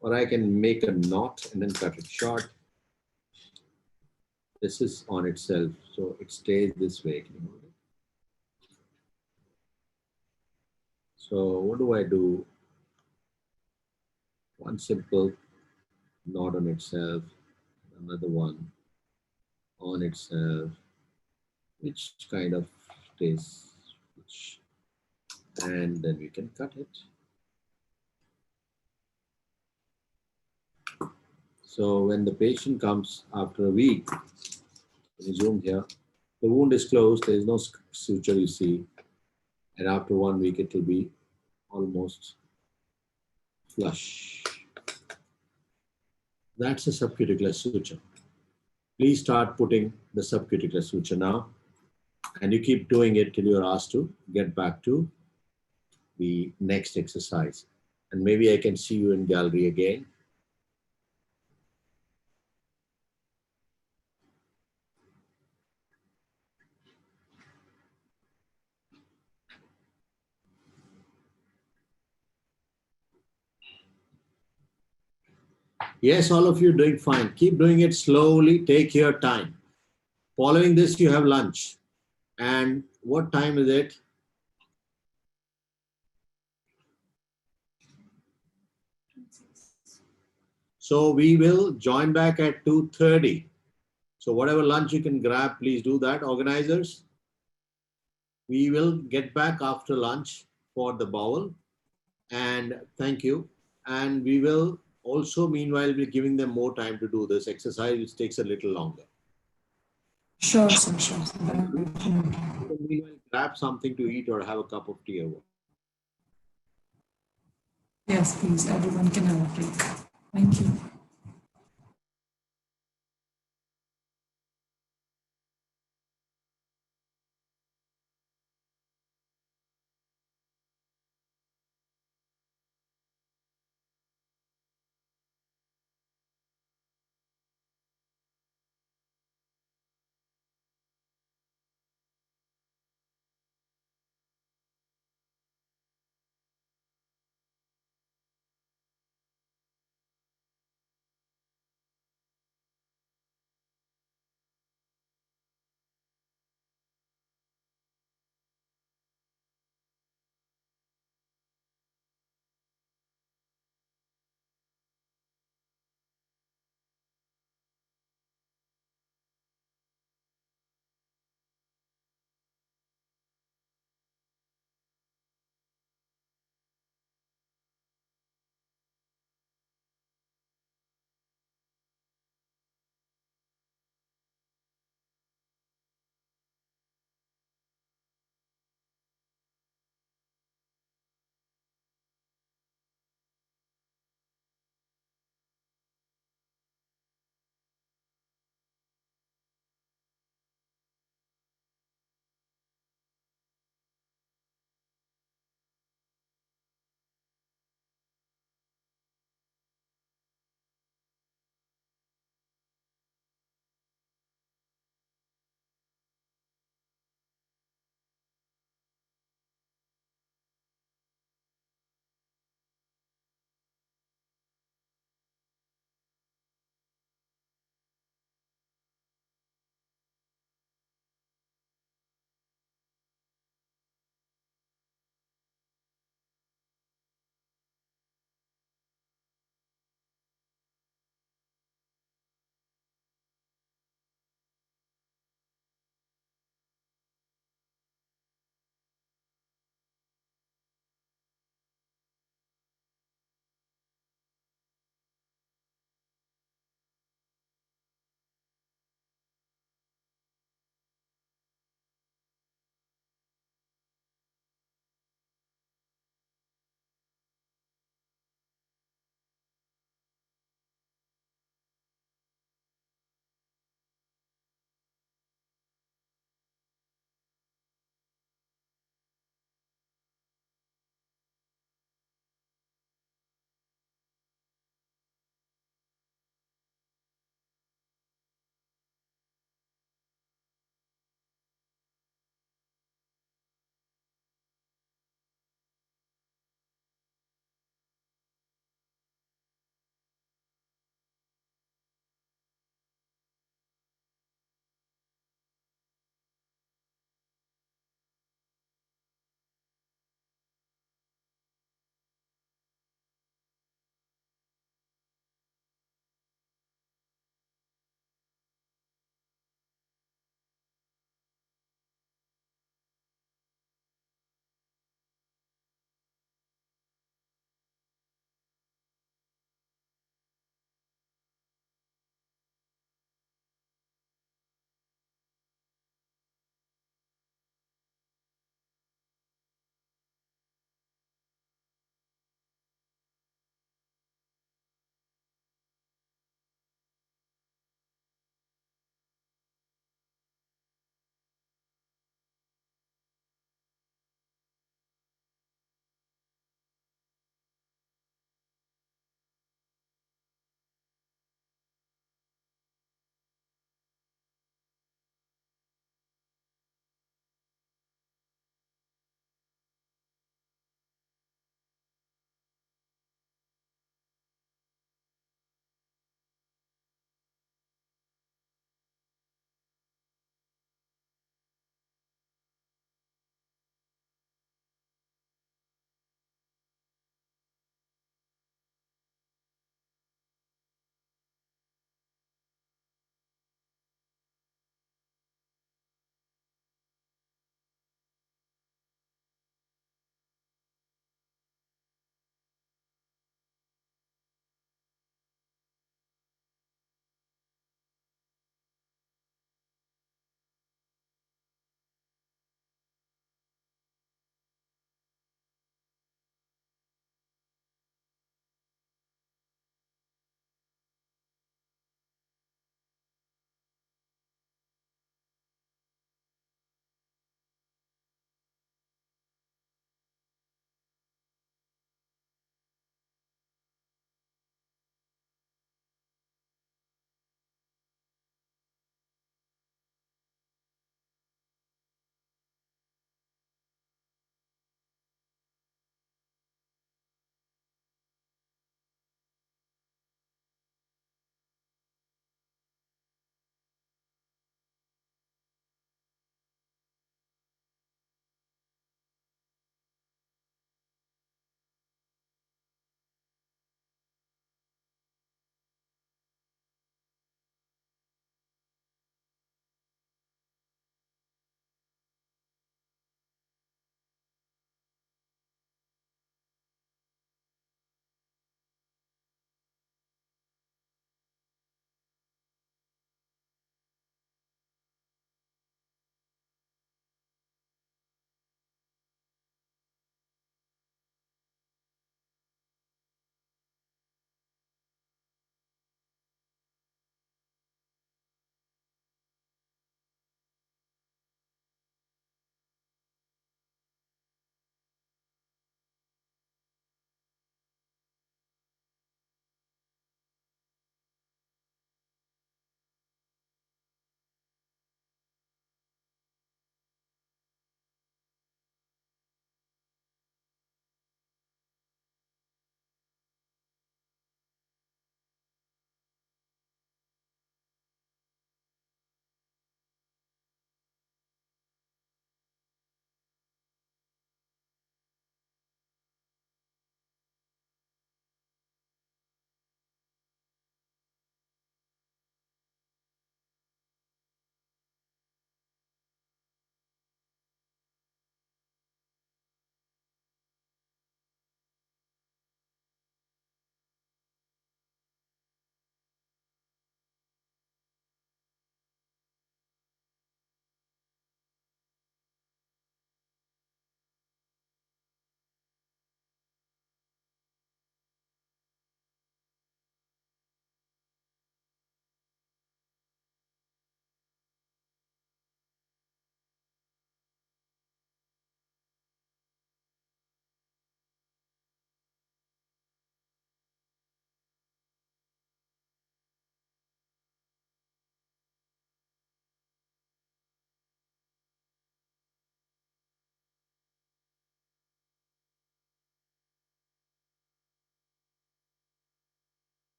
or I can make a knot and then cut it short. This is on itself, so it stays this way. Can you hold it? So what do I do? One simple knot on itself, another one on itself, which kind of stays, and then we can cut it. So when the patient comes after a week, zoom here, the wound is closed, there is no suture, you see, and after 1 week it will be almost flush. That's a subcuticular suture. Please start putting the subcuticular suture now, and you keep doing it till you're asked to get back to the next exercise. And maybe I can see you in gallery again. Yes, all of you doing fine. Keep doing it slowly. Take your time. Following this, you have lunch. And what time is it? So we will join back at 2:30. So whatever lunch you can grab, please do that. Organizers, we will get back after lunch for the bowel. And thank you. And we will also, meanwhile, be giving them more time to do this exercise, which takes a little longer. Sure, sir, sure. Meanwhile, grab something to eat or have a cup of tea or what. Yes, please. Everyone can have a break. Thank you.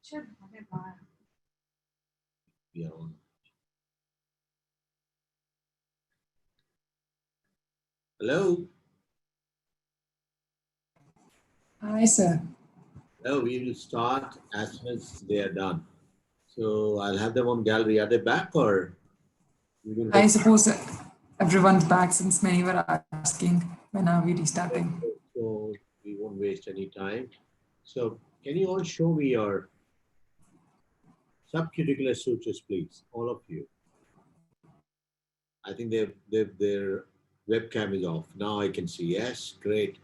Yeah. On. Hello. Hi, sir. Well, we will start as soon as they are done. So I'll have them on gallery. Are they back or? We will I suppose everyone's back since many were asking when are we restarting. So we won't waste any time. So can you all show me your subcuticular sutures, please? All of you. I think their webcam is off. Now I can see. Yes, great.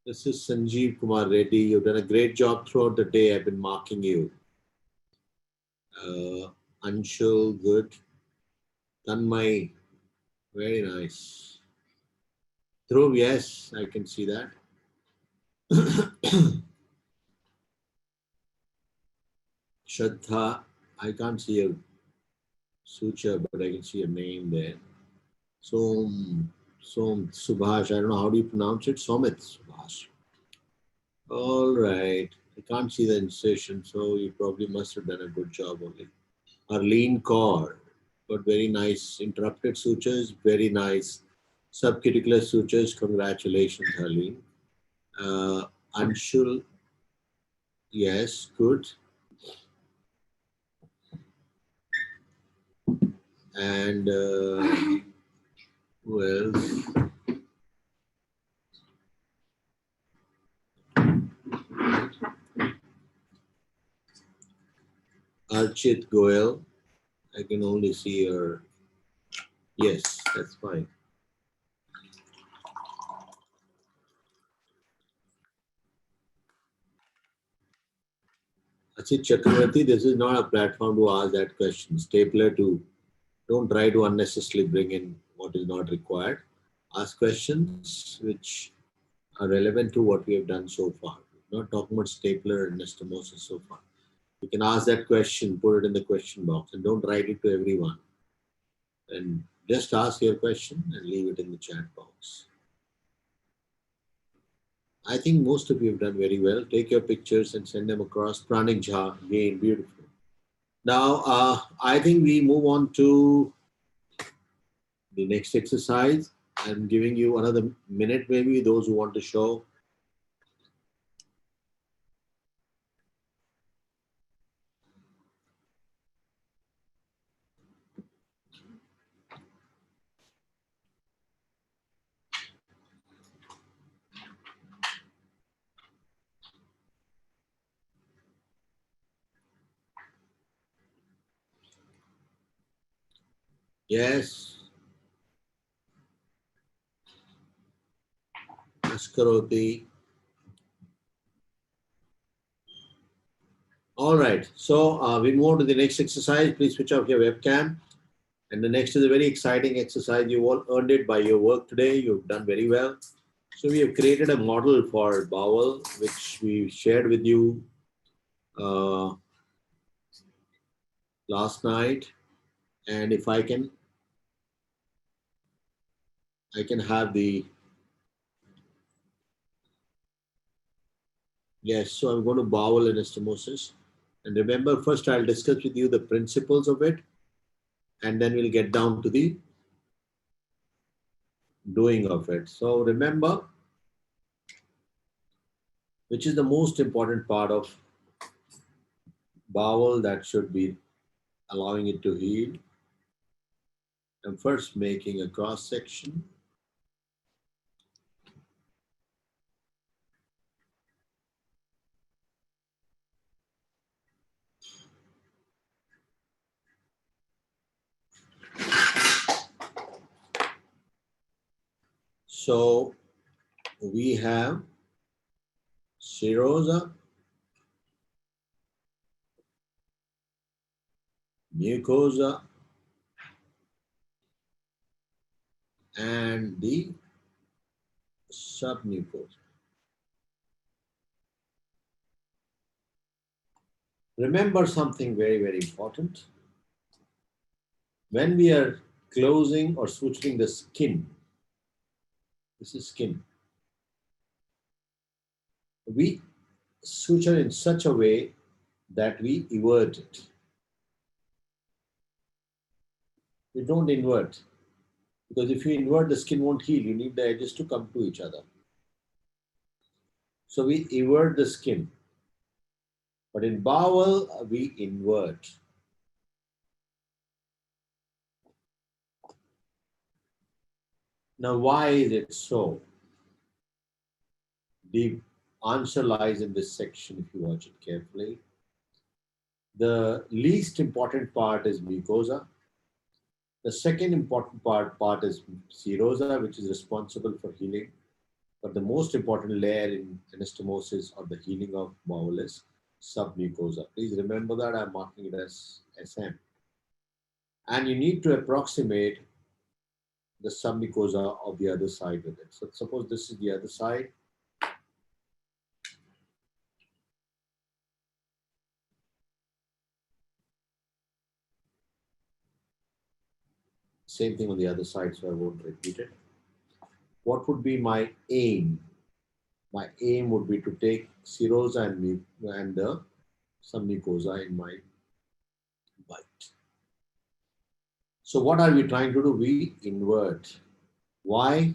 This is Sanjeev Kumar Reddy. You've done a great job throughout the day. I've been marking you. Anshul, good. Tanmay, very nice. Dhruv, yes, I can see that. Shraddha, I can't see your suture, but I can see your name there. Som Subhash, I don't know, how do you pronounce it? Somit Subhash. All right. I can't see the incision, so you probably must have done a good job only. Arlene Kaur, got very nice interrupted sutures, very nice subcuticular sutures. Congratulations, Arlene. Anshul, yes, good. And who else? Archit Goel. I can only see your. Yes, that's fine. Achit Chakravarti, this is not a platform to ask that question. Stapler to, don't try to unnecessarily bring in what is not required. Ask questions which are relevant to what we have done so far. We're not talking about stapler and anastomosis so far. You can ask that question, put it in the question box, and don't write it to everyone. And just ask your question and leave it in the chat box. I think most of you have done very well. Take your pictures and send them across. Pranik Jha, again, beautiful. Now, I think we move on to the next exercise. I'm giving you another minute, maybe, those who want to show. Yes. Askaroti. All right. So we move on to the next exercise. Please switch off your webcam. And the next is a very exciting exercise. You all earned it by your work today. You've done very well. So we have created a model for Bowel, which we shared with you last night. And if I can have the, yes, so I'm going to Bowel anastomosis. And remember, first I'll discuss with you the principles of it, and then we'll get down to the doing of it. So remember, which is the most important part of bowel that should be allowing it to heal. I'm first making a cross section. So we have serosa, mucosa, and the submucosa. Remember something very, very important. When we are closing or suturing the skin, this is skin, we suture in such a way that we evert it. We don't invert, because if you invert, the skin won't heal. You need the edges to come to each other. So we evert the skin. But in bowel, we invert. Now, why is it so? The answer lies in this section if you watch it carefully. The least important part is mucosa. The second important part is serosa, which is responsible for healing. But the most important layer in anastomosis or the healing of bowel is submucosa. Please remember that I'm marking it as SM. And you need to approximate the submucosa of the other side with it. So suppose this is the other side. Same thing on the other side, so I won't repeat it. What would be my aim? My aim would be to take serosa and the submucosa in my bite. So what are we trying to do? We invert. Why?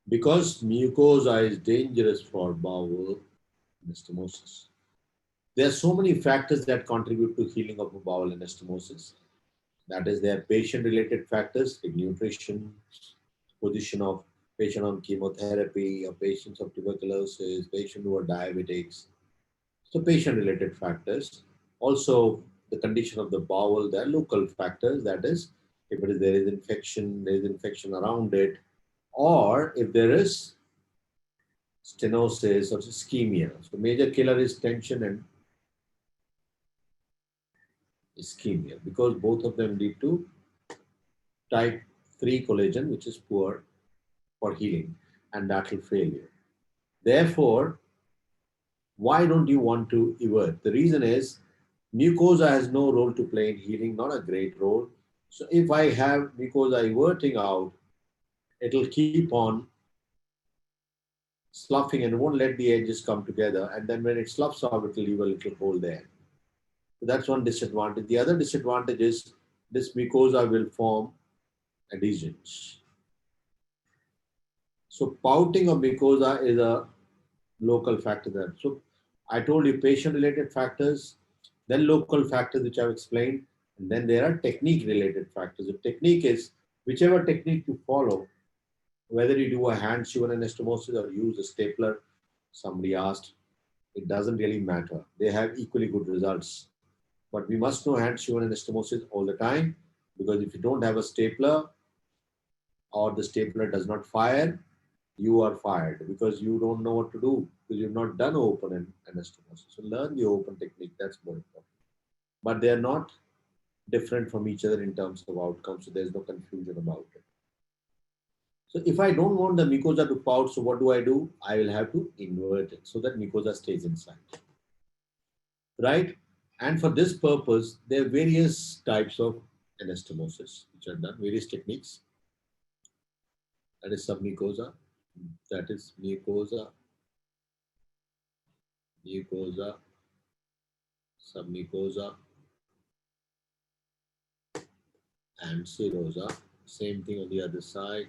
Because mucosa is dangerous for bowel anastomosis. There are so many factors that contribute to healing of a bowel anastomosis. That is, there are patient-related factors like nutrition, position of patient on chemotherapy, or patients of tuberculosis, patients who are diabetics. So patient-related factors. Also, the condition of the bowel, there are local factors. That is, if there is infection around it, or if there is stenosis or ischemia. So major killer is tension and ischemia, because both of them lead to type 3 collagen, which is poor for healing, and that will fail you. Therefore, why don't you want to evert? The reason is mucosa has no role to play in healing, not a great role. So if I have mucosa everting out, it will keep on sloughing and won't let the edges come together. And then when it sloughs out, it will leave a little hole there. So that's one disadvantage. The other disadvantage is this mucosa will form adhesions. So pouting of mucosa is a local factor there. So I told you patient-related factors, then local factors which I've explained, and then there are technique-related factors. The technique is whichever technique you follow, whether you do a hand sewer anastomosis or use a stapler, somebody asked, it doesn't really matter. They have equally good results. But we must know hand sewer anastomosis all the time, because if you don't have a stapler or the stapler does not fire, you are fired because you don't know what to do, because you've not done open anastomosis. So learn the open technique, that's more important. But they are not different from each other in terms of outcomes, so there's no confusion about it. So if I don't want the mucosa to pout, so what do? I will have to invert it so that mucosa stays inside. Right? And for this purpose, there are various types of anastomosis which are done, various techniques. That is submucosa, that is mucosa, submucosa, and serosa. Same thing on the other side.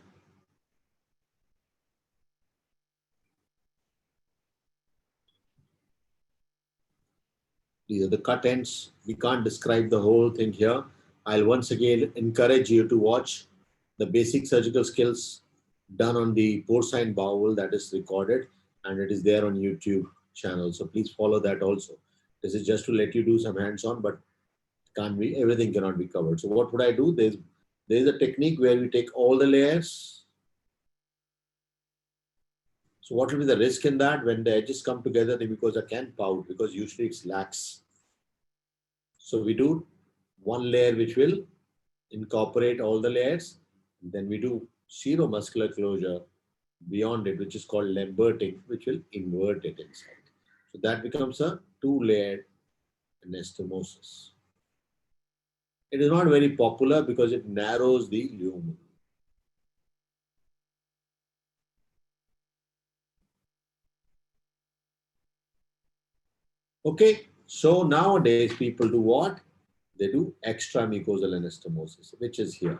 These are the cut ends. We can't describe the whole thing here. I'll once again encourage you to watch the basic surgical skills done on the porcine bowel that is recorded, and it is there on YouTube channel. So please follow that also. This is just to let you do some hands-on, but everything cannot be covered. So what would I do? There's a technique where we take all the layers. So what will be the risk in that? When the edges come together, the mucosa can pout because usually it's lax. So we do one layer which will incorporate all the layers. Then we do seromuscular closure beyond it, which is called lamberting, which will invert it inside. So that becomes a 2-layered anastomosis. It is not very popular because it narrows the lumen. Okay, so nowadays people do what? They do extra mucosal anastomosis, which is here.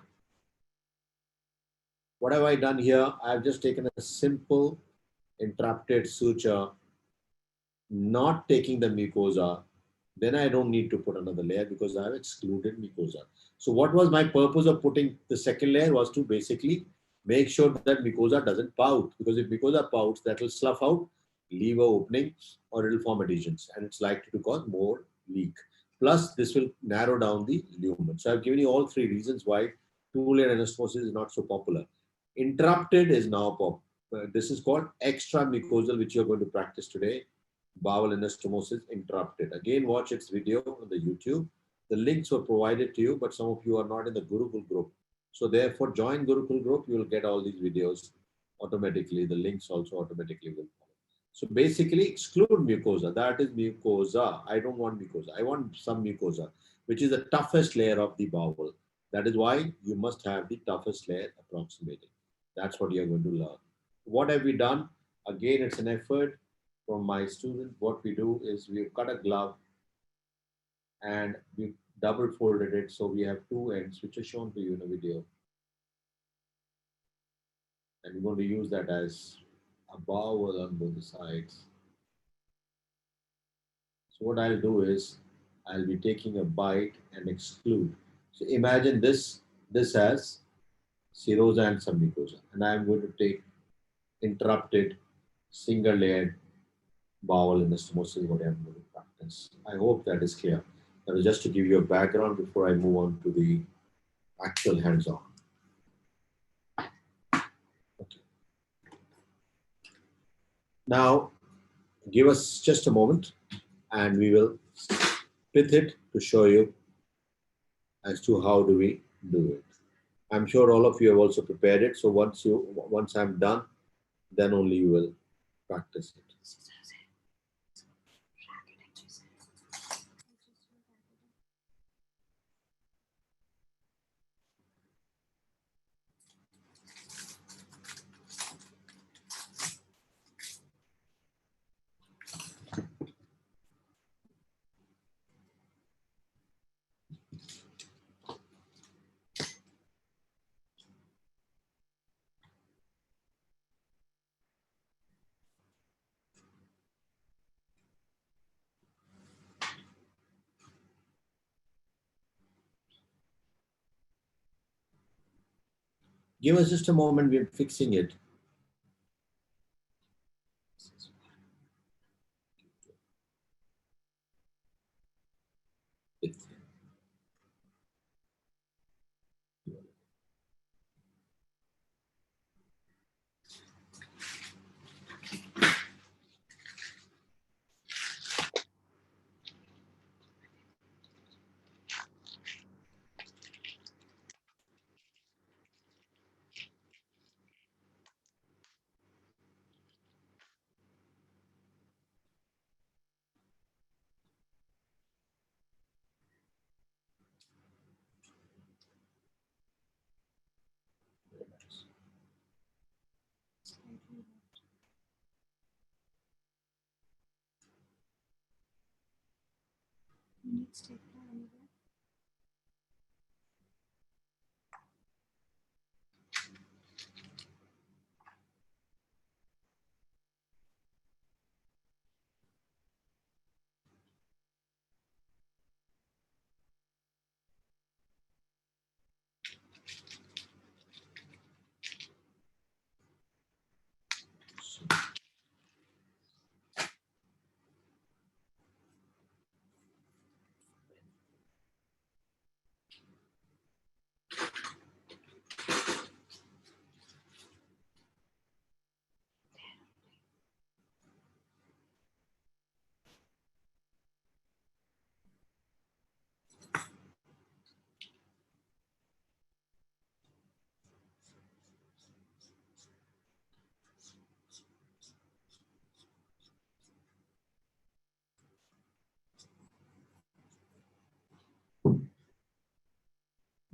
What have I done here? I've just taken a simple interrupted suture, not taking the mucosa. Then I don't need to put another layer because I have excluded mucosa. So what was my purpose of putting the second layer was to basically make sure that mucosa doesn't pout, because if mucosa pouts, that will slough out, leave a opening, or it will form adhesions, and it's likely to cause more leak. Plus, this will narrow down the lumen. So I've given you all three reasons why two-layer anastomosis is not so popular. Interrupted is now popular. This is called extra mucosal, which you're going to practice today. Bowel anastomosis interrupted. Again, watch its video on the YouTube. The links were provided to you, but some of you are not in the Gurukkul group. So therefore, join Gurukkul group. You will get all these videos automatically. The links also automatically will follow. So basically, exclude mucosa. That is mucosa. I don't want mucosa. I want some mucosa, which is the toughest layer of the bowel. That is why you must have the toughest layer approximating. That's what you're going to learn. What have we done? Again, it's an effort from my student. What we do is we cut a glove and we double folded it. So we have two ends, which is shown to you in a video. And we're going to use that as a bowel on both sides. So what I'll do is I'll be taking a bite and exclude. So imagine this has serosa and some mucosa. And I'm going to take interrupted single layered bowel anastomosis, what I'm going to practice. I hope that is clear. That was just to give you a background before I move on to the actual hands-on. Okay. Now, give us just a moment and we will pith it to show you as to how do we do it. I'm sure all of you have also prepared it. So once I'm done, then only you will practice it. Give us just a moment, we're fixing it.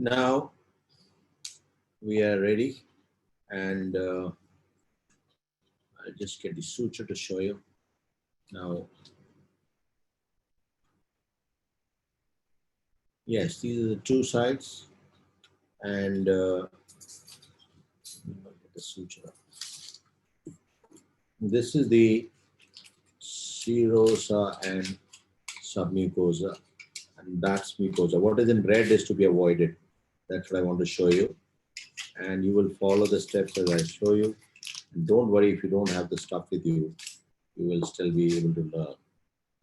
Now we are ready, and I'll just get the suture to show you. Now Yes, these are the two sides, and the suture. This is the serosa and submucosa, and that's mucosa. What is in red is to be avoided. That's what I want to show you, and you will follow the steps as I show you. And don't worry if you don't have the stuff with you, you will still be able to learn.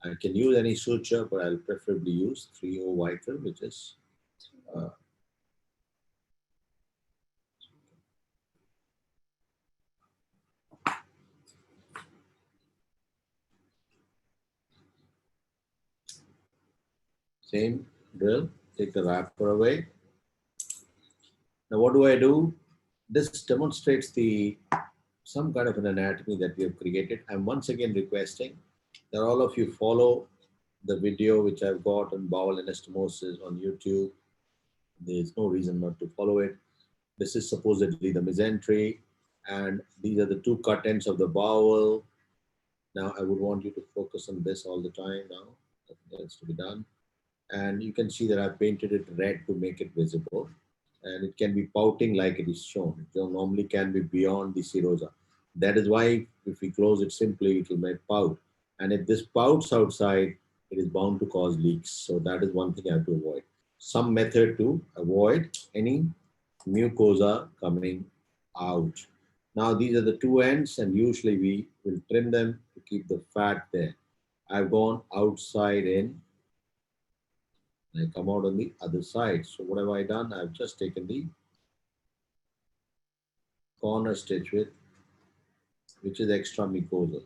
I can use any suture, but I'll preferably use 3O vital, which is same drill. Take the wrapper away. Now what do? This demonstrates some kind of an anatomy that we have created. I'm once again requesting that all of you follow the video which I've got on bowel anastomosis on YouTube. There's no reason not to follow it. This is supposedly the mesentery, and these are the two cut ends of the bowel. Now I would want you to focus on this all the time now. Nothing else to be done. And you can see that I've painted it red to make it visible. And it can be pouting like it is shown. It normally can be beyond the serosa. That is why if we close it simply, it will make pout. And if this pouts outside, it is bound to cause leaks. So that is one thing I have to avoid. Some method to avoid any mucosa coming out. Now these are the two ends, and usually we will trim them to keep the fat there. I've gone outside in, and I come out on the other side. So what have I done? I've just taken the corner stitch with, which is extra mucosal.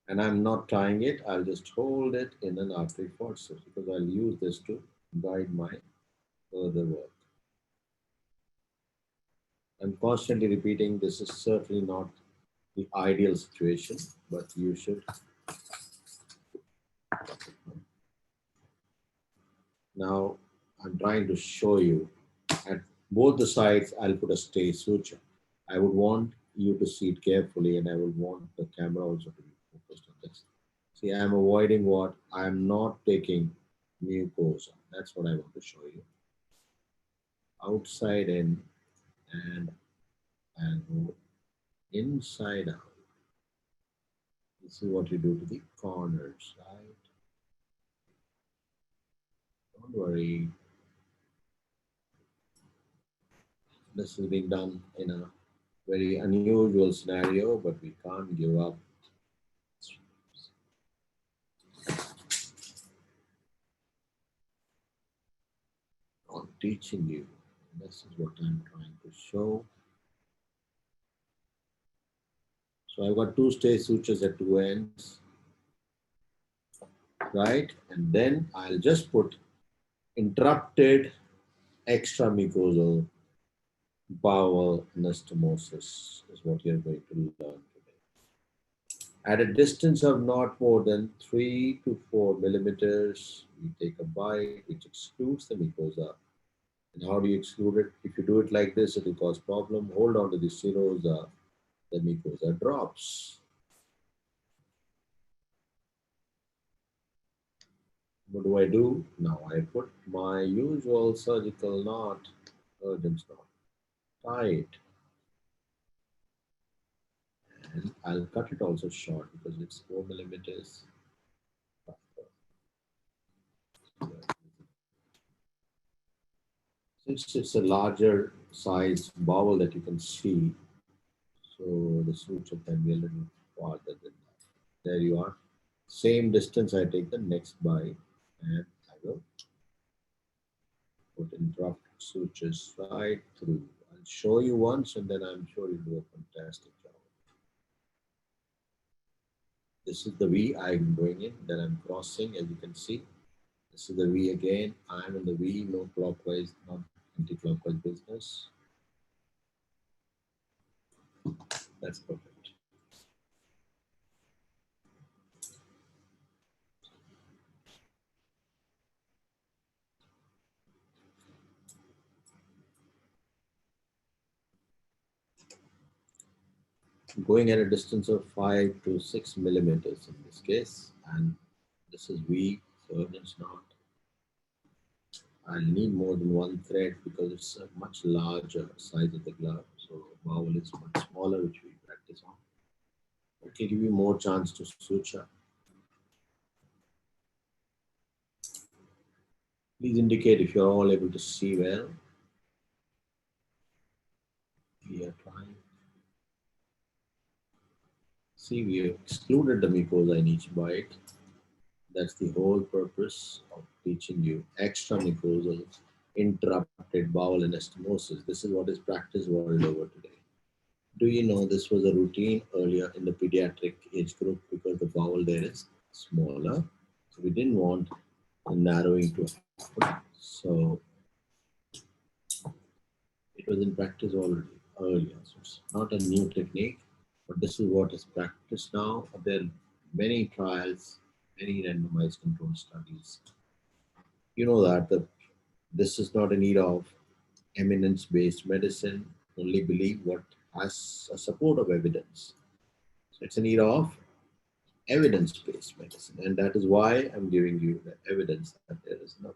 And I'm not tying it, I'll just hold it in an artery forceps because I'll use this to guide my further work. I'm constantly repeating, this is certainly not the ideal situation, but you should. Now I'm trying to show you at both the sides, I'll put a stay suture. I would want you to see it carefully, and I would want the camera also to be focused on this. See, I'm avoiding what? I'm not taking mucosa. That's what I want to show you. Outside in, and go inside out. This is what you do to the corners, right? Don't worry. This is being done in a very unusual scenario, but we can't give up. On teaching you. This is what I'm trying to show. So I've got two stay sutures at two ends, right? And then I'll just put interrupted extra mucosal bowel anastomosis is what you're going to learn today. At a distance of not more than 3 to 4 millimeters, we take a bite which excludes the mucosa. And how do you exclude it? If you do it like this, it will cause problem. Hold on to the serosa, the mucosa drops. What do? Now I put my usual surgical knot, surgeon's knot, tie it. And I'll cut it also short because it's 4 millimeters. Since it's a larger size bowel that you can see, so the suture can be a little farther than that. There you are. Same distance, I take the next bite and I will put interrupt sutures right through. I'll show you once and then I'm sure you'll do a fantastic job. This is the V I'm going in, then I'm crossing, as you can see. This is the V again. I'm in the V, no clockwise, not anti-clockwise business. That's perfect. Going at a distance of 5 to 6 millimeters in this case, and this is V, surgeon's knot. I'll need more than one thread because it's a much larger size of the glove. So Bowel is much smaller, which we practice on. It will give you more chance to suture. Please indicate if you're all able to see well. We are trying. See, we have excluded the mucosa in each bite. That's the whole purpose of teaching you extra mucosal interrupted bowel anastomosis. This is what is practiced world over today. Do you know this was a routine earlier in the pediatric age group because the bowel there is smaller. So we didn't want the narrowing to happen. So it was in practice already earlier. So it's not a new technique, but this is what is practiced now. There are many trials, many randomized control studies. You know that this is not a need of eminence-based medicine. Only believe what has a support of evidence. So it's a need of evidence-based medicine, and that is why I'm giving you the evidence that there is enough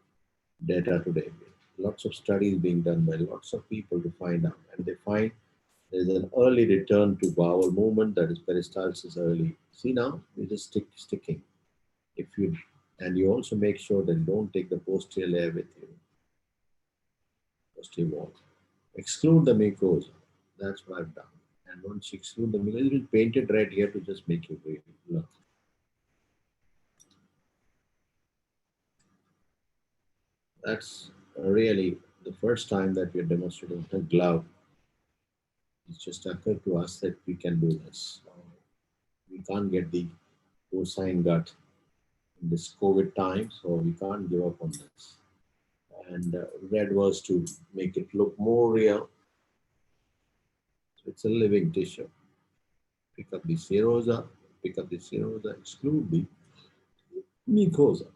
data today. Lots of studies being done by lots of people to find out, and they find there's an early return to bowel movement, that is peristalsis early. See now, you just sticking. If you and you also make sure that you don't take the posterior layer with you, posterior wall. Exclude the mucosa. That's what I've done. And once you exclude the mucosa, it will be painted red here to just make you learn. That's really the first time that we are demonstrating with a glove. It just occurred to us that we can do this. We can't get the porcine gut in this COVID time, so we can't give up on this. And red was to make it look more real. So it's a living tissue. Pick up the serosa, exclude the mucosa.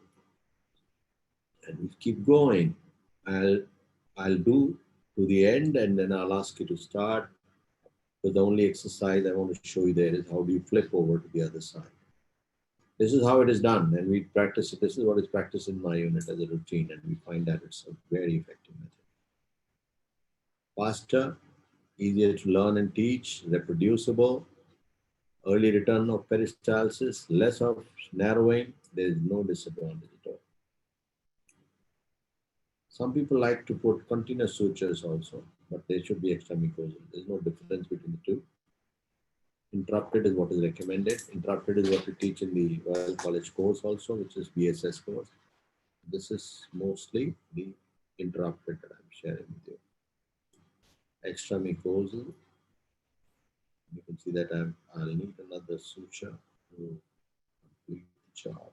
And we keep going. I'll do to the end, and then I'll ask you to start. But the only exercise I want to show you there is how do you flip over to the other side. This is how it is done, and we practice it. This is what is practiced in my unit as a routine, and we find that it's a very effective method. Faster, easier to learn and teach, reproducible, early return of peristalsis, less of narrowing. There is no disadvantage at all. Some people like to put continuous sutures also, but they should be extra mucosal. There's no difference between the two. Interrupted is what is recommended. Interrupted is what we teach in the Royal College course also, which is BSS course. This is mostly the interrupted that I'm sharing with you. Extra mucosal. You can see that I'll need another suture to complete the job.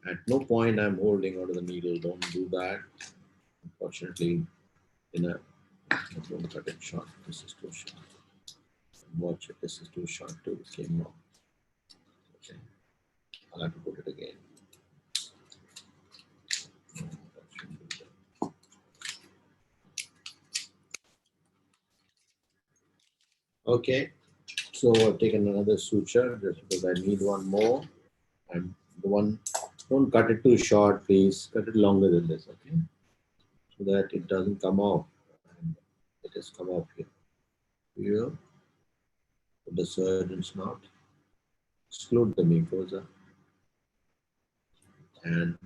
At no point I'm holding onto the needle. Don't do that. Unfortunately, don't cut it short. This is too short. Watch it. This is too short too. It came off. Okay. I'll have to put it again. Okay. So I've taken another suture just because I need one more. And the one, don't cut it too short, please. Cut it longer than this, okay? So that it doesn't come off. And it has come off here. Here, put the surgeon's knot. Exclude the mucosa. And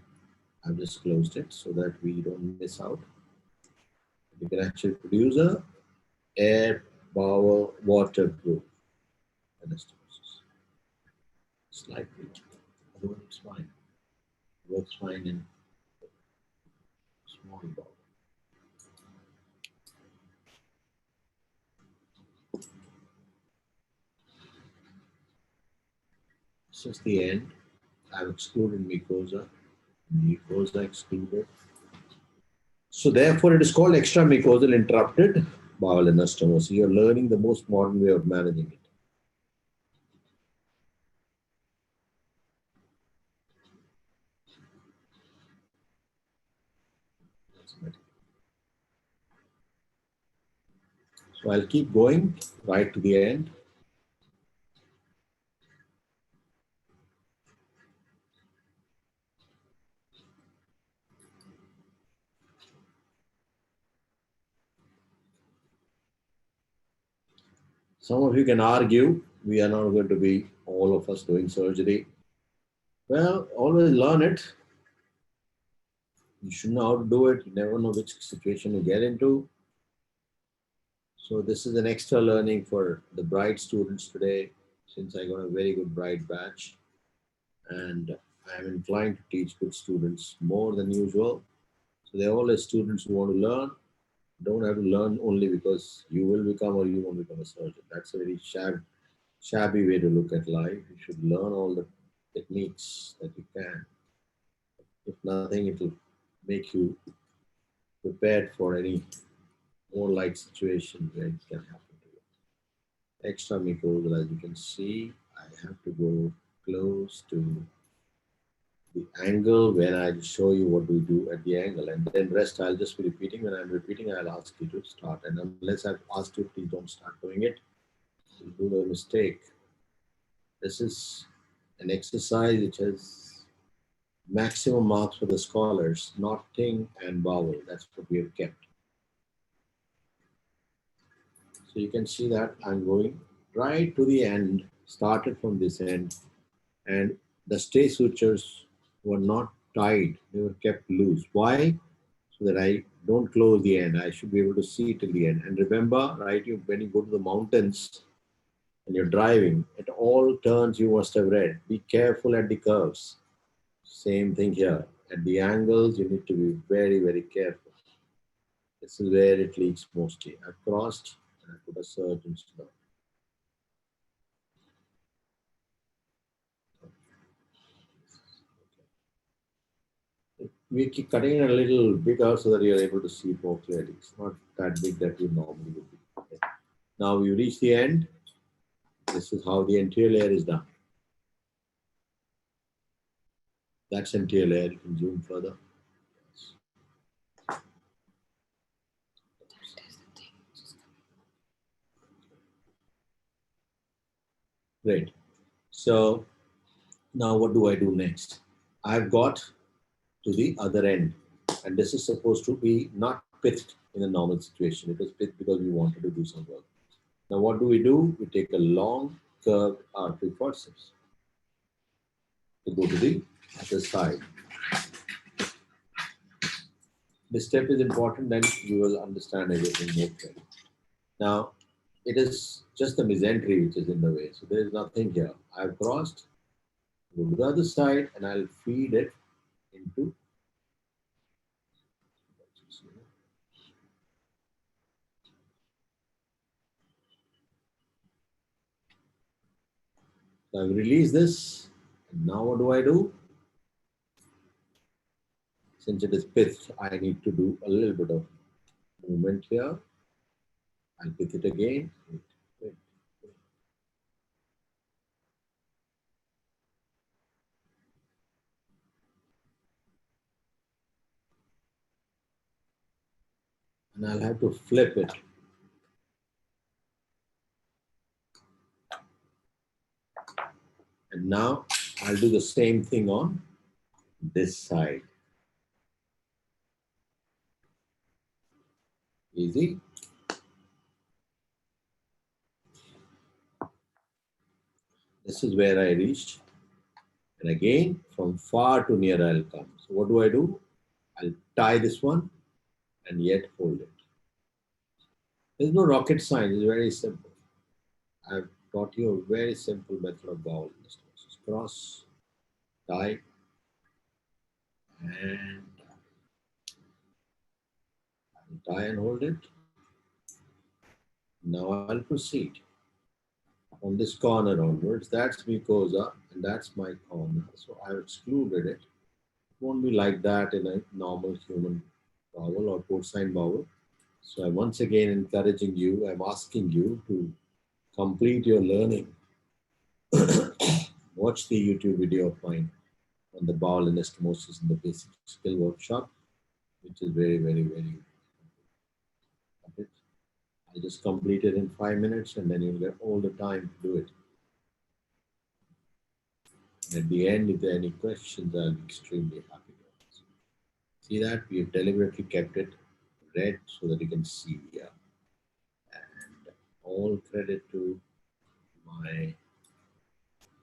I've just closed it so that we don't miss out. We can actually produce a air, bowel, waterproof anastomosis. Slightly. Otherwise, it's fine. It works fine in small bowel. This is the end. I've excluded mucosa. Mucosa excluded. So therefore, it is called extra mucosal interrupted bowel anastomosis. You're learning the most modern way of managing it. So I'll keep going right to the end. Some of you can argue, we are not going to be all of us doing surgery. Well, always learn it. You should know how to do it. You never know which situation you get into. So this is an extra learning for the bright students today, since I got a very good bright batch. And I'm inclined to teach good students more than usual. So they're all the students who want to learn. Don't have to learn only because you will become or you won't become a surgeon. That's a very shabby way to look at life. You should learn all the techniques that you can. If nothing, it will make you prepared for any more light situation where it can happen to you. Extra mucosal, as you can see, I have to go close to the angle where I'll show you what we do at the angle, and then rest I'll just be repeating. When I'm repeating, I'll ask you to start, and unless I've asked you, please don't start doing it. You'll do a mistake. This is an exercise which has maximum marks for the scholars, knotting and bowel. That's what we have kept. So you can see that I'm going right to the end, started from this end, and the stay sutures were not tied, they were kept loose. Why? So that I don't close the end. I should be able to see till the end. And remember, right, when you go to the mountains and you're driving, at all turns you must have read, be careful at the curves. Same thing here. At the angles, you need to be very, very careful. This is where it leaks mostly. I've crossed and I put a surgeon's note. We keep cutting it a little bigger so that you're able to see more clearly. It's not that big that you normally would be. Okay. Now we reach the end. This is how the anterior layer is done. That's anterior layer. You can zoom further. Great. So now what do I do next? I've got to the other end, and this is supposed to be not pitched in a normal situation. It was pitched because we wanted to do some work. Now what do? We take a long curved artery forceps to go to the other side. This step is important, then you will understand everything more clearly. Now, it is just the mesentery which is in the way. So there is nothing here. I've crossed, go to the other side, and I'll feed it into. So I've released this, and now what do? Since it is pitched, I need to do a little bit of movement here. I'll pitch it again. And I'll have to flip it. And now I'll do the same thing on this side. Easy. This is where I reached. And again, from far to near I'll come. So what do? I'll tie this one and yet hold it. There's no rocket science, it's very simple. I've taught you a very simple method of bowel anastomosis. Cross, tie, and I'll tie and hold it. Now I'll proceed. On this corner onwards, that's mucosa and that's my corner. So I've excluded it. It won't be like that in a normal human bowel or porcine bowel. So I'm once again encouraging you, I'm asking you to complete your learning. Watch the YouTube video of mine on the bowel anastomosis in the basic skill workshop, which is very, very, very important. I just complete it in 5 minutes and then you'll get all the time to do it. And at the end, if there are any questions, I'll be extremely happy to answer. See that? We have deliberately kept it red so that you can see here. And all credit to my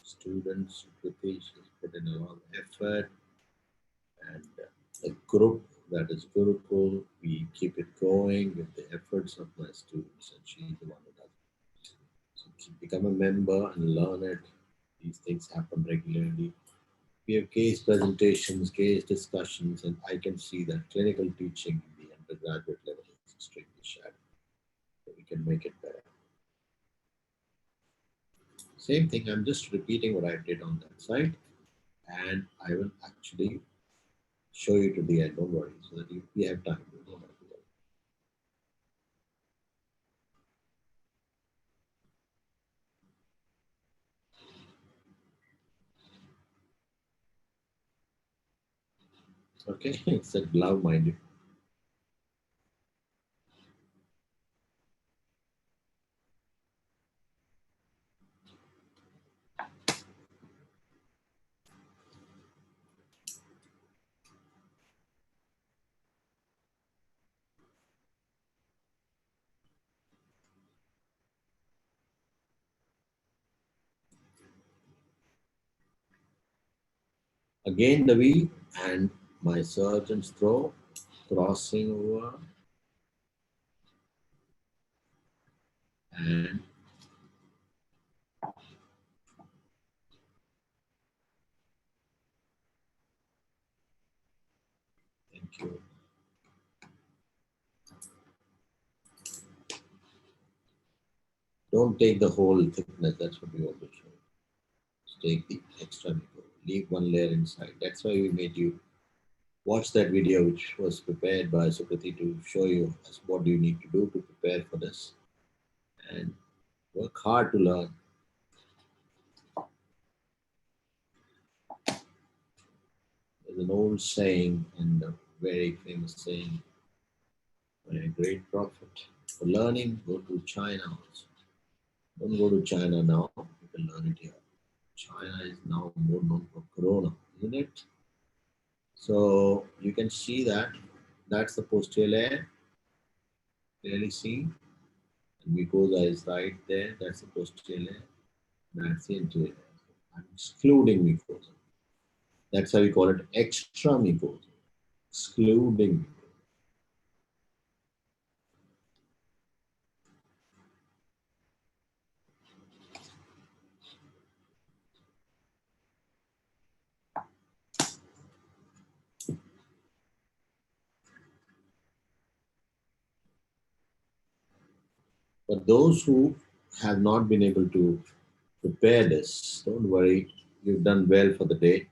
students. Pritesh has put in a lot of effort, and the group that is Gurukkul, we keep it going with the efforts of my students, and she's the one who does it. So become a member and learn it. These things happen regularly. We have case presentations, case discussions, and I can see that clinical teaching in the undergraduate level is extremely shallow. So we can make it better. Same thing, I'm just repeating what I did on that side, and I will actually show you to the end, don't worry, so that we have time. You don't have to worry. Okay, it's a glove, mind you. Again the V, and my surgeon's throw, crossing over, and thank you. Don't take the whole thickness, that's what we want to show. Just take the extra muco, leave one layer inside. That's why we made you watch that video, which was prepared by Sukriti to show you what you need to do to prepare for this, and work hard to learn. There's an old saying, and a very famous saying by a great prophet: for learning, go to China also. Don't go to China now, you can learn it here. China is now more known for Corona, isn't it? So you can see that that's the posterior layer, clearly seen. And mucosa is right there, that's the posterior layer, that's the anterior layer. I'm excluding mucosa. That's how we call it extra mucosa, excluding. But those who have not been able to prepare this, don't worry, you've done well for the day.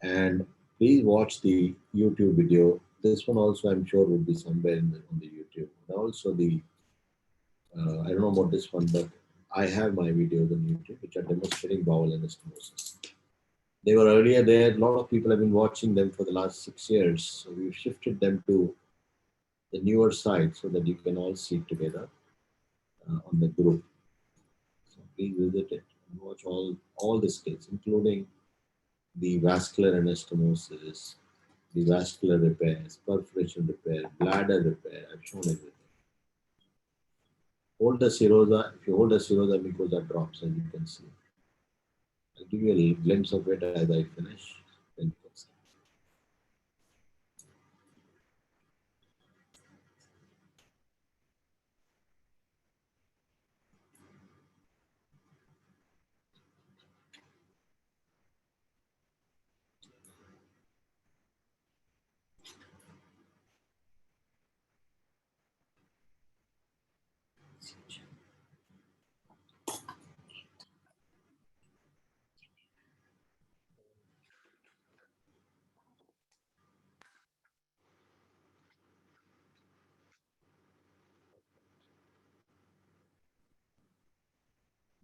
And please watch the YouTube video. This one also, I'm sure, would be somewhere on the YouTube. And also I don't know about this one, but I have my videos on YouTube which are demonstrating bowel anastomosis. They were earlier there. A lot of people have been watching them for the last 6 years. So we've shifted them to the newer side so that you can all see it together on the group. So please visit it and watch all the skills, including the vascular anastomosis, the vascular repairs, perforation repair, bladder repair. I've shown everything. Hold the serosa. If you hold the serosa, mucosa drops, as you can see. I'll give you a glimpse of it as I finish. Then you can see.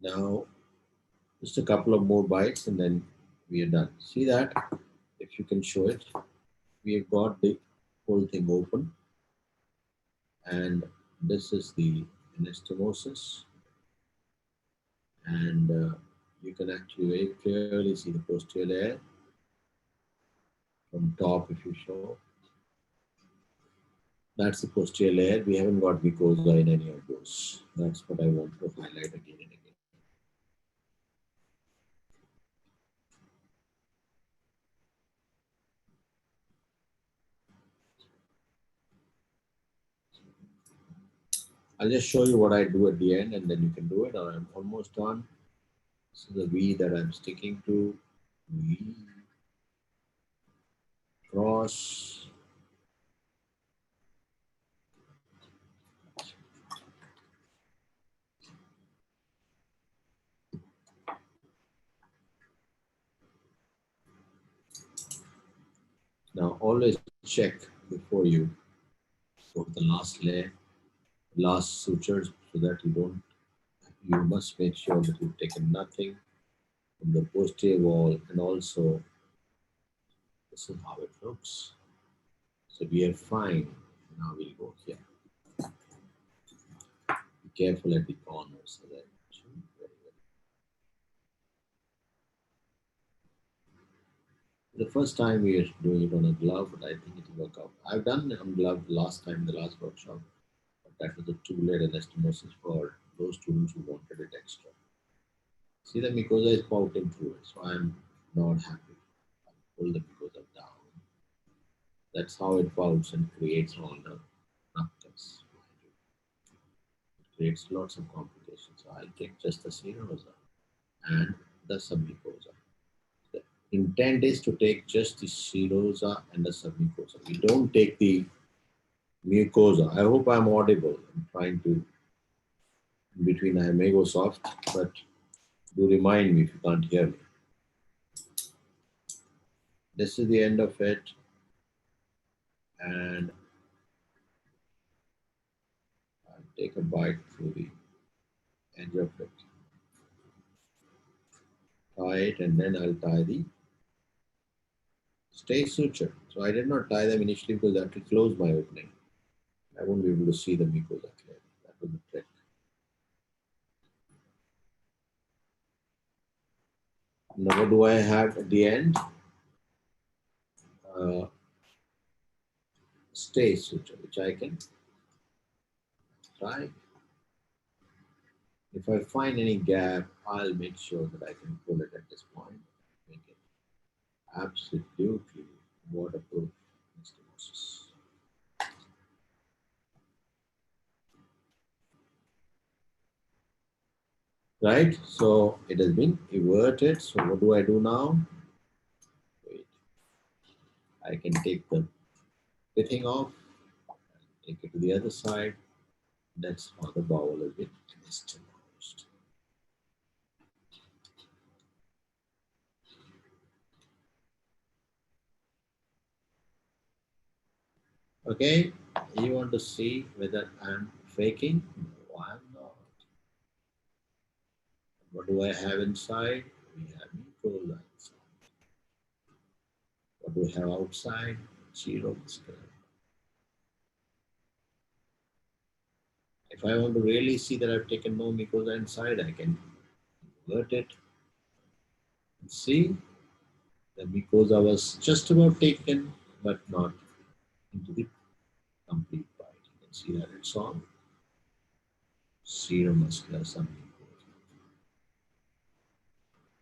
Now, just a couple of more bites and then we are done. See that? If you can show it, we have got the whole thing open. And this is the anastomosis. And you can actually very clearly see the posterior layer. From top, if you show, That's the posterior layer. We haven't got mucosa in any of those. That's what I want to highlight again and again. I'll just show you what I do at the end and then you can do it, or I'm almost done. This is the V that I'm sticking to. V, cross. Now always check before you go to the last layer, last sutures, so that you must make sure that you've taken nothing from the posterior wall, and also this is how it looks. So we are fine. Now we'll go here. Be careful at the corners. So that the first time we are doing it on a glove, but I think it will work out. I've done it on glove last time, the last workshop. But that was a 2-layer anastomosis for those students who wanted it extra. See, the mucosa is pouting through it, so I'm not happy. I pull the mucosa down. That's how it pouts and creates all the fructus. It creates lots of complications. So I'll take just the serosa and the submucosa. The intent is to take just the serosa and the submucosa. We don't take the mucosa. I hope I'm audible. I'm trying to, in between I may go soft, but do remind me if you can't hear me. This is the end of it. And I'll take a bite through the edge of it. Tie it, and then I'll tie the stay suture. So I did not tie them initially because that will close my opening. I won't be able to see the mucosa clearly. That was the trick. Now what do I have at the end? Stay suture, which I can try. If I find any gap, I'll make sure that I can pull it at this point. Make it absolutely waterproof anastomosis. Right, so it has been everted. So what do I do now? Wait, I can take the pithing off, take it to the other side. That's how the bowel has been anastomosed. Okay, you want to see whether I'm faking? No, I'm not. What do I have inside? We have mucosa inside. What do we have outside? Zero muscular. If I want to really see that I've taken no mucosa inside, I can invert it. And see, the mucosa was just about taken, but not into the complete bite. You can see that it's on seromuscular submucosa.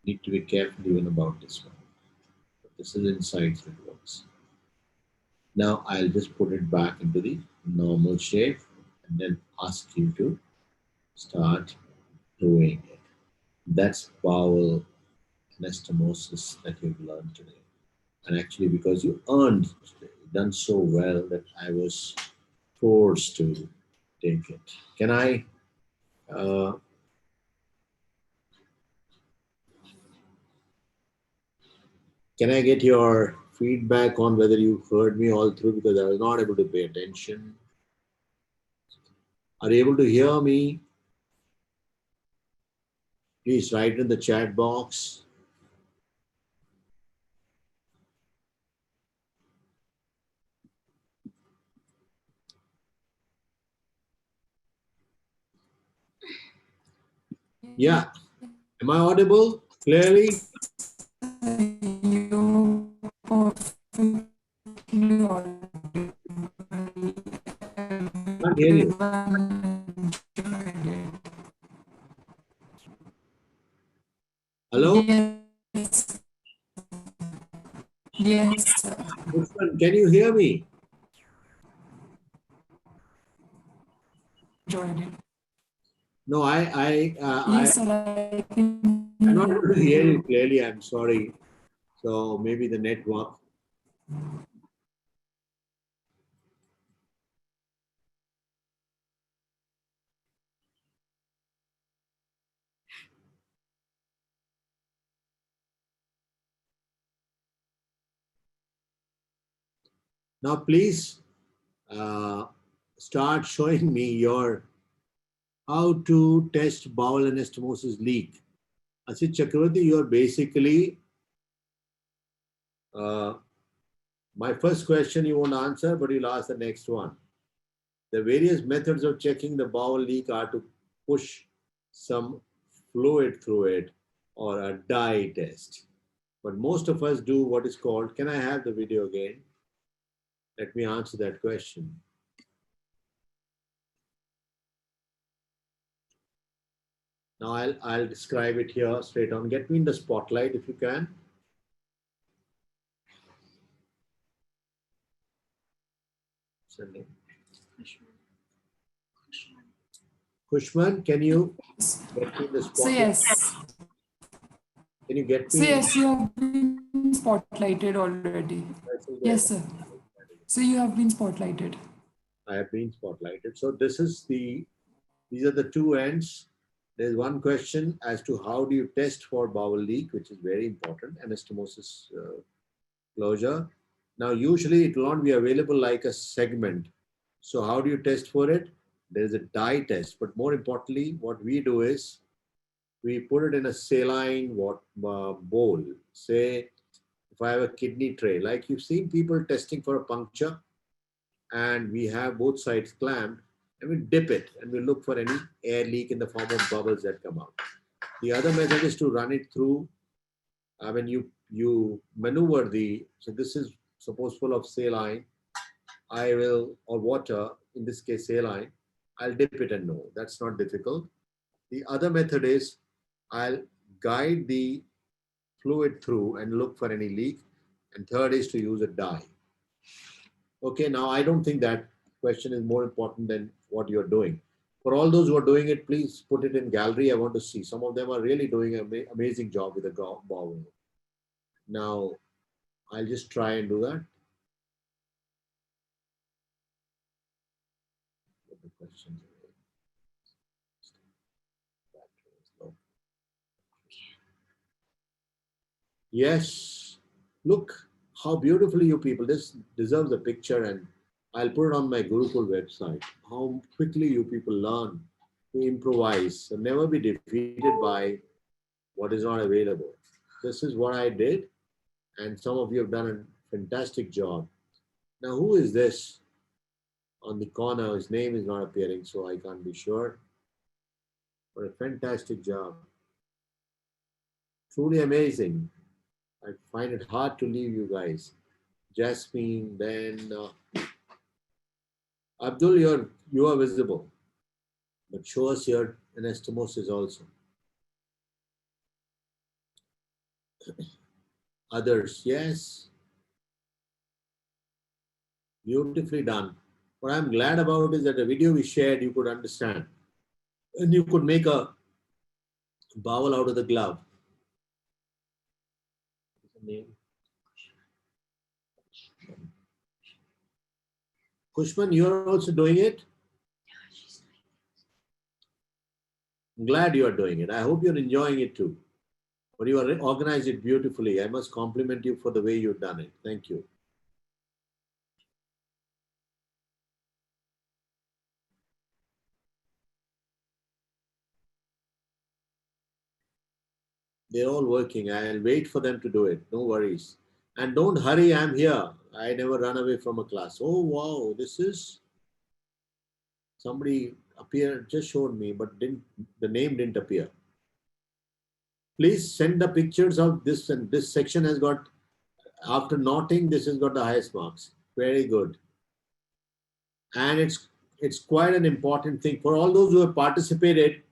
Need to be careful even about this one. But this is inside, so it works. Now I'll just put it back into the normal shape and then ask you to start doing it. That's bowel anastomosis that you've learned today. And actually, because you earned today, done so well that I was forced to take it. Can I get your feedback on whether you heard me all through, because I was not able to pay attention? Are you able to hear me? Please write in the chat box. Yeah. Am I audible clearly? You perfectly audible. hear you. Everyone enjoyed it. Hello? Yes, yes, sir. Pushpan, can you hear me? Enjoyed it. No, Yes, sir, I can I'm not hear able to hear you you. clearly. I'm sorry. So maybe the network. Now, please uh, start showing me your how to test bowel anastomosis leak. Asit Chakravarti, you're basically uh, my first question you won't answer, but you'll ask the next one. The various methods of checking the bowel leak are to push some fluid through it or a dye test. But most of us do what is called, can I have the video again? Let me answer that question. Now I'll describe it here straight on. Get me in the spotlight if you can. Kushman, can you get me in the So spotlight? yes, Can you get so me? yes, you have been spotlighted already. Yes, sir. So you have been spotlighted. I have been spotlighted. So these are the two ends. There's one question as to how do you test for bowel leak, which is very important, anastomosis closure. Now, usually it will not be available like a segment. So how do you test for it? There is a dye test, but more importantly, what we do is we put it in a saline bowl. Say, if I have a kidney tray, like you've seen people testing for a puncture, and we have both sides clamped, and we dip it and we look for any air leak in the form of bubbles that come out. The other method is to run it through. When you maneuver so this is suppose full of saline, I will, or water, in this case saline, I'll dip it and know. That's not difficult. The other method is I'll guide the fluid through and look for any leak. And third is to use a dye. Okay, now I don't think that question is more important than what you're doing. For all those who are doing it, please put it in gallery. I want to see. Some of them are really doing an amazing job with the bowel. Now, I'll just try and do that. Put the questions away. Yes, look how beautifully you people. This deserves a picture, and I'll put it on my Gurukkul website. How quickly you people learn to improvise and never be defeated by what is not available. This is what I did, and some of you have done a fantastic job. Now, who is this on the corner? His name is not appearing, so I can't be sure. But a fantastic job. Truly amazing. I find it hard to leave you guys. Jasmine, then Abdul, you are visible, but show us your anastomosis also. Others, yes, beautifully done. What I'm glad about is that the video we shared, you could understand, and you could make a bowel out of the glove. Kushman, you're also doing it? I'm glad you are doing it. I hope you're enjoying it too. But you are organized it beautifully. I must compliment you for the way you've done it. Thank you. They're all working. I'll wait for them to do it. No worries. And don't hurry, I'm here. I never run away from a class. Oh, wow, this is somebody appeared, just showed me, but the name didn't appear. Please send the pictures of this, and this section has got, after knotting, this has got the highest marks. Very good. And it's it's quite an important thing for all those who have participated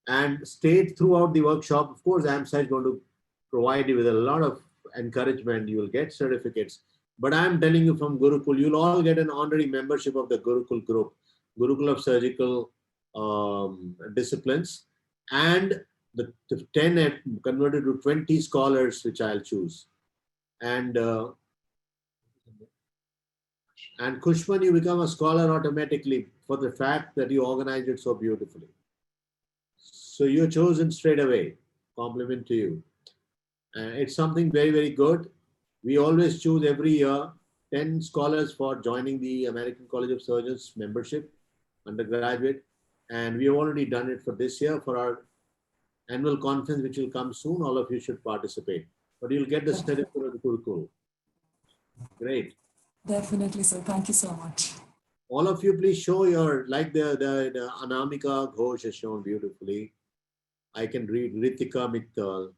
and stayed throughout the workshop. Of course, AMSA is going to provide you with a lot of encouragement. You will get certificates. But I'm telling you from Gurukkul, you'll all get an honorary membership of the Gurukkul group, Gurukkul of Surgical Disciplines, and the 10 have converted to 20 scholars, which I'll choose. And Kushman, you become a scholar automatically for the fact that you organized it so beautifully. So you're chosen straight away. Compliment to you. It's something very, very good. We always choose every year 10 scholars for joining the American College of Surgeons membership, undergraduate. And we have already done it for this year for our annual conference, which will come soon. All of you should participate. But you'll get the certificate of the Gurukkul. Great. Definitely, sir. Thank you so much. All of you, please show your, like the Anamika Ghosh has shown beautifully. I can read Ritika Mittal.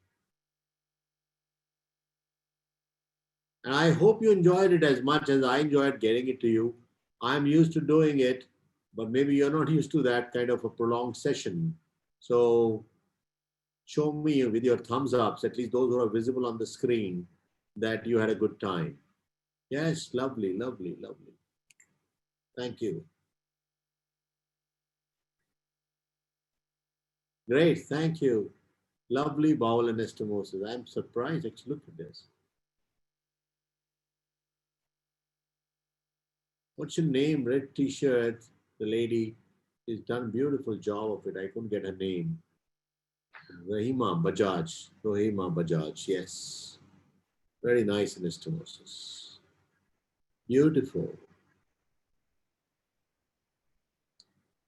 And I hope you enjoyed it as much as I enjoyed getting it to you. I'm used to doing it, but maybe you're not used to that kind of a prolonged session. So show me with your thumbs ups, at least those who are visible on the screen, that you had a good time. Yes, lovely, lovely, lovely. Thank you. Great, thank you. Lovely bowel anastomosis. I'm surprised. Actually, look at this. What's your name? Red t-shirt. The lady has done a beautiful job of it. I couldn't get her name. Rahima Bajaj. Rahima Bajaj. Yes. Very nice anastomosis. Beautiful.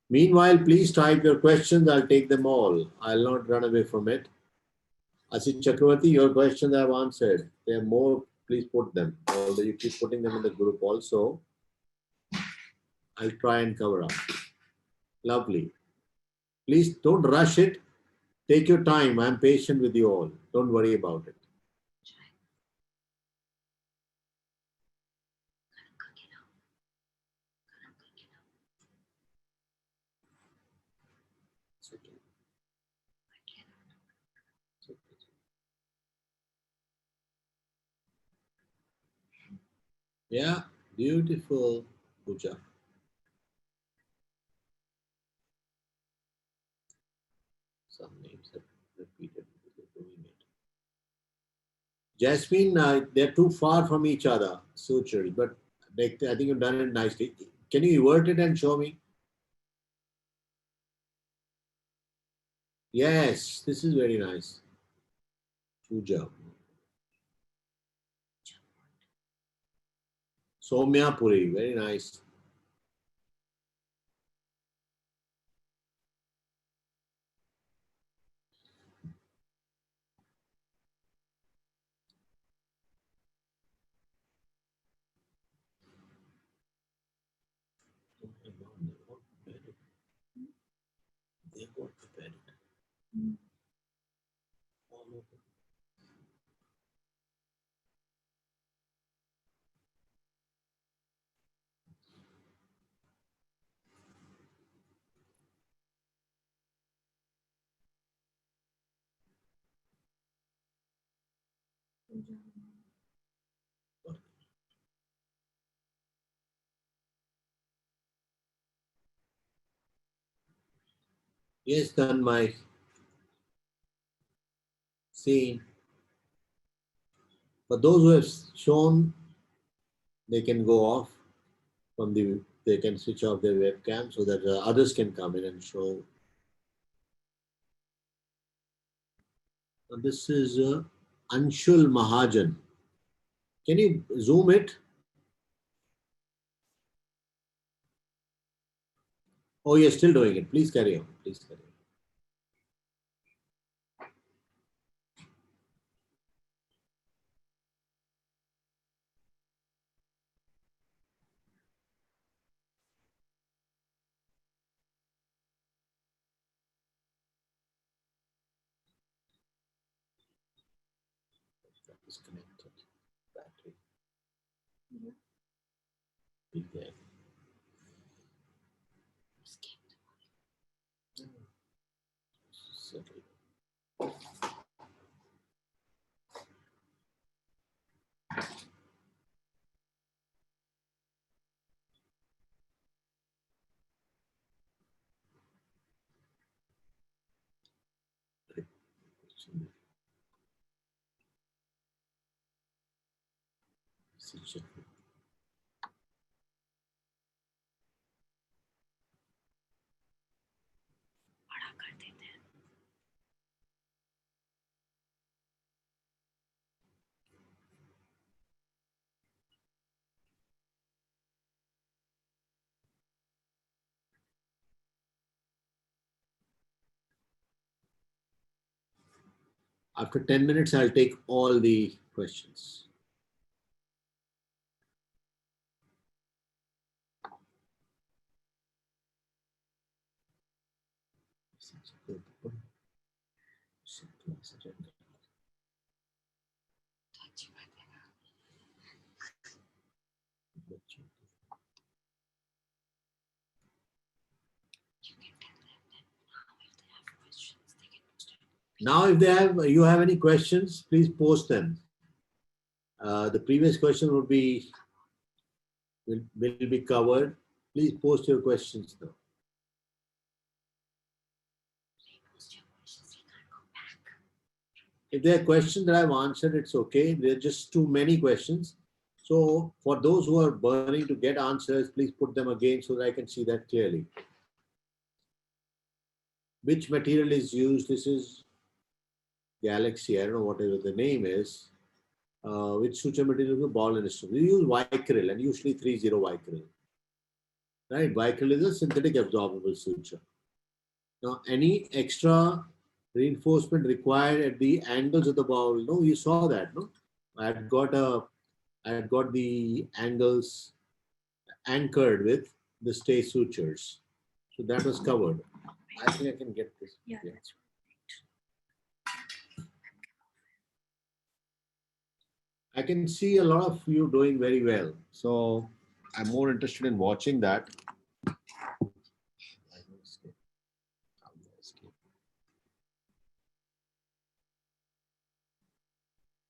Meanwhile, please type your questions. I'll take them all. I'll not run away from it. Asit Chakravarti, your questions I've answered. There are more. Please put them. Although you keep putting them in the group also. I'll try and cover up. Lovely. Please don't rush it. Take your time. I'm patient with you all. Don't worry about it. Yeah, beautiful, Pooja. Some names have repeated because they're doing it. Jasmine, they're too far from each other, sutures, but I think you've done it nicely. Can you invert it and show me? Yes, this is very nice. Pooja. Soumya Puri, very nice. They got prepared it. All over. Yes, done my scene. But those who have shown, they can go off from the, they can switch off their webcam so that others can come in and show. And this is Anshul Mahajan. Can you zoom it? Oh, you're still doing it. Please carry on. Please carry on. Disconnected. Battery. Be there. incision. After 10 minutes, I'll take all the questions. Now, if you have any questions, please post them. The previous question will be covered. Please post your questions now. If there are questions that I've answered, it's okay. There are just too many questions. So for those who are burning to get answers, please put them again so that I can see that clearly. Which material is used? This is Galaxy. I don't know whatever the name is. Which suture material is the bowel anastomosis? We use Vicryl and usually 3-0 Vicryl. Right? Vicryl is a synthetic absorbable suture. Now, any extra reinforcement required at the angles of the bowel? No, you saw that, no? I had got the angles anchored with the stay sutures. So that was covered. I think I can get this. Yeah, that's I can see a lot of you doing very well. So I'm more interested in watching that.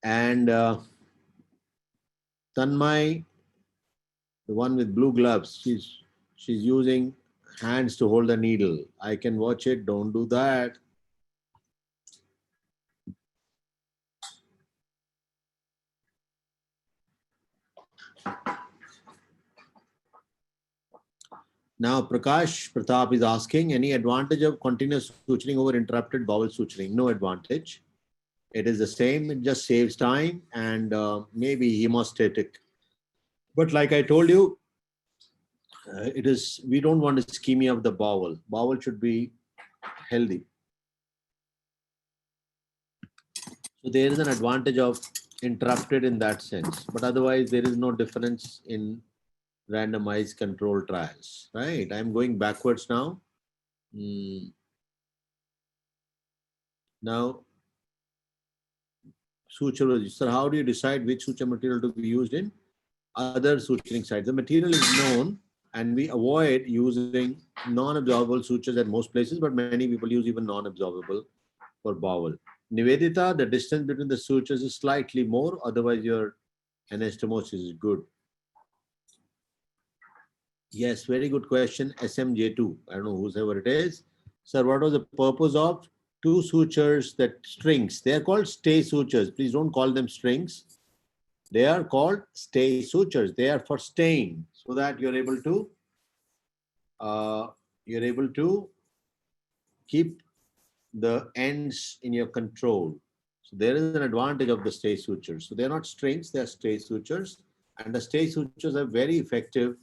And Tanmay, the one with blue gloves, she's using hands to hold the needle. I can watch it. Don't do that. Now, Prakash Pratap is asking, any advantage of continuous suturing over interrupted bowel suturing? No advantage. It is the same. It just saves time and maybe hemostatic. But like I told you, we don't want ischemia of the bowel. Bowel should be healthy. So there is an advantage of interrupted in that sense. But otherwise, there is no difference in randomized control trials, right? I'm going backwards now. Now, suture, sir, how do you decide which suture material to be used in other suturing sites? The material is known and we avoid using non-absorbable sutures at most places, but many people use even non-absorbable for bowel. Nivedita, the distance between the sutures is slightly more, otherwise your anastomosis is good. Yes, very good question. SMJ2. I don't know whoever it is. Sir, what was the purpose of two sutures that strings? They are called stay sutures. Please don't call them strings. They are called stay sutures. They are for staying so that you're able to keep the ends in your control. So there is an advantage of the stay sutures. So they're not strings, they're stay sutures. And the stay sutures are very effective.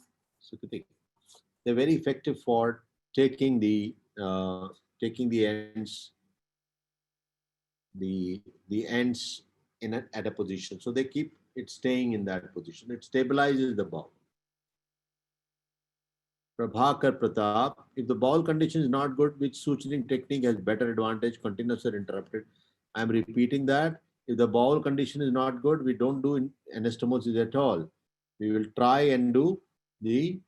They're very effective for taking the ends, the ends at a position. So they keep it staying in that position. It stabilizes the bowel. Prabhakar Pratap, if the bowel condition is not good, which suturing technique has better advantage, continuous or interrupted? I'm repeating that. If the bowel condition is not good, we don't do anastomosis at all. We will try and do the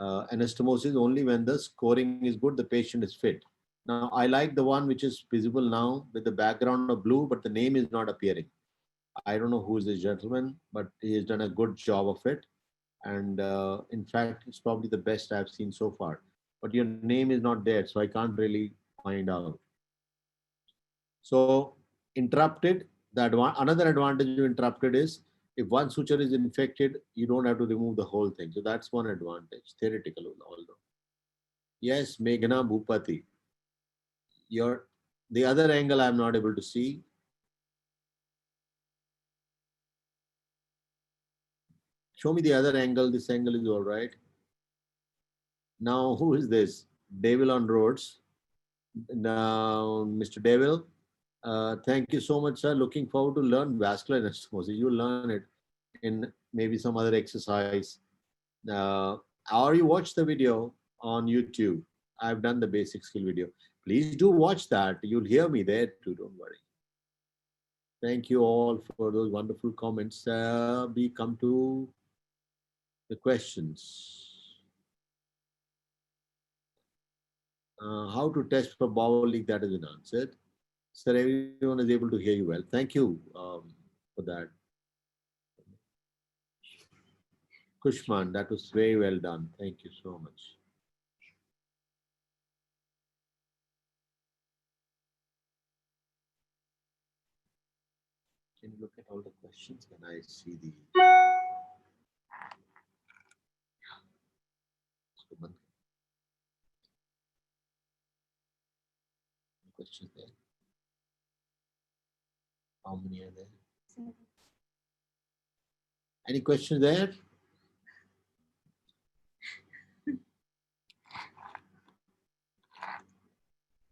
anastomosis only when the scoring is good, the patient is fit. Now, I like the one which is visible now with the background of blue, but the name is not appearing. I don't know who is this gentleman, but he has done a good job of it. And in fact, it's probably the best I've seen so far. But your name is not there, so I can't really find out. So interrupted, another advantage of interrupted is If one suture is infected, you don't have to remove the whole thing. So that's one advantage, theoretical although. Yes, Meghna Bhupati. The other angle I'm not able to see. Show me the other angle. This angle is all right. Now, who is this? Devil on roads. Now, Mr. Devil, thank you so much, sir. Looking forward to learn vascular anastomosis. You'll learn it in maybe some other exercise. Or you watch the video on YouTube. I've done the basic skill video. Please do watch that. You'll hear me there too. Don't worry. Thank you all for those wonderful comments. We come to the questions. How to test for bowel leak, that has been answered. Sir, everyone is able to hear you well. Thank you for that. Kushman, that was very well done. Thank you so much. Can you look at all the questions? Can I see the questions there? How many are there? 7. Any questions there?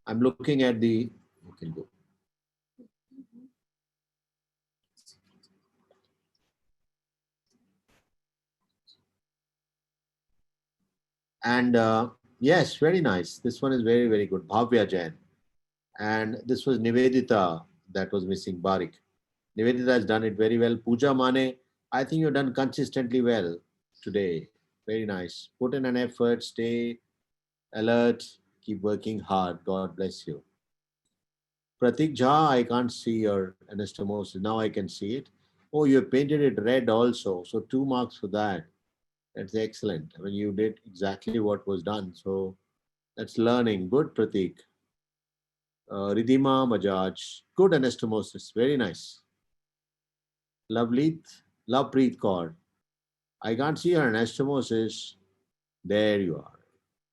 I'm looking at the. You can go. And yes, very nice. This one is very, very good. Bhavya Jain. And this was Nivedita that was missing, Barik. Nivedita has done it very well. Pooja Mane, I think you've done consistently well today. Very nice. Put in an effort, stay alert, keep working hard. God bless you. Pratik Jha, I can't see your anastomosis. Now I can see it. Oh, you have painted it red also. So 2 marks for that. That's excellent. I mean, you did exactly what was done. So that's learning. Good, Pratik. Ridhima Bajaj. Good anastomosis. Very nice. Lovepreet Kaur. I can't see your anastomosis. There you are.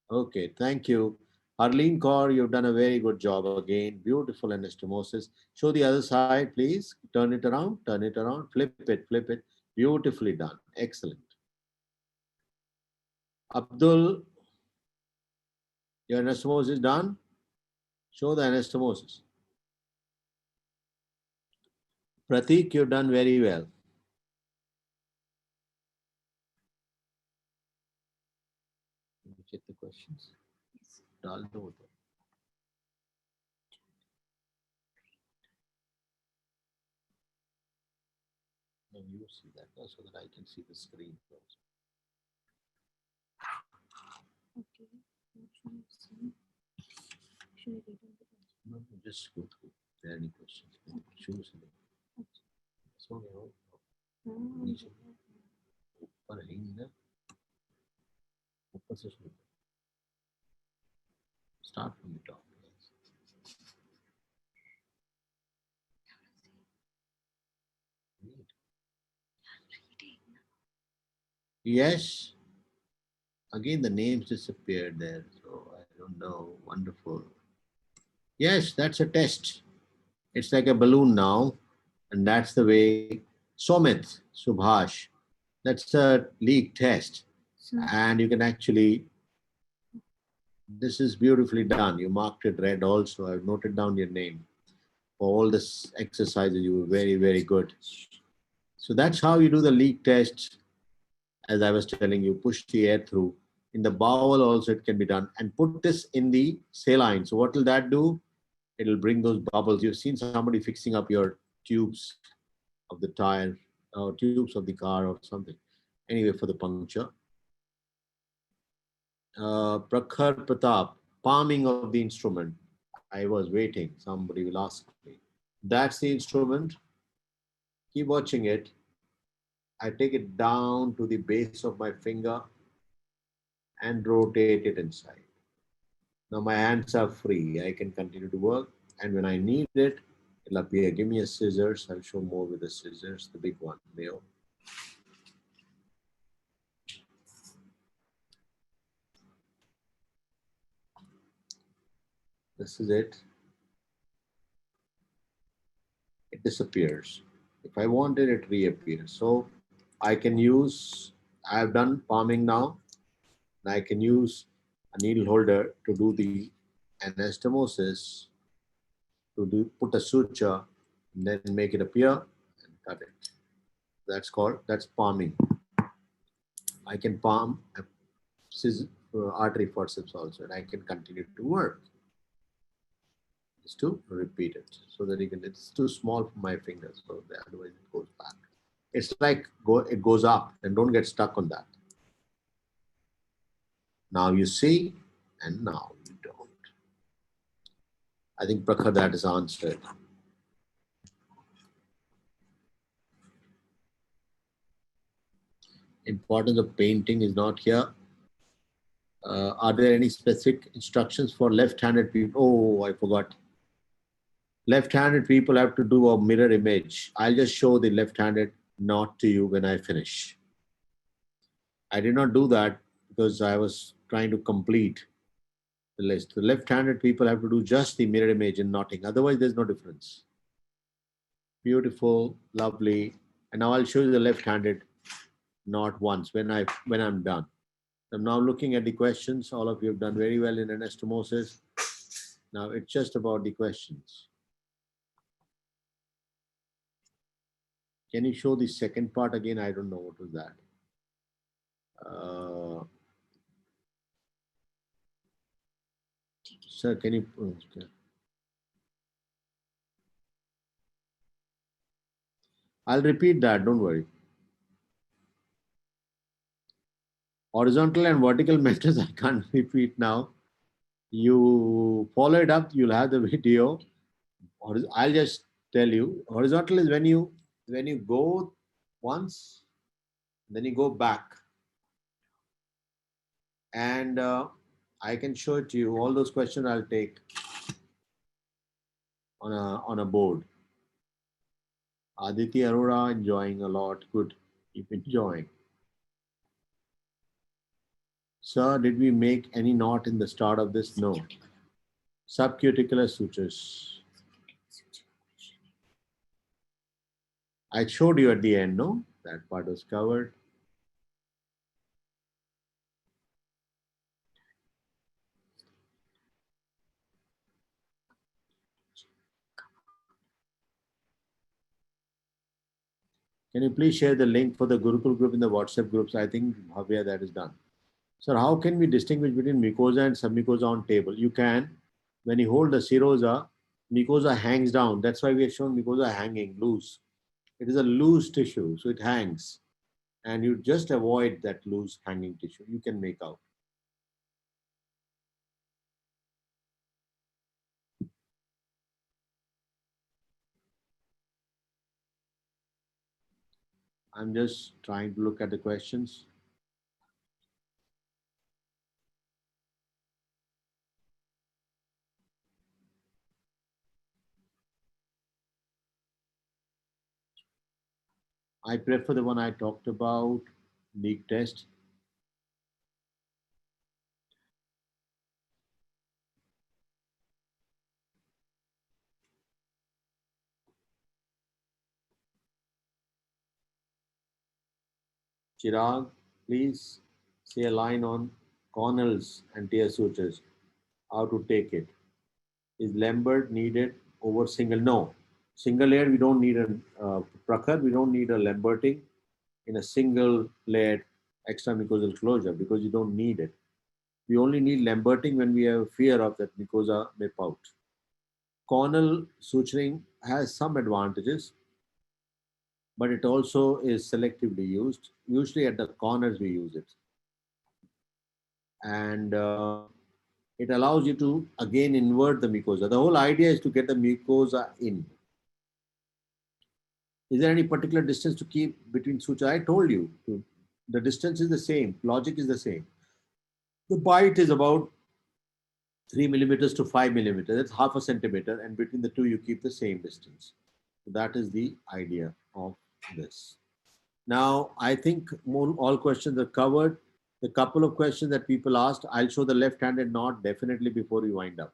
Okay, thank you. Arlene Kaur, you've done a very good job again. Beautiful anastomosis. Show the other side, please. Turn it around, flip it, flip it. Beautifully done. Excellent. Abdul, your anastomosis is done. Show the anastomosis. Pratik, you've done very well. Let me check the questions. डाल दो उधर. Now you see that so that I can see the screen also. Okay. Should I read out the question? No, just go through. If there are any questions, choose them. So, नीचे ऊपर है ही ना, ऊपर से शुरू. Start from the top. Yes. Again, the names disappeared there, so I don't know. Wonderful. Yes, that's a test. It's like a balloon now, and that's the way. Somit, Subhash, that's a leak test, and you can actually. This is beautifully done. You marked it red also. I've noted down your name. For all this exercises, you were very, very good. So that's how you do the leak test. As I was telling you, push the air through. In the bowel also it can be done. And put this in the saline. So what will that do? It'll bring those bubbles. You've seen somebody fixing up your tubes of the tire, or tubes of the car or something. Anyway, for the puncture. Prakhar Pratap, palming of the instrument. I was waiting. Somebody will ask me. That's the instrument. Keep watching it. I take it down to the base of my finger and rotate it inside. Now my hands are free. I can continue to work. And when I need it, it'll appear. Give me a scissors. I'll show more with the scissors, the big one, Leo. This is it. It disappears. If I want it, it reappears. So I can use, I've done palming now, and I can use a needle holder to do the anastomosis, to do, put a suture, and then make it appear and cut it. That's palming. I can palm a artery forceps also, and I can continue to work. Is to repeat it so that you can, it's too small for my fingers, so otherwise it goes back. It's like it goes up, and don't get stuck on that. Now you see, and now you don't. I think Prakhar, that is answered. Importance of painting is not here. Are there any specific instructions for left-handed people? Oh, I forgot. Left-handed people have to do a mirror image. I'll just show the left-handed knot to you when I finish. I did not do that because I was trying to complete the list. The left-handed people have to do just the mirror image and knotting. Otherwise, there's no difference. Beautiful, lovely. And now I'll show you the left-handed knot once when I'm done. I'm now looking at the questions. All of you have done very well in anastomosis. Now it's just about the questions. Can you show the second part again? I don't know what was that. Sir, can you? Okay. I'll repeat that. Don't worry. Horizontal and vertical measures I can't repeat now. You follow it up. You'll have the video. I'll just tell you. Horizontal is when you go once, then you go back. And I can show it to you. All those questions I'll take on a board. Aditi Arora enjoying a lot. Good. Keep enjoying. Sir, did we make any knot in the start of this? No. Subcuticular sutures. I showed you at the end, no? That part was covered. Can you please share the link for the Gurukkul group in the WhatsApp groups? I think, Bhavya, that is done. Sir, how can we distinguish between mucosa and submucosa on table? You can. When you hold the serosa, mucosa hangs down. That's why we have shown mucosa hanging, loose. It is a loose tissue, so it hangs. And you just avoid that loose hanging tissue. You can make out. I'm just trying to look at the questions. I prefer the one I talked about, leak test. Chirag, please say a line on cornels and tear sutures. How to take it. Is Lambert needed over single? No. Single layer, we don't need a Prakhar, we don't need a Lamberting in a single layered extramucosal closure because you don't need it. We only need Lamberting when we have fear of that mucosa may pout. Cornel suturing has some advantages, but it also is selectively used. Usually at the corners we use it. And it allows you to again invert the mucosa. The whole idea is to get the mucosa in. Is there any particular distance to keep between sutures? I told you, the distance is the same, logic is the same. The bite is about 3 millimeters to 5 millimeters, that's half a centimeter, and between the two you keep the same distance. So that is the idea of this. Now, I think all questions are covered. The couple of questions that people asked, I'll show the left-handed knot definitely before we wind up,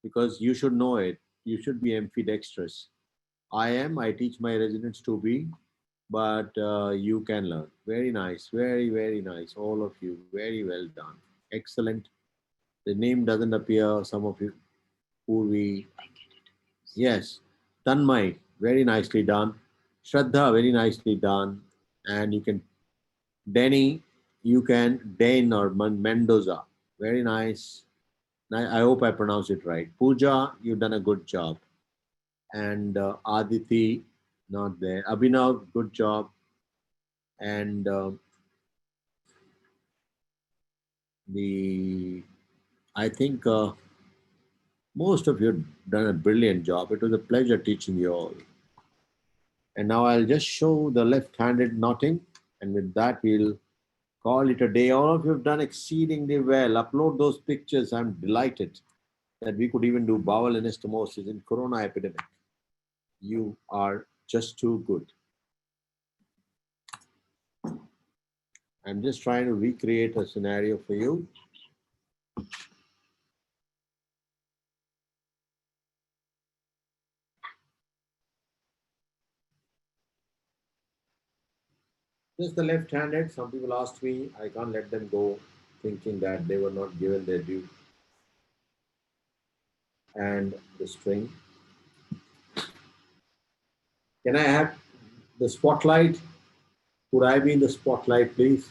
because you should know it. You should be ambidextrous. I teach my residents to be, but you can learn. Very nice, very, very nice. All of you, very well done. Excellent. The name doesn't appear, some of you who we, yes, Tanmay, very nicely done. Shraddha, very nicely done. And you can, Denny, you can, Dane or Mendoza, very nice. I hope I pronounced it right. Pooja, you've done a good job. And Aditi, not there. Abhinav, good job. And I think most of you have done a brilliant job. It was a pleasure teaching you all. And now I'll just show the left-handed knotting. And with that, we'll call it a day. All of you have done exceedingly well. Upload those pictures. I'm delighted that we could even do bowel anastomosis in corona epidemic. You are just too good. I'm just trying to recreate a scenario for you. Just the left-handed. Some people asked me, I can't let them go thinking that they were not given their due. And the string. Can I have the spotlight? Could I be in the spotlight, please?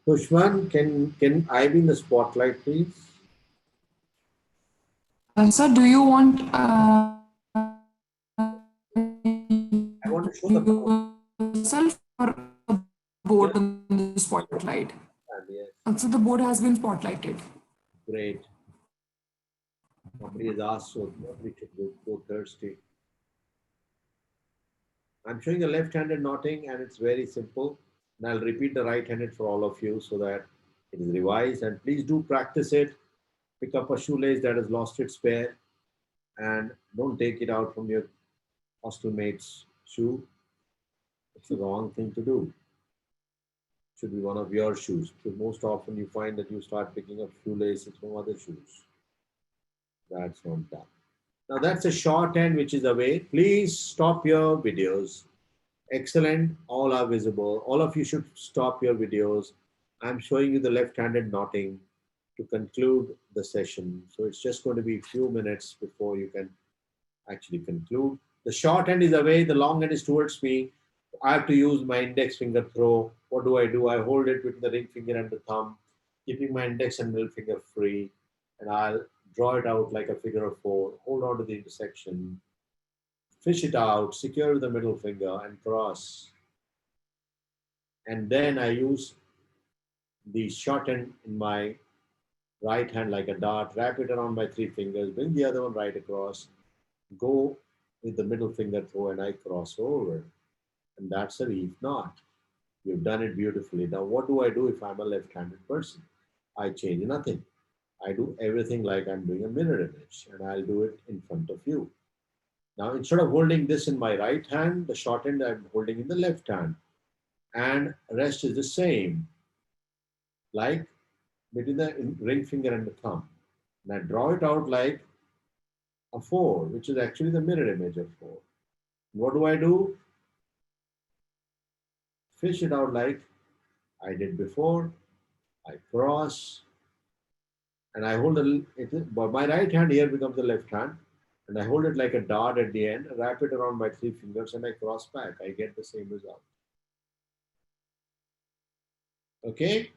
Pushman, can I be in the spotlight, please? Sir, do you want I want to show the board. yourself or a board on the spotlight? Yes. So the board has been spotlighted. Great. Nobody has asked, so nobody should go thirsty. I'm showing the left-handed knotting, and it's very simple. And I'll repeat the right-handed for all of you so that it is revised. And please do practice it. Pick up a shoelace that has lost its pair, and don't take it out from your hostel mate's shoe. It's the wrong thing to do. It should be one of your shoes. Because most often you find that you start picking up shoelaces from other shoes. That's not done. Now that's a shorthand which is away. Please stop your videos. Excellent. All are visible. All of you should stop your videos. I'm showing you the left-handed knotting to conclude the session. So it's just going to be a few minutes before you can actually conclude. The short end is away. The long end is towards me. I have to use my index finger throw. What do? I hold it with the ring finger and the thumb, keeping my index and middle finger free. And I'll draw it out like a figure of four. Hold on to the intersection. Fish it out, secure the middle finger and cross. And then I use the short end in my right hand like a dart, wrap it around my three fingers, bring the other one right across, go with the middle finger throw, and I cross over. And that's a reef knot. You've done it beautifully. Now, what do I do if I'm a left-handed person? I change nothing. I do everything like I'm doing a mirror image, and I'll do it in front of you. Now, instead of holding this in my right hand, the short end I'm holding in the left hand. And rest is the same, like between the ring finger and the thumb. And I draw it out like a 4, which is actually the mirror image of 4. What do? Fish it out like I did before. I cross, and I hold but my right hand here becomes the left hand, and I hold it like a dart at the end, wrap it around my three fingers, and I cross back. I get the same result. Okay,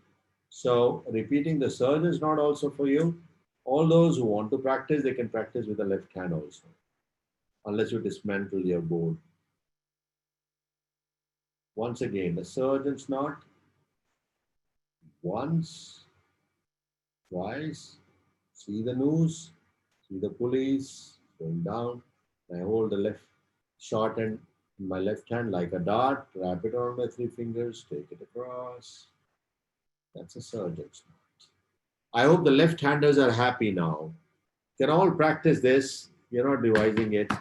so repeating the surge is not also for you. All those who want to practice, they can practice with the left hand also, unless you dismantle your board. Once again, the surgeon's knot. Once, twice, see the noose, see the pulleys going down. I hold the left short end in my left hand like a dart, wrap it around my three fingers, take it across. That's a surgeon's knot. I hope the left-handers are happy now. Can all practice this? You're not revising it.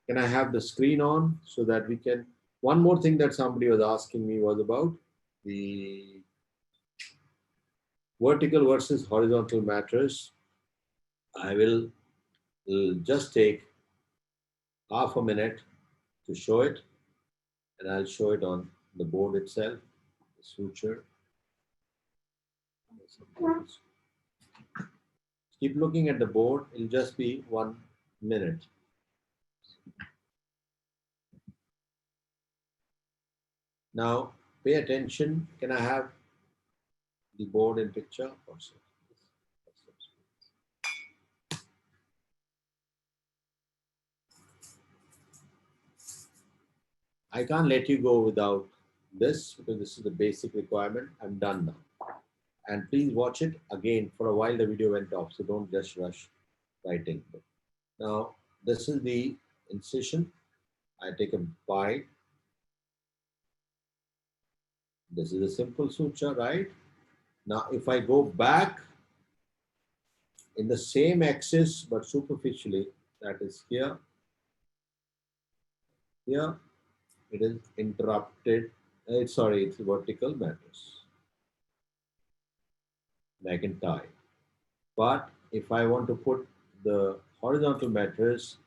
Can I have the screen on so that we can... One more thing that somebody was asking me was about the vertical versus horizontal mattress. I will just take half a minute to show it, and I'll show it on the board itself, the suture. Keep looking at the board, it'll just be 1 minute. Now, pay attention. Can I have the board in picture? Also? I can't let you go without this because this is the basic requirement. I'm done now. And please watch it again. For a while, the video went off, so don't just rush writing. Now, this is the incision. I take a bite. This is a simple suture, right? Now, if I go back in the same axis, but superficially, that is here, here, it is interrupted. Sorry, it's a vertical mattress. I can tie. But if I want to put the horizontal mattress,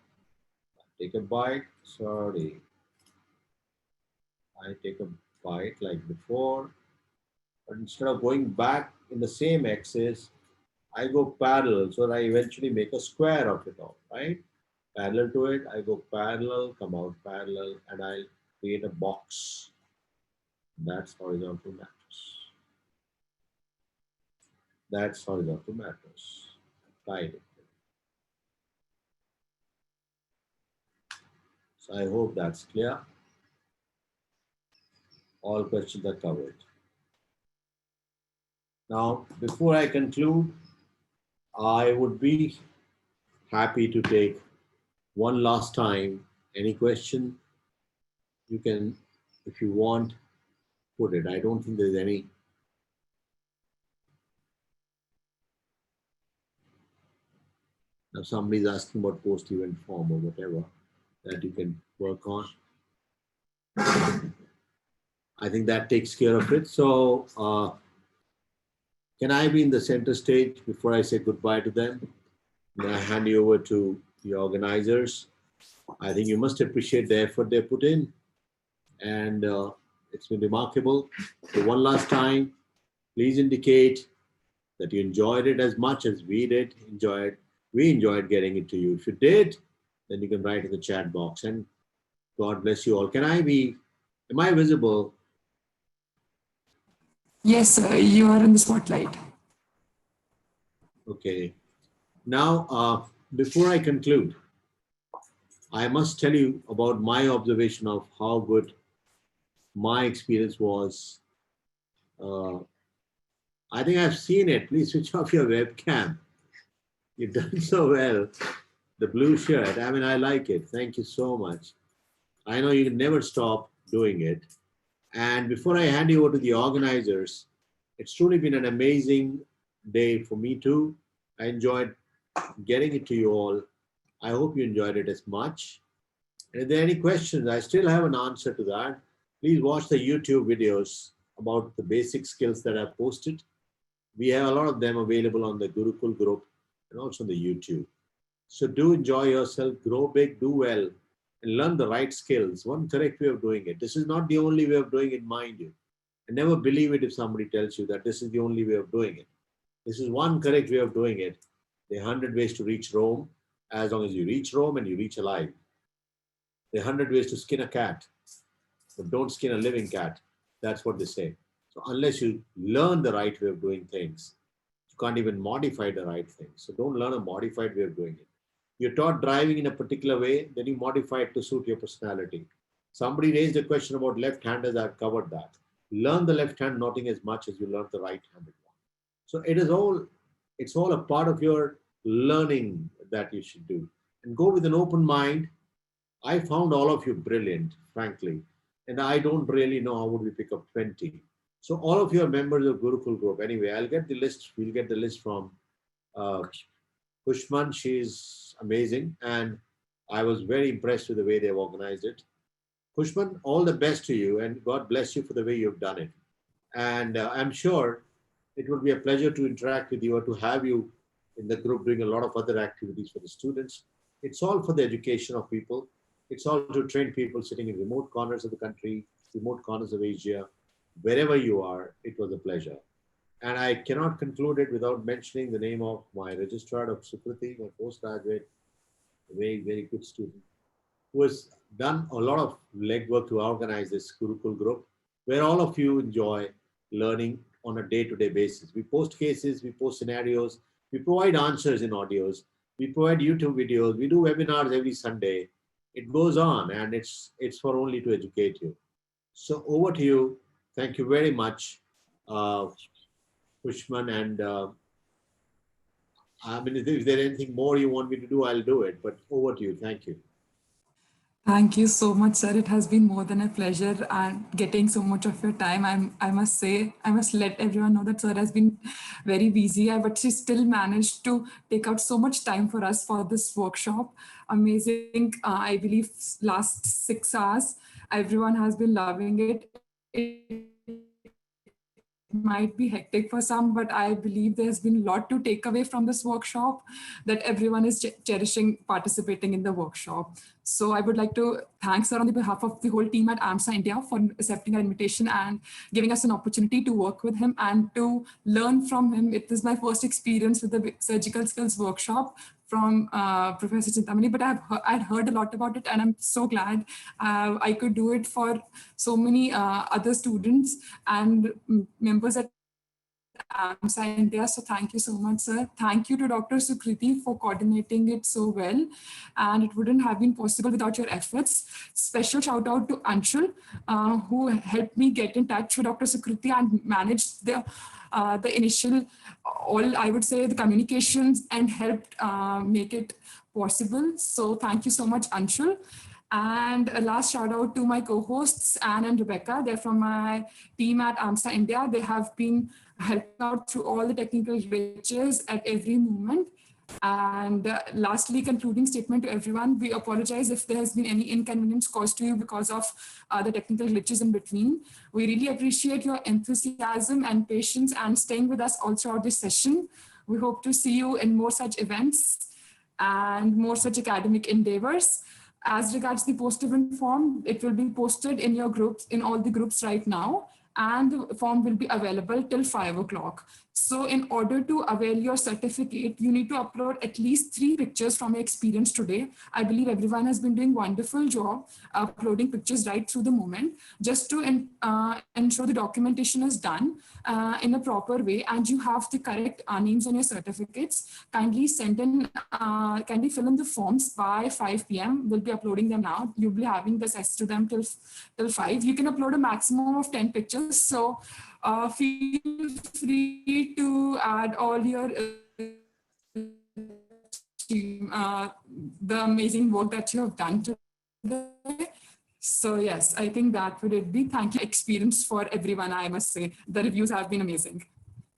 take a bite, sorry. I take a bite like before, but instead of going back in the same axis, I go parallel, so that I eventually make a square of it all, right? Parallel to it, I go parallel, come out parallel, and I'll create a box. That's horizontal mattress. That's horizontal mattress. Tied it. So I hope that's clear. All questions are covered. Now, before I conclude, I would be happy to take one last time any question. You can, if you want, put it. I don't think there's any. Now somebody's asking about post-event form or whatever that you can work on. I think that takes care of it. So can I be in the center stage before I say goodbye to them? May I hand you over to the organizers? I think you must appreciate the effort they put in, and it's been remarkable. So one last time, please indicate that you enjoyed it as much as we did. We enjoyed getting it to you. If you did, then you can write in the chat box. And God bless you all. Am I visible? Yes, sir, you are in the spotlight. Okay. Now, before I conclude, I must tell you about my observation of how good my experience was. I think I've seen it. Please switch off your webcam. You've done so well. The blue shirt, I mean, I like it. Thank you so much. I know you can never stop doing it. And before I hand you over to the organizers, it's truly been an amazing day for me too. I enjoyed getting it to you all. I hope you enjoyed it as much. And if there are any questions, I still have an answer to that. Please watch the YouTube videos about the basic skills that I've posted. We have a lot of them available on the Gurukkul group and also on the YouTube. So do enjoy yourself, grow big, do well, and learn the right skills. One correct way of doing it. This is not the only way of doing it, mind you. And never believe it if somebody tells you that this is the only way of doing it. This is one correct way of doing it. There are 100 ways to reach Rome, as long as you reach Rome and you reach alive. There are 100 ways to skin a cat, but don't skin a living cat. That's what they say. So unless you learn the right way of doing things, you can't even modify the right thing. So don't learn a modified way of doing it. You're taught driving in a particular way, then you modify it to suit your personality. Somebody raised a question about left-handers. I've covered that. Learn the left hand knotting as much as you learn the right-handed one. So it's all a part of your learning that you should do. And go with an open mind. I found all of you brilliant, frankly. And I don't really know how would we pick up 20. So all of you are members of Gurukul group. Anyway, I'll get the list. We'll get the list from Pushman. She's amazing. And I was very impressed with the way they've organized it. Pushman, all the best to you, and God bless you for the way you've done it. And I'm sure it will be a pleasure to interact with you or to have you in the group doing a lot of other activities for the students. It's all for the education of people. It's all to train people sitting in remote corners of the country, remote corners of Asia, wherever you are. It was a pleasure. And I cannot conclude it without mentioning the name of my registrar, Dr. Sukriti, my postgraduate, a very, very good student, who has done a lot of legwork to organize this Gurukul group, where all of you enjoy learning on a day-to-day basis. We post cases, we post scenarios, we provide answers in audios, we provide YouTube videos, we do webinars every Sunday. It goes on, and it's for only to educate you. So over to you. Thank you very much, Pushman. And I mean, if there's anything more you want me to do, I'll do it. But over to you. Thank you. Thank you so much, sir. It has been more than a pleasure and getting so much of your time. I must say, I must let everyone know that sir has been very busy, but she still managed to take out so much time for us for this workshop. Amazing. I believe last 6 hours, everyone has been loving it. It might be hectic for some, but I believe there's been a lot to take away from this workshop, that everyone is cherishing participating in the workshop. So I would like to thank sir on the behalf of the whole team at AMSA India for accepting our invitation and giving us an opportunity to work with him and to learn from him. It is my first experience with the surgical skills workshop from Professor Chintamani, but I'd heard a lot about it, and I'm so glad I could do it for so many other students and members at AMSA India. So thank you so much, sir. Thank you to Dr. Sukriti for coordinating it so well. And it wouldn't have been possible without your efforts. Special shout out to Anshul, who helped me get in touch with Dr. Sukriti and managed the initial, all I would say, the communications and helped make it possible. So thank you so much, Anshul. And a last shout out to my co-hosts, Anne and Rebecca. They're from my team at AMSA India. They have been helping out through all the technical glitches at every moment. And lastly, concluding statement to everyone, we apologize if there has been any inconvenience caused to you because of the technical glitches in between. We really appreciate your enthusiasm and patience and staying with us all throughout this session. We hope to see you in more such events and more such academic endeavors. As regards the post-event form, it will be posted in your groups, in all the groups right now, and the form will be available till 5 o'clock. So in order to avail your certificate, you need to upload at least 3 pictures from your experience today. I believe everyone has been doing a wonderful job uploading pictures right through the moment, just to ensure the documentation is done in a proper way and you have the correct names on your certificates. Kindly send in, kindly fill in the forms by 5 p.m. We'll be uploading them now. You'll be having this access to them till 5. You can upload a maximum of 10 pictures. So feel free to add all your the amazing work that you have done today. So yes, I think that would it be. Thank you. Experience for everyone, I must say. The reviews have been amazing.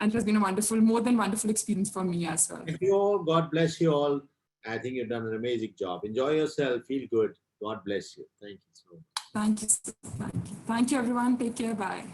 And it has been a wonderful, more than wonderful experience for me as well. Thank you all. God bless you all. I think you've done an amazing job. Enjoy yourself. Feel good. God bless you. Thank you so much. Thank you. Thank you. Thank you, everyone. Take care. Bye.